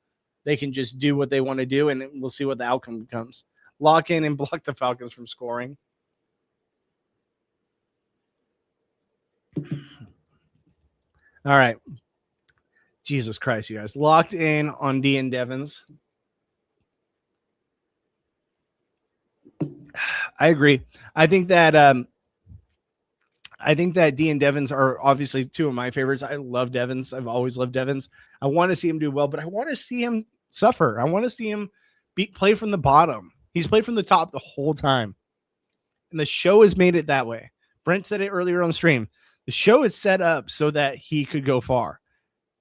They can just do what they want to do, and we'll see what the outcome becomes. Lock in and block the Falcons from scoring. All right. Jesus Christ, you guys. Locked in on D and Devins. I agree. I think that D and Devins are obviously two of my favorites. I love Devins. I've always loved Devins. I want to see him do well, but I want to see him suffer. I want to see him play from the bottom. He's played from the top the whole time. And the show has made it that way. Brent said it earlier on stream. The show is set up so that he could go far.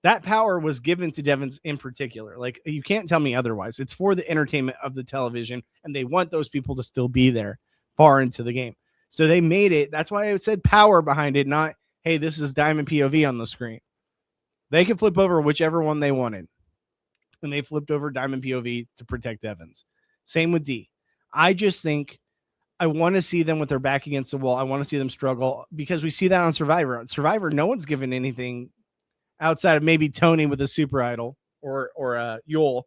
That power was given to Devins in particular. Like, you can't tell me otherwise. It's for the entertainment of the television, and they want those people to still be there far into the game. So they made it. That's why I said power behind it, not, hey, this is Diamond POV on the screen. They could flip over whichever one they wanted. And they flipped over Diamond POV to protect Devins. Same with D. I just think I want to see them with their back against the wall. I want to see them struggle because we see that on Survivor. On Survivor, no one's given anything outside of maybe Tony with a super idol or Yul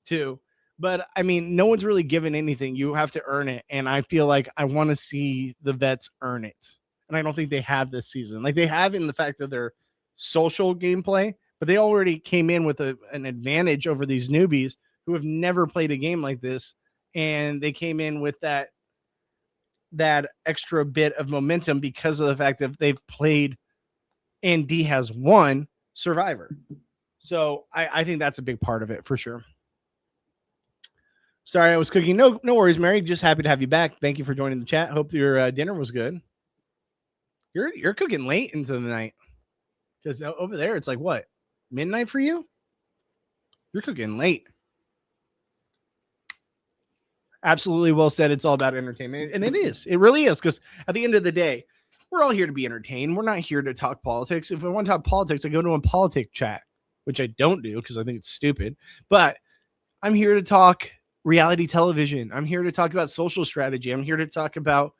too. But I mean, no one's really given anything. You have to earn it. And I feel like I want to see the vets earn it. And I don't think they have this season. Like they have in the fact of their social gameplay, but they already came in with an advantage over these newbies who have never played a game like this. And they came in with that extra bit of momentum because of the fact that they've played and D has won Survivor. So I think that's a big part of it for sure. Sorry, I was cooking. No worries, Mary. Just happy to have you back. Thank you for joining the chat. Hope your dinner was good. You're cooking late into the night because over there it's like what, midnight for you? You're cooking late. Absolutely well said. It's all about entertainment, and it is. It really is because at the end of the day, we're all here to be entertained. We're not here to talk politics. If I want to talk politics, I go to a politic chat, which I don't do because I think it's stupid. But I'm here to talk reality television. I'm here to talk about social strategy. I'm here to talk about,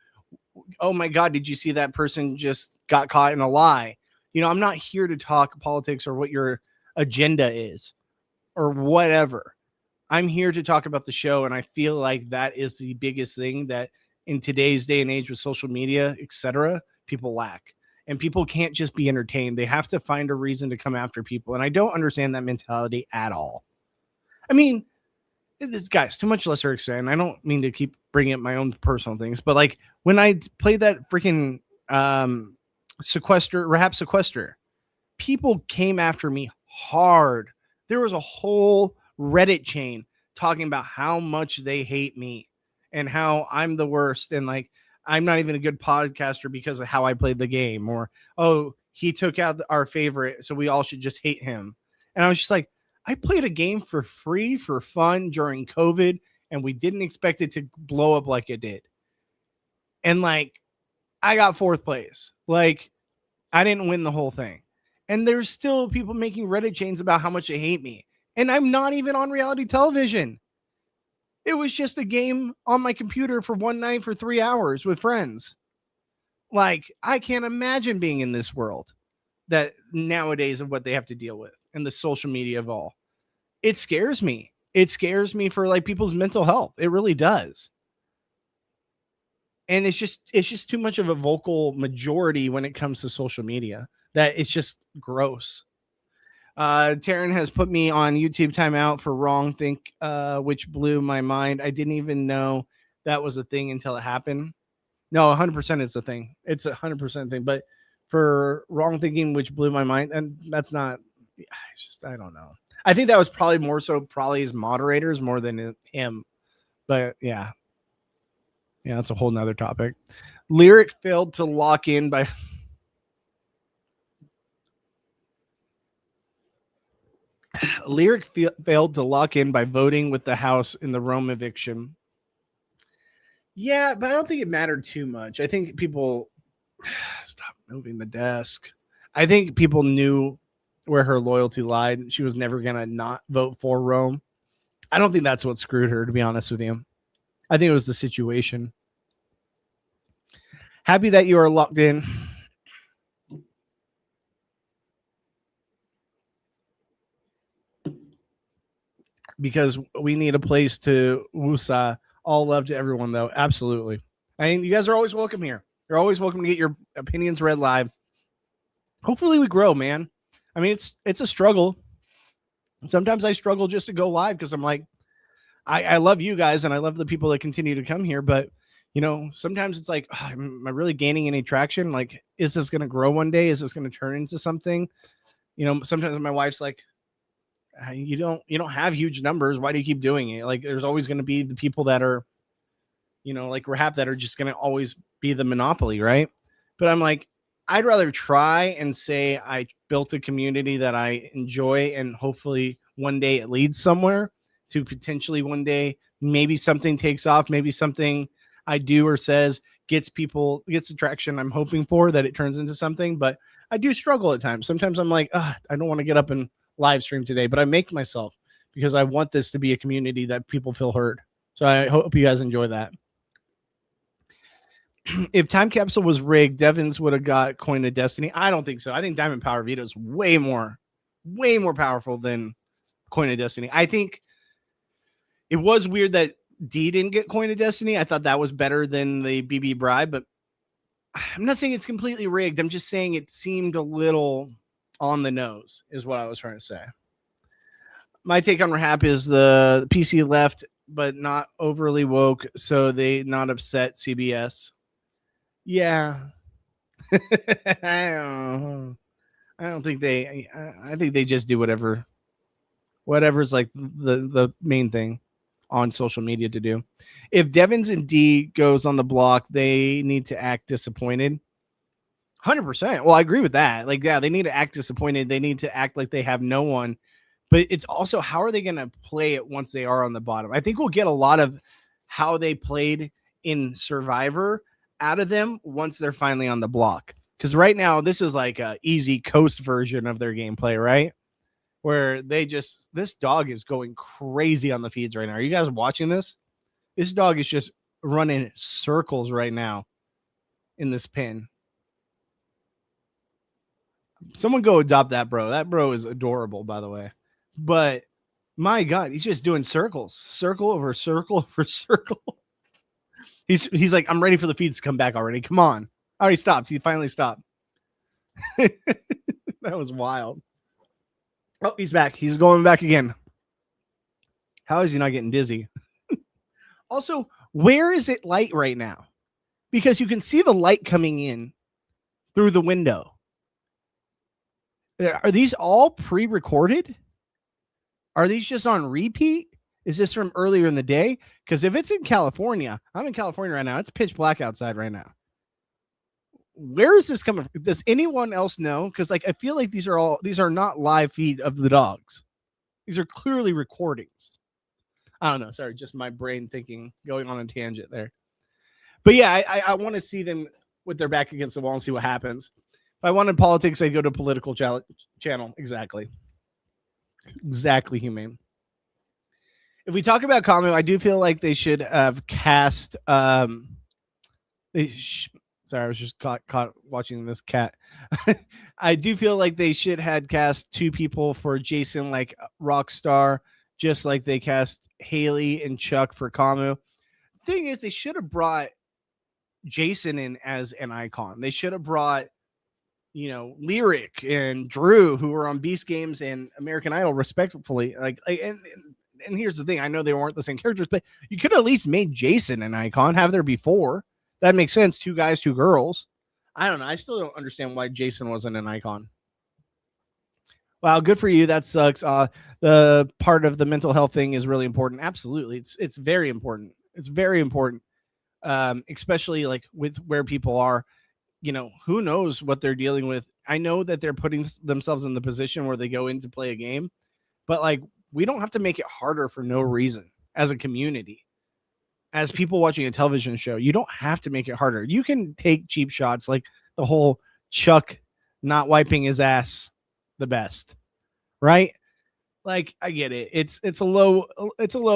oh my God, did you see that person just got caught in a lie? You know, I'm not here to talk politics or what your agenda is or whatever. I'm here to talk about the show. And I feel like that is the biggest thing that in today's day and age with social media, etc., people lack. And people can't just be entertained. They have to find a reason to come after people. And I don't understand that mentality at all. I mean, this guy's too much lesser extent. I don't mean to keep bringing up my own personal things, but like when I played that freaking sequester, people came after me hard. There was a whole Reddit chain talking about how much they hate me and how I'm the worst, and like I'm not even a good podcaster because of how I played the game, or oh, he took out our favorite, so we all should just hate him. And I was just like, I played a game for free for fun during COVID, and we didn't expect it to blow up like it did. And like, I got fourth place. Like, I didn't win the whole thing. And there's still people making Reddit chains about how much they hate me. And I'm not even on reality television. It was just a game on my computer for one night for 3 hours with friends. Like, I can't imagine being in this world that nowadays of what they have to deal with and the social media of all. It scares me. It scares me for like people's mental health. It really does. And it's just too much of a vocal majority when it comes to social media that it's just gross. Taryn has put me on YouTube timeout for wrong think, which blew my mind. I didn't even know that was a thing until it happened. No, 100% it's a thing. It's 100% thing. But for wrong thinking, which blew my mind, and that's not. It's just I don't know. I think that was probably more so probably his moderators more than him. But yeah, that's a whole nother topic. Lyric failed to lock in by. Lyric failed to lock in by voting with the House in the Rome eviction. Yeah, but I don't think it mattered too much. I think people stop moving the desk. I think people knew where her loyalty lied. She was never going to not vote for Rome. I don't think that's what screwed her, to be honest with you. I think it was the situation. Happy that you are locked in. Because we need a place to woosah. All love to everyone, though. Absolutely. I mean, you guys are always welcome here. You're always welcome to get your opinions read live. Hopefully we grow, man. I mean, it's a struggle. Sometimes I struggle just to go live because I'm like, I love you guys and I love the people that continue to come here. But, you know, sometimes it's like, oh, am I really gaining any traction? Like, is this going to grow one day? Is this going to turn into something? You know, sometimes my wife's like, you don't have huge numbers. Why do you keep doing it? Like, there's always going to be the people that are, you know, like Rahab that are just going to always be the monopoly. Right. But I'm like, I'd rather try and say I built a community that I enjoy and hopefully one day it leads somewhere to potentially one day, maybe something takes off. Maybe something I do or says gets the traction I'm hoping for, that it turns into something. But I do struggle at times. Sometimes I'm like, I don't want to get up and live stream today, but I make myself because I want this to be a community that people feel heard. So I hope you guys enjoy that. If Time Capsule was rigged, Devins would have got Coin of Destiny. I don't think so. I think Diamond Power Vita is way more powerful than Coin of Destiny. I think it was weird that D didn't get Coin of Destiny. I thought that was better than the BB bribe, but I'm not saying it's completely rigged. I'm just saying it seemed a little on the nose is what I was trying to say. My take on Rahap is the PC left, but not overly woke, so they not upset CBS. Yeah. I don't think they, I think they just do whatever's like the main thing on social media to do. If Devins and D goes on the block, they need to act disappointed. 100%. Well, I agree with that. Like, yeah, they need to act disappointed. They need to act like they have no one. But it's also, how are they going to play it once they are on the bottom? I think we'll get a lot of how they played in Survivor out of them once they're finally on the block. Because right now, this is like a easy coast version of their gameplay, right? Where this dog is going crazy on the feeds right now. Are you guys watching this? This dog is just running circles right now in this pen. Someone go adopt that bro. That bro is adorable, by the way. But my God, he's just doing circles, circle over circle over circle. He's like, I'm ready for the feeds to come back already. Come on. Already stopped. He finally stopped. That was wild. Oh, he's back. He's going back again. How is he not getting dizzy? Also, where is it light right now? Because you can see the light coming in through the window. Are these all pre-recorded? Are these just on repeat? Is this from earlier in the day? Because if it's in California, I'm in California right now. It's pitch black outside right now. Where is this coming from? Does anyone else know? Because like I feel like these are not live feed of the dogs. These are clearly recordings. I don't know. Sorry, just my brain thinking, going on a tangent there. But yeah, I want to see them with their back against the wall and see what happens. If I wanted politics, I'd go to political channel. Exactly, humane. If we talk about Kamu, I do feel like they should have cast. Sorry, I was just caught watching this cat. I do feel like they should have cast 2 people for Jason, like Rockstar, just like they cast Haley and Chuck for Kamu. Thing is, they should have brought Jason in as an icon. They should have brought, Lyric and Drew, who were on Beast Games and American Idol, respectfully. And here's the thing: I know they weren't the same characters, but you could at least made Jason an icon. Have there before. That makes sense. 2 guys, 2 girls. I don't know. I still don't understand why Jason wasn't an icon. Wow, good for you. That sucks. The part of the mental health thing is really important. Absolutely. It's very important. It's very important. Especially like with where people are, who knows what they're dealing with. I know that they're putting themselves in the position where they go in to play a game, but like, we don't have to make it harder for no reason as a community. As people watching a television show, you don't have to make it harder. You can take cheap shots like the whole Chuck not wiping his ass the best, right? Like, I get it. It's a low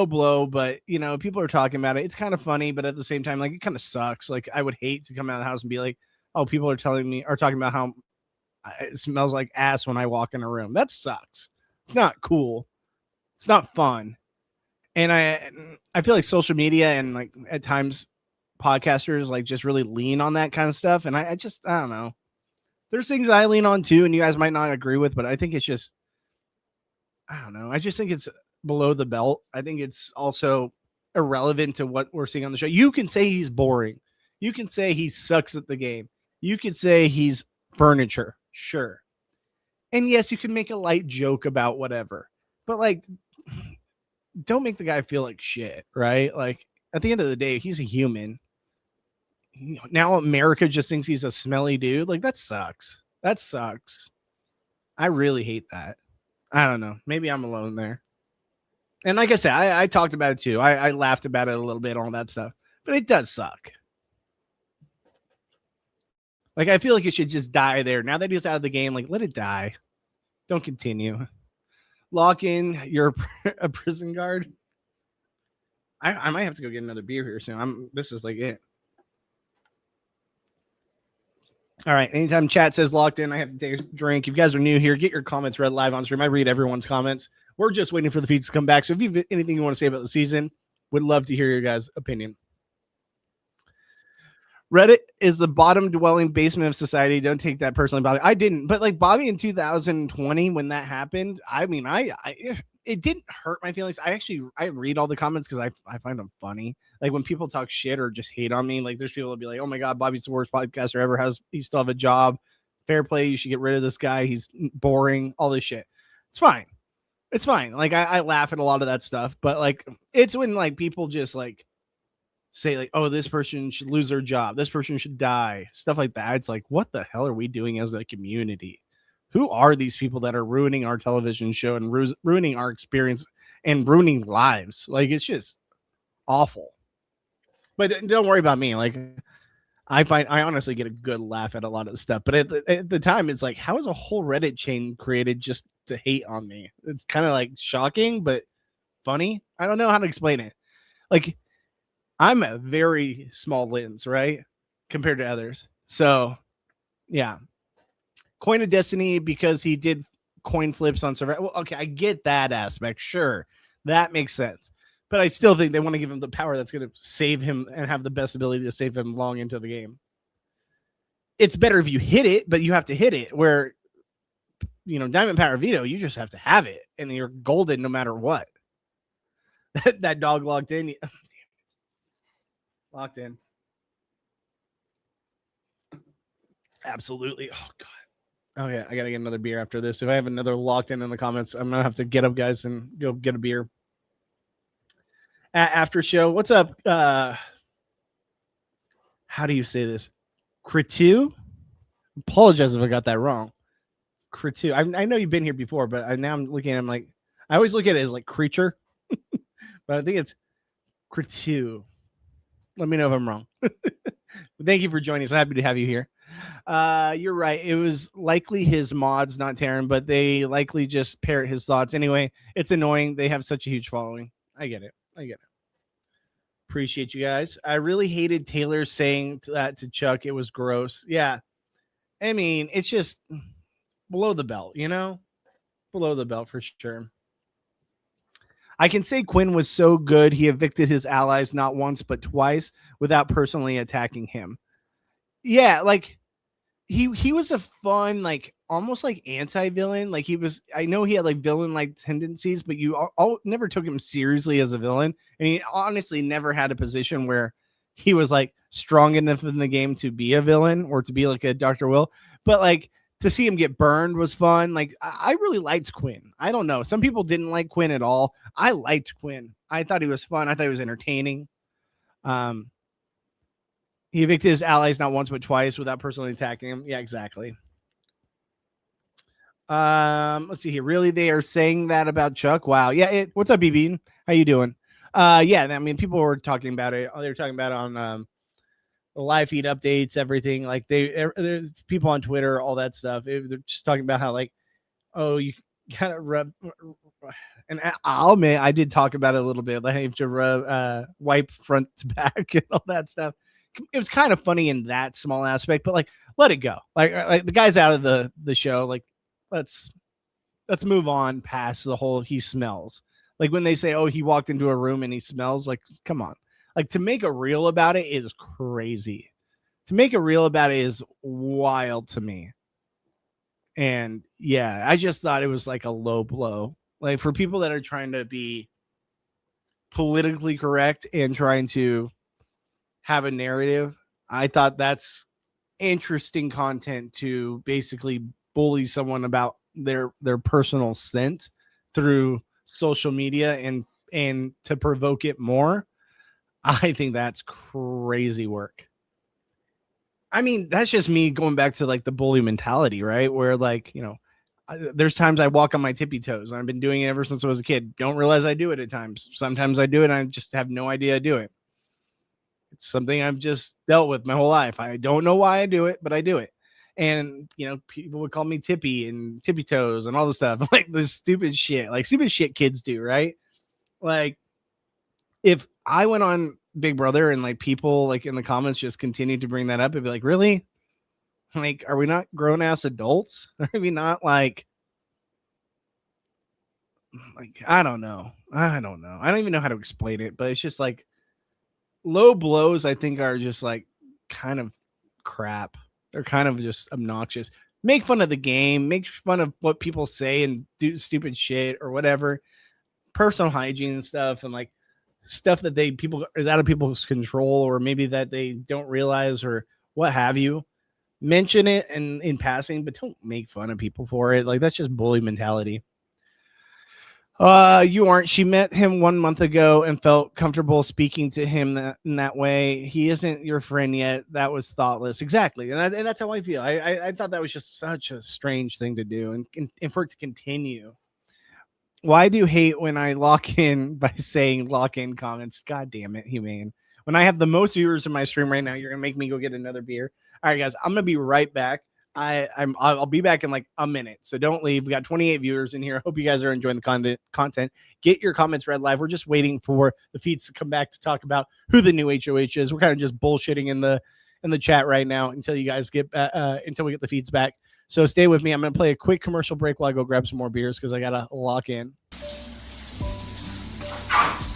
blow, but people are talking about it. It's kind of funny, but at the same time, like, it kind of sucks. Like, I would hate to come out of the house and be like, oh, people are talking about how it smells like ass when I walk in a room. That sucks. It's not cool. It's not fun. And I feel like social media and like at times podcasters like just really lean on that kind of stuff. And I don't know. There's things I lean on too, and you guys might not agree with, but I think it's just, I don't know. I just think it's below the belt. I think it's also irrelevant to what we're seeing on the show. You can say he's boring. You can say he sucks at the game. You could say he's furniture. Sure. And yes, you can make a light joke about whatever, but like, don't make the guy feel like shit, right? Like, at the end of the day, he's a human. Now America just thinks he's a smelly dude. Like, that sucks. That sucks. I really hate that. I don't know. Maybe I'm alone there. And like I said, I talked about it too. I laughed about it a little bit, all that stuff. But it does suck. Like, I feel like it should just die there. Now that he's out of the game, like, let it die. Don't continue. Lock in. You're a prison guard. I might have to go get another beer here soon. This is like it. All right. Anytime chat says locked in, I have to take a drink. If you guys are new here, get your comments read live on stream. I read everyone's comments. We're just waiting for the feeds to come back. So if you have anything you want to say about the season, would love to hear your guys' opinion. Reddit is the bottom dwelling basement of society. Don't take that personally, Bobby. I didn't, but like Bobby in 2020, when that happened, I mean, it didn't hurt my feelings. I read all the comments because I find them funny. Like when people talk shit or just hate on me, like there's people that'll be like, oh my God, Bobby's the worst podcaster ever. He still have a job? Fair play. You should get rid of this guy. He's boring. All this shit. It's fine. It's fine. Like I laugh at a lot of that stuff, but like it's when like people just like say like, oh, this person should lose their job. This person should die. Stuff like that. It's like, what the hell are we doing as a community? Who are these people that are ruining our television show and ruining our experience and ruining lives? Like, it's just awful. But don't worry about me. Like, I honestly get a good laugh at a lot of the stuff. But at the time, it's like, how is a whole Reddit chain created just to hate on me? It's kind of like shocking, but funny. I don't know how to explain it. Like, I'm a very small lens, right? Compared to others. So, yeah. Coin of Destiny because he did coin flips on Survivor. Well, okay, I get that aspect. Sure. That makes sense. But I still think they want to give him the power that's going to save him and have the best ability to save him long into the game. It's better if you hit it, but you have to hit it. Where, Diamond Power Veto, you just have to have it, and you're golden no matter what. That dog logged in. Locked in. Absolutely. Oh, God. Okay, I got to get another beer after this. If I have another locked in the comments, I'm going to have to get up, guys, and go get a beer. after show. What's up? How do you say this? Kritu? Apologize if I got that wrong. Kritu. I know you've been here before, but now I'm looking at him like I always look at it as like creature, but I think it's Kritu. Let me know if I'm wrong. Thank you for joining us. I'm happy to have you here. You're right. It was likely his mods, not Taryn, but they likely just parrot his thoughts. Anyway, it's annoying. They have such a huge following. I get it. Appreciate you guys. I really hated Taylor saying that to Chuck. It was gross. Yeah. I mean, it's just below the belt, below the belt for sure. I can say Quinn was so good. He evicted his allies not once, but twice without personally attacking him. Yeah. Like he was a fun, like almost like anti-villain. Like I know he had like villain like tendencies, but you all never took him seriously as a villain. And he honestly never had a position where he was like strong enough in the game to be a villain or to be like a Dr. Will. But like to see him get burned was fun. Like I really liked Quinn. I don't know. Some people didn't like Quinn at all. I liked Quinn. I thought he was fun. I thought he was entertaining. He evicted his allies not once but twice without personally attacking him. Yeah, exactly. Let's see here. Really, they are saying that about Chuck? Wow. Yeah. What's up, BB? How you doing? Yeah. I mean, people were talking about it. They were talking about it on the live feed updates, everything. Like there's people on Twitter, all that stuff. They're just talking about how like, oh, you gotta rub. And I'll admit, I did talk about it a little bit. Like, I have to wipe front to back and all that stuff. It was kind of funny in that small aspect, but like, let it go. Like the guy's out of the show. Like, let's move on past the whole he smells. Like when they say, oh, he walked into a room and he smells, like, come on. Like to make a reel about it is crazy. To make a reel about it is wild to me. And yeah, I just thought it was like a low blow. Like for people that are trying to be politically correct and trying to have a narrative, I thought that's interesting content to basically bully someone about their personal scent through social media and to provoke it more. I think that's crazy work. I mean, that's just me going back to like the bully mentality, right? Where like, there's times I walk on my tippy toes. I've been doing it ever since I was a kid. Don't realize I do it at times. Sometimes I do it and I just have no idea I do it. It's something I've just dealt with my whole life. I don't know why I do it, but I do it. And, people would call me Tippy and Tippy Toes and all this stuff. Like this stupid shit kids do, right? Like if I went on Big Brother and like people like in the comments just continued to bring that up, it'd be like, really? Like, are we not grown ass adults? Are we not like, I don't know. I don't even know how to explain it, but it's just like low blows, I think, are just like kind of crap. They're kind of just obnoxious. Make fun of the game, make fun of what people say and do stupid shit or whatever. Personal hygiene and stuff, and like stuff that people is out of people's control, or maybe that they don't realize or what have you. Mention it and in passing, but don't make fun of people for it. Like that's just bully mentality. You aren't. She met him 1 month ago and felt comfortable speaking to him in that way. He isn't your friend yet. That was thoughtless. Exactly. And that's how I feel. I thought that was just such a strange thing to do and for it to continue. Why do you hate when I lock in by saying lock in comments? God damn it, Humane. When I have the most viewers in my stream right now, you're going to make me go get another beer. All right, guys, I'm going to be right back. I'll be back in like a minute, so don't leave. We got 28 viewers in here. I hope you guys are enjoying the content. Get your comments read live. We're just waiting for the feeds to come back to talk about who the new HOH is. We're kind of just bullshitting in the chat right now until you guys get until we get the feeds back. So stay with me. I'm going to play a quick commercial break while I go grab some more beers because I got to lock in.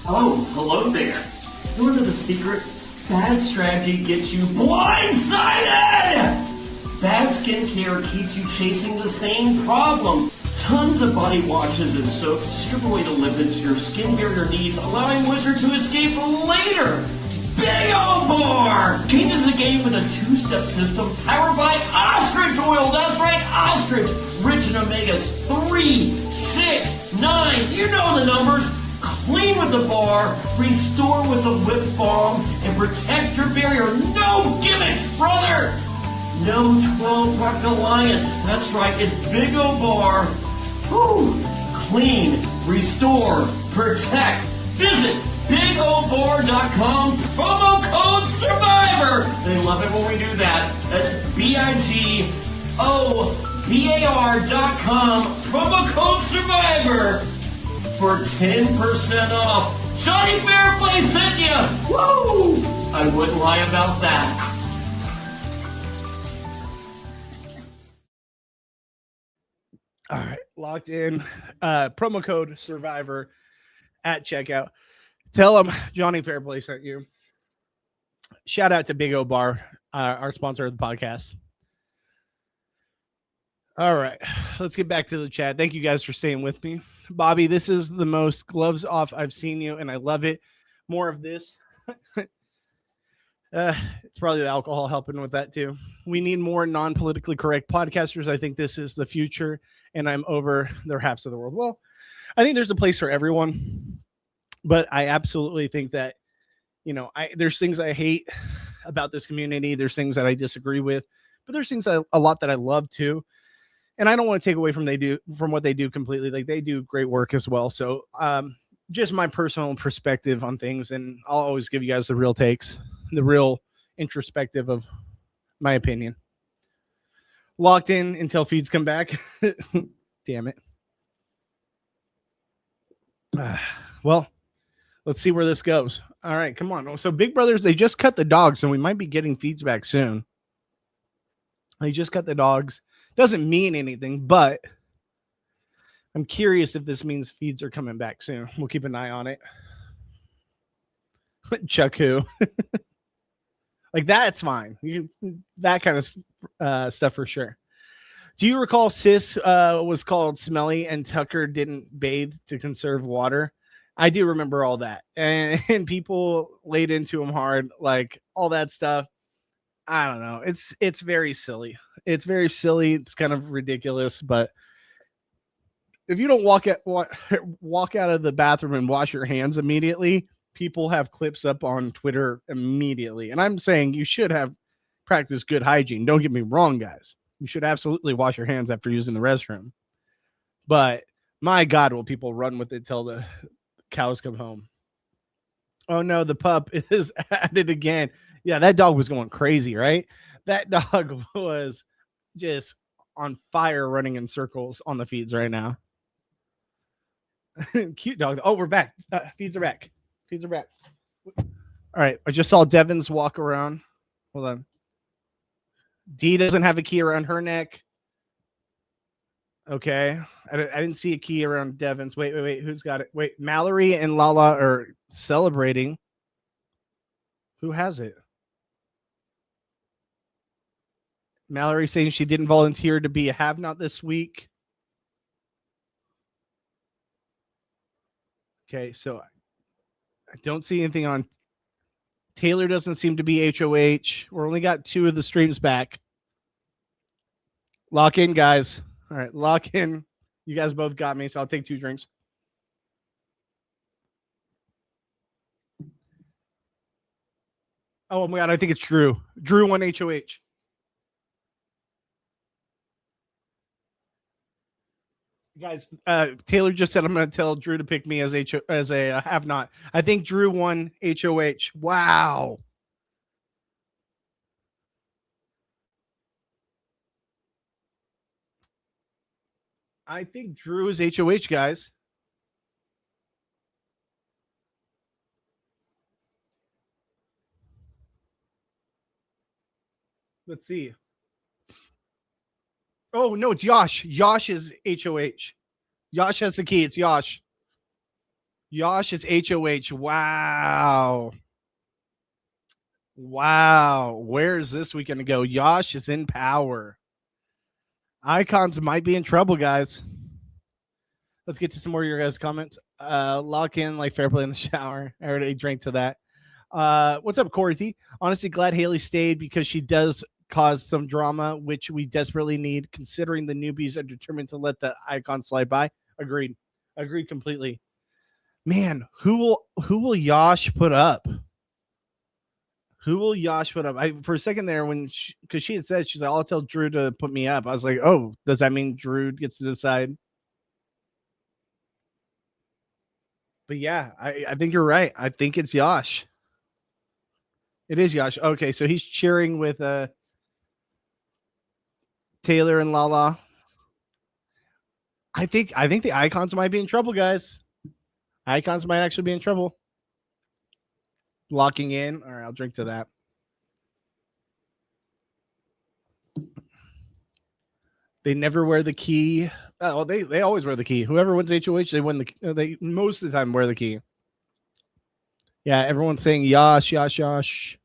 Oh, hello there. You want to know the secret? Bad strategy gets you blindsided! Bad skincare keeps you chasing the same problem. Tons of body washes and soaps strip away the lipids your skin barrier needs, allowing moisture to escape later. Big O Bar changes the game with a two-step system powered by ostrich oil. That's right, ostrich, rich in omegas 3, 6, 9. You know the numbers. clean with the bar, restore with the whip balm, and protect your barrier. No gimmicks, brother! No 12-pack alliance. That's right, it's Big O Bar. Whew. Clean, restore, protect. Visit BigOBar.com, promo code SURVIVOR. They love it when we do that. That's BIGOBAR.com, promo code SURVIVOR for 10% off. Johnny Fairplay sent you. Woo! I wouldn't lie about that. All right, locked in. Promo code SURVIVOR at checkout. Tell them Johnny Fairplay sent you. Shout out to Big O Bar, our sponsor of the podcast. All right, let's get back to the chat. Thank you guys for staying with me. Bobby, this is the most gloves off I've seen you, and I love it. More of this. It's probably the alcohol helping with that too. We need more non-politically correct podcasters. I think this is the future, and I'm over the halves of the world. Well, I think there's a place for everyone, but I absolutely think that, you know, there's things I hate about this community. There's things that I disagree with, but there's things a lot that I love too. And I don't want to take away from what they do completely. Like, they do great work as well. So just my personal perspective on things, and I'll always give you guys the real takes, the real introspective of my opinion. Locked in until feeds come back. Damn it. Well, let's see where this goes. All right, come on. So Big Brothers, they just cut the dogs, and we might be getting feeds back soon. They just cut the dogs. Doesn't mean anything, but I'm curious if this means feeds are coming back soon. We'll keep an eye on it. Chuck who? Like, that's fine. That kind of stuff for sure. Do you recall Sis was called Smelly and Tucker didn't bathe to conserve water? I do remember all that. And people laid into him hard, like all that stuff. I don't know. It's very silly. It's very silly. It's kind of ridiculous. But if you don't walk out of the bathroom and wash your hands immediately, people have clips up on Twitter immediately. And I'm saying you should have practiced good hygiene. Don't get me wrong, guys. You should absolutely wash your hands after using the restroom. But my God, will people run with it till the cows come home? Oh no, the pup is at it again. Yeah, that dog was going crazy, right? That dog was just on fire, running in circles on the feeds right now. Cute dog. Oh, we're back. Feeds are back. Feeds are back. All right. I just saw Devon's walk around. Hold on. Dee doesn't have a key around her neck. Okay. I didn't see a key around Devon's. Wait. Who's got it? Wait, Mallory and Lala are celebrating. Who has it? Mallory saying she didn't volunteer to be a have-not this week. Okay, so I don't see anything on. Taylor doesn't seem to be HOH. We're only got 2 of the streams back. Lock in, guys. All right, lock in. You guys both got me, so I'll take 2 drinks. Oh my God, I think it's Drew. Drew won HOH. Guys, Taylor just said I'm going to tell Drew to pick me as a have not. I think Drew won HOH. Wow. I think Drew is HOH, guys. Let's see. Oh, no, it's Yosh. Yosh is HOH. Yosh has the key. It's Yosh. Yosh is HOH. Wow. Wow. Where is this weekend to go? Yosh is in power. Icons might be in trouble, guys. Let's get to some more of your guys' comments. Lock in like fair play in the shower. I already drank to that. What's up, Corey T? Honestly, glad Haley stayed because she does cause some drama, which we desperately need, considering the newbies are determined to let the icon slide by. Agreed completely. Man, who will Yash put up? Who will Yash put up? For a second there, because she had said, she's like, I'll tell Drew to put me up. I was like, oh, does that mean Drew gets to decide? But yeah, I think you're right. I think it's Yash. It is Yash. Okay, so he's cheering with Taylor and Lala. I think the icons might be in trouble, guys. Icons might actually be in trouble. Locking in. All right, I'll drink to that. They never wear the key. Oh, they always wear the key. Whoever wins HOH, they win they most of the time wear the key. Yeah, everyone's saying Yash, Yash, Yash.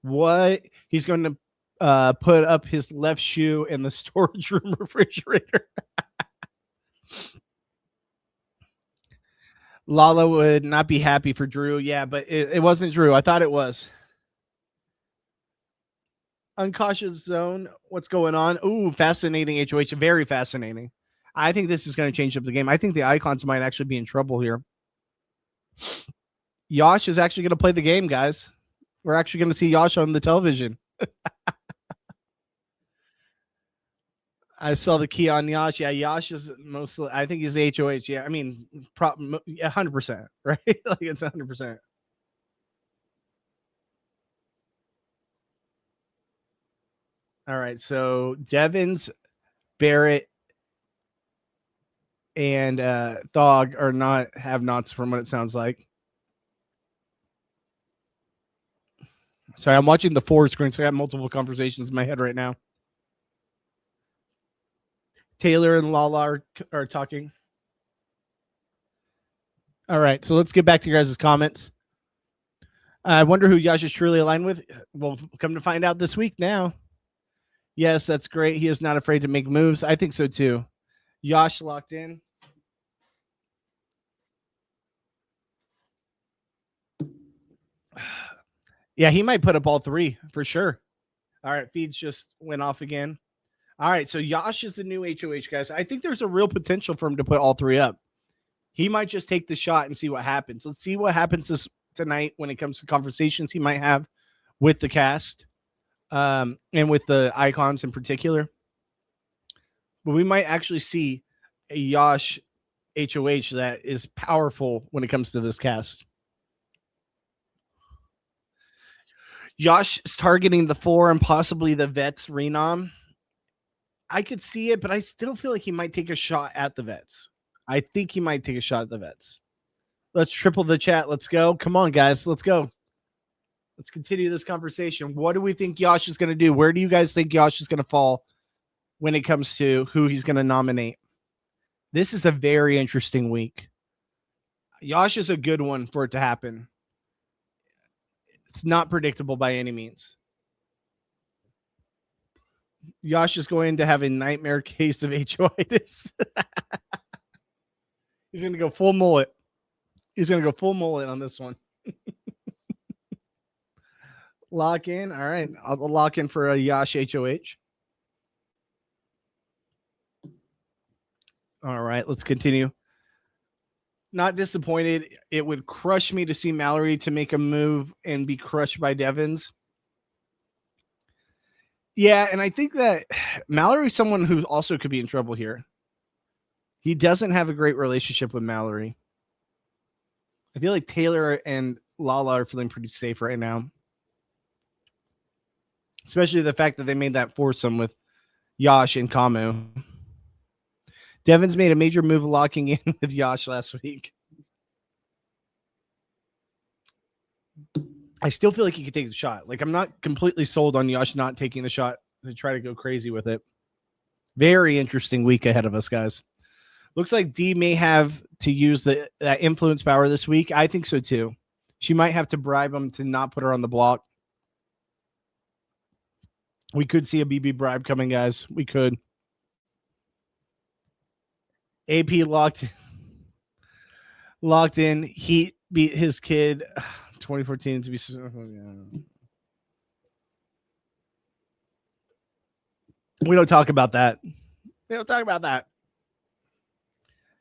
What? He's going to put up his left shoe in the storage room refrigerator. Lala would not be happy for Drew. Yeah, but it wasn't Drew. I thought it was. Uncautious zone. What's going on? Ooh, fascinating HOH. Very fascinating. I think this is going to change up the game. I think the icons might actually be in trouble here. Yash is actually going to play the game, guys. We're actually going to see Yash on the television. I saw the key on Yash. Yeah, Yash is mostly, I think he's the HOH. Yeah, I mean, 100%, right? Like it's 100%. All right, so Devins, Barrett, and Thog are not have-nots from what it sounds like. Sorry, I'm watching the forward screen, so I have multiple conversations in my head right now. Taylor and Lala are talking. All right, so let's get back to your guys' comments. I wonder who Yash is truly aligned with. We'll come to find out this week now. Yes, that's great. He is not afraid to make moves. I think so too. Yash locked in. Yeah, he might put up all three for sure. All right, feeds just went off again. All right, so Yash is the new HOH, guys. I think there's a real potential for him to put all three up. He might just take the shot and see what happens. Let's see what happens tonight when it comes to conversations he might have with the cast and with the icons in particular. But we might actually see a Yash HOH that is powerful when it comes to this cast. Yash is targeting the 4 and possibly the Vets Renom. I could see it, but I still feel like he might take a shot at the Vets. I think he might take a shot at the Vets. Let's triple the chat. Let's go. Come on, guys. Let's go. Let's continue this conversation. What do we think Yash is going to do? Where do you guys think Yash is going to fall when it comes to who he's going to nominate? This is a very interesting week. Yash is a good one for it to happen. It's not predictable by any means. Yash is going to have a nightmare case of HOitis. He's going to go full mullet. He's going to go full mullet on this one. Lock in. All right. I'll lock in for a Yash HOH. All right. Let's continue. Not disappointed. It would crush me to see Mallory to make a move and be crushed by Devins. Yeah, and I think that Mallory is someone who also could be in trouble here. He doesn't have a great relationship with Mallory. I feel like Taylor and Lala are feeling pretty safe right now. Especially the fact that they made that foursome with Yash and Kamu. Devins made a major move locking in with Yash last week. I still feel like he could take the shot. Like, I'm not completely sold on Yash not taking the shot to try to go crazy with it. Very interesting week ahead of us, guys. Looks like Dee may have to use that influence power this week. I think so, too. She might have to bribe him to not put her on the block. We could see a BB bribe coming, guys. We could. AP locked in. He beat his kid 2014 to be. We don't talk about that. We don't talk about that.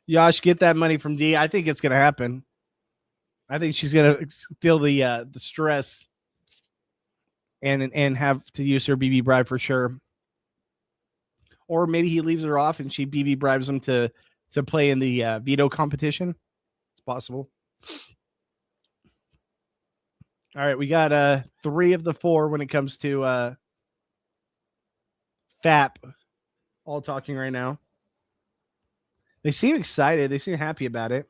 Yash, get that money from D. I think it's gonna happen. I think she's gonna feel the stress and have to use her BB bribe for sure. Or maybe he leaves her off and she BB bribes him to play in the veto competition. It's possible. All right, we got 3 of the 4 when it comes to FAP all talking right now. They seem excited. They seem happy about it.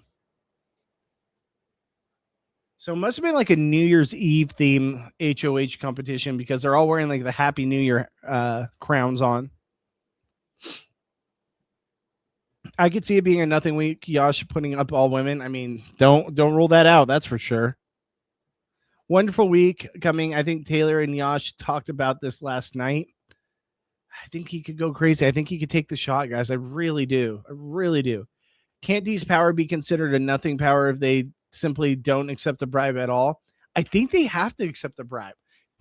So it must have been like a New Year's Eve theme HOH competition because they're all wearing like the Happy New Year crowns on. I could see it being a nothing week. Yash putting up all women. I mean, don't rule that out. That's for sure. Wonderful week coming. I think Taylor and Yash talked about this last night. I think he could go crazy. I think he could take the shot, guys. I really do. I really do. Can't D's power be considered a nothing power if they simply don't accept the bribe at all? I think they have to accept the bribe.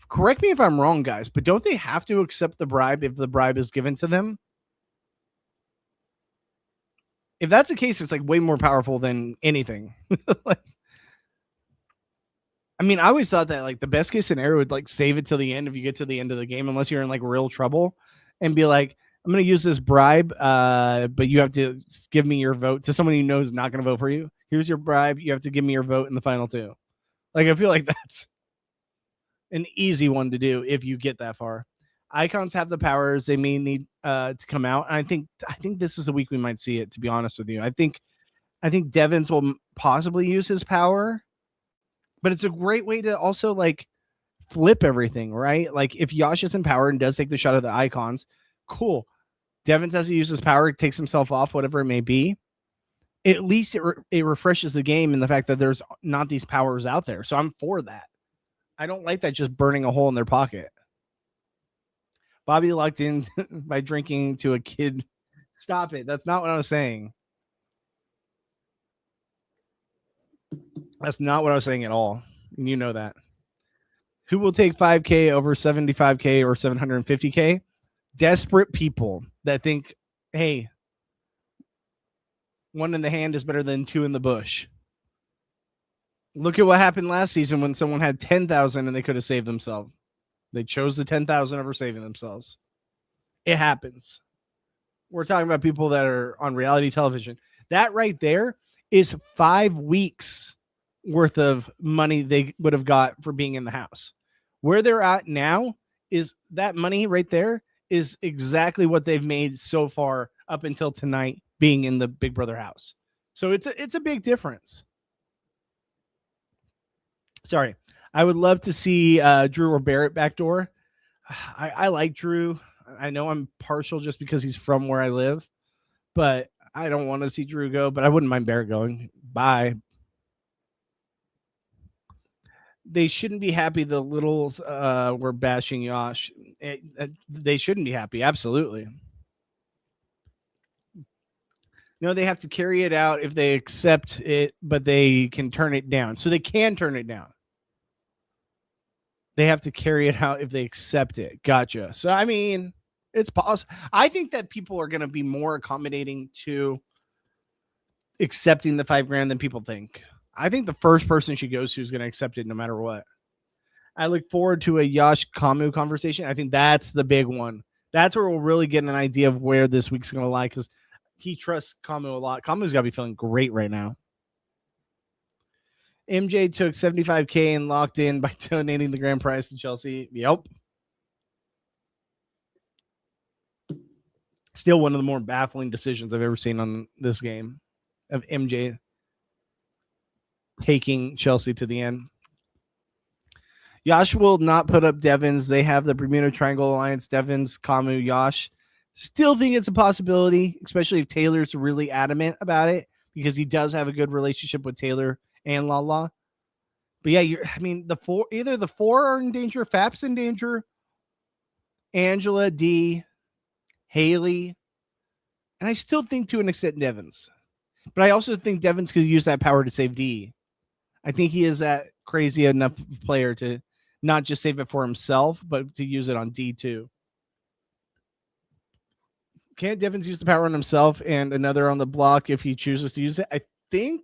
Correct me if I'm wrong, guys, but don't they have to accept the bribe if the bribe is given to them? If that's the case, it's like way more powerful than anything. Like, I mean, I always thought that like the best case scenario would like save it till the end if you get to the end of the game, unless you're in like real trouble, and be like, I'm going to use this bribe, but you have to give me your vote to someone you know is not going to vote for you. Here's your bribe. You have to give me your vote in the final 2. Like, I feel like that's an easy one to do if you get that far. Icons have the powers. They may need to come out. And I think this is the week we might see it, to be honest with you. I think Devins will possibly use his power, but it's a great way to also like flip everything, right? Like if Yash is in power and does take the shot of the icons, cool. Devins has to use his power, takes himself off, whatever it may be. At least it refreshes the game in the fact that there's not these powers out there. So I'm for that. I don't like that just burning a hole in their pocket. Bobby locked in by drinking to a kid. Stop it. That's not what I was saying. That's not what I was saying at all. And you know that. Who will take 5K over 75K or 750K? Desperate people that think, hey, 1 in the hand is better than 2 in the bush. Look at what happened last season when someone had 10,000 and they could have saved themselves. They chose the 10,000 over saving themselves. It happens. We're talking about people that are on reality television. That right there is 5 weeks worth of money they would have got for being in the house. Where they're at now is that money right there is exactly what they've made so far up until tonight being in the Big Brother house. So it's a big difference. Sorry. I would love to see Drew or Barrett backdoor. I like Drew. I know I'm partial just because he's from where I live, but I don't want to see Drew go, but I wouldn't mind Barrett going. Bye. They shouldn't be happy the littles were bashing Yash. They shouldn't be happy. Absolutely. No, they have to carry it out if they accept it, but they can turn it down. So they can turn it down. They have to carry it out if they accept it. Gotcha. So, I mean, it's possible. I think that people are going to be more accommodating to accepting the $5,000 than people think. I think the first person she goes to is going to accept it no matter what. I look forward to a Yash Kamu conversation. I think that's the big one. That's where we'll really get an idea of where this week's going to lie because he trusts Kamu a lot. Kamu's got to be feeling great right now. MJ took 75K and locked in by donating the grand prize to Chelsea. Yep. Still one of the more baffling decisions I've ever seen on this game of MJ taking Chelsea to the end. Yash will not put up Devins. They have the Bermuda Triangle Alliance, Devins, Kamu, Yash. Still think it's a possibility, especially if Taylor's really adamant about it because he does have a good relationship with Taylor and Lala. But yeah, either the 4 are in danger, Fap's in danger, Angela, D, Haley, and I still think to an extent Devins. But I also think Devins could use that power to save D. I think he is that crazy enough player to not just save it for himself, but to use it on D too. Can't Devins use the power on himself and another on the block if he chooses to use it? I think,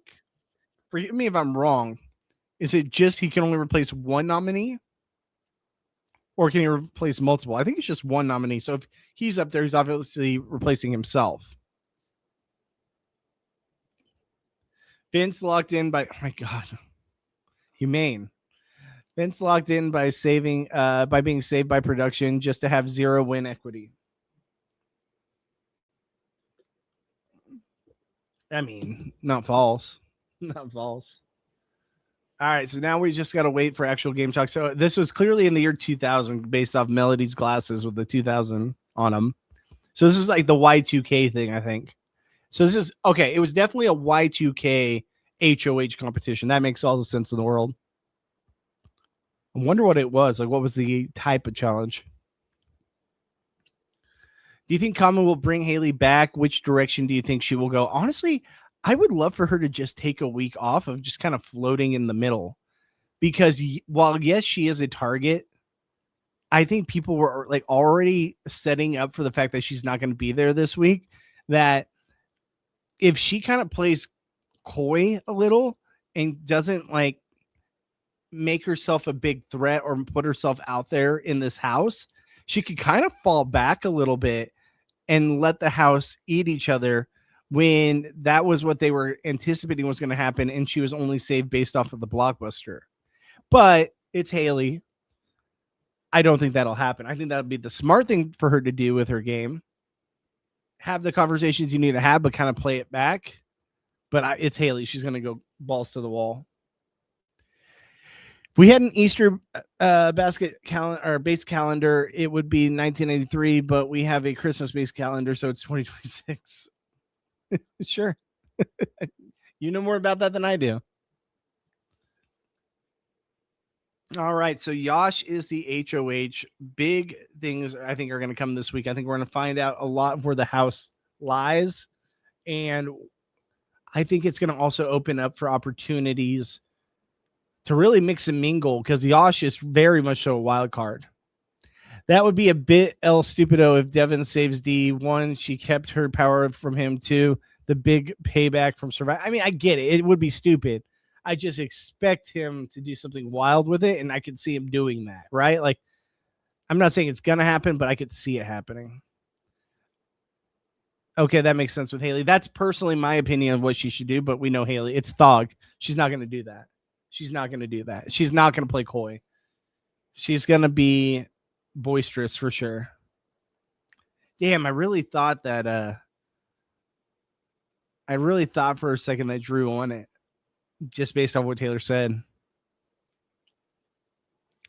forgive me if I'm wrong, is it just he can only replace one nominee? Or can he replace multiple? I think it's just one nominee. So if he's up there, he's obviously replacing himself. Vince locked in by, oh my God, humane. Vince locked in by being saved by production just to have 0 win equity. I mean, not false. Not false. All right, so now we just got to wait for actual game talk. So this was clearly in the year 2000 based off Melody's glasses with the 2000 on them. So this is like the Y2K thing, I think. So this is, okay, it was definitely a Y2K HOH competition. That makes all the sense in the world. I wonder what it was. Like, what was the type of challenge? Do you think Kama will bring Haley back? Which direction do you think she will go? Honestly, I would love for her to just take a week off of just kind of floating in the middle. Because while, yes, she is a target, I think people were like already setting up for the fact that she's not going to be there this week. That if she kind of plays coy a little and doesn't like make herself a big threat or put herself out there in this house, she could kind of fall back a little bit and let the house eat each other when that was what they were anticipating was going to happen. And she was only saved based off of the blockbuster. But it's Haley. I don't think that'll happen. I think that would be the smart thing for her to do with her game. Have the conversations you need to have, but kind of play it back. But it's Haley. She's going to go balls to the wall. If we had an Easter basket calendar or base calendar, it would be 1983, but we have a Christmas based calendar, so it's 2026. Sure. You know more about that than I do. All right, so Yosh is the HOH. Big things I think are going to come this week. I think we're going to find out a lot of where the house lies, and I think it's going to also open up for opportunities to really mix and mingle, because Yosh is very much so a wild card. That would be a bit El Stupido if Devin saves D. 1, she kept her power from him. 2, the big payback from Survivor. I mean, I get it. It would be stupid. I just expect him to do something wild with it, and I could see him doing that, right? Like, I'm not saying it's going to happen, but I could see it happening. Okay, that makes sense with Haley. That's personally my opinion of what she should do, but we know Haley. It's Thog. She's not going to do that. She's not going to do that. She's not going to play coy. She's going to be boisterous for sure. Damn, I really thought for a second that Drew won it, just based on what Taylor said.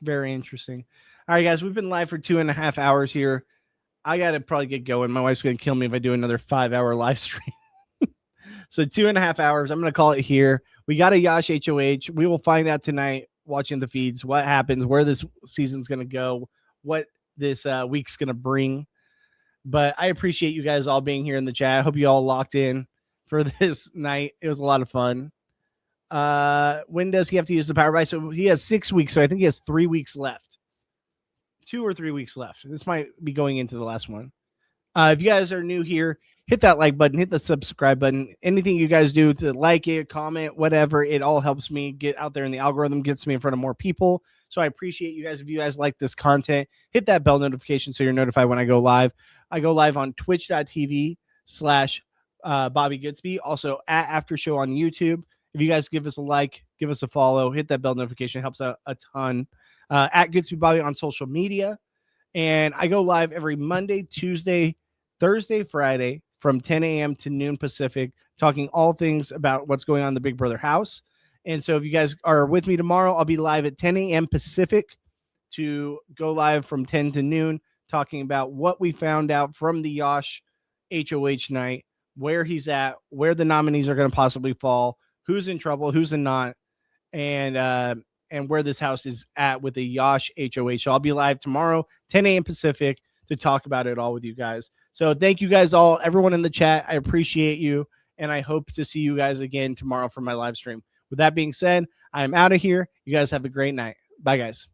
Very interesting. All right, guys, we've been live for 2.5 hours here. I got to probably get going. My wife's going to kill me if I do another 5-hour live stream. So 2.5 hours. I'm going to call it here. We got a Yosh HOH. We will find out tonight watching the feeds what happens, where this season's going to go, what this week's going to bring. But I appreciate you guys all being here in the chat. I hope you all locked in for this night. It was a lot of fun. When does he have to use the power buy? So he has 6 weeks. So I think he has 3 weeks left. 2 or 3 weeks left. This might be going into the last one. If you guys are new here, hit that like button, hit the subscribe button. Anything you guys do to like it, comment, whatever, it all helps me get out there in the algorithm, gets me in front of more people. So I appreciate you guys. If you guys like this content, hit that bell notification so you're notified when I go live. I go live on twitch.tv/Bobby Goodsby. Also at After Show on YouTube. If you guys give us a like, give us a follow, hit that bell notification. It helps out a ton. At Goodsby Bobby on social media. And I go live every Monday, Tuesday, Thursday, Friday from 10 a.m. to noon Pacific, talking all things about what's going on in the Big Brother house. And so if you guys are with me tomorrow, I'll be live at 10 a.m. Pacific to go live from 10 to noon, talking about what we found out from the Yosh HOH night, where he's at, where the nominees are going to possibly fall, who's in trouble, who's not, and where this house is at with the Yosh HOH. So I'll be live tomorrow, 10 a.m. Pacific, to talk about it all with you guys. So thank you guys all, everyone in the chat. I appreciate you, and I hope to see you guys again tomorrow for my live stream. With that being said, I am out of here. You guys have a great night. Bye, guys.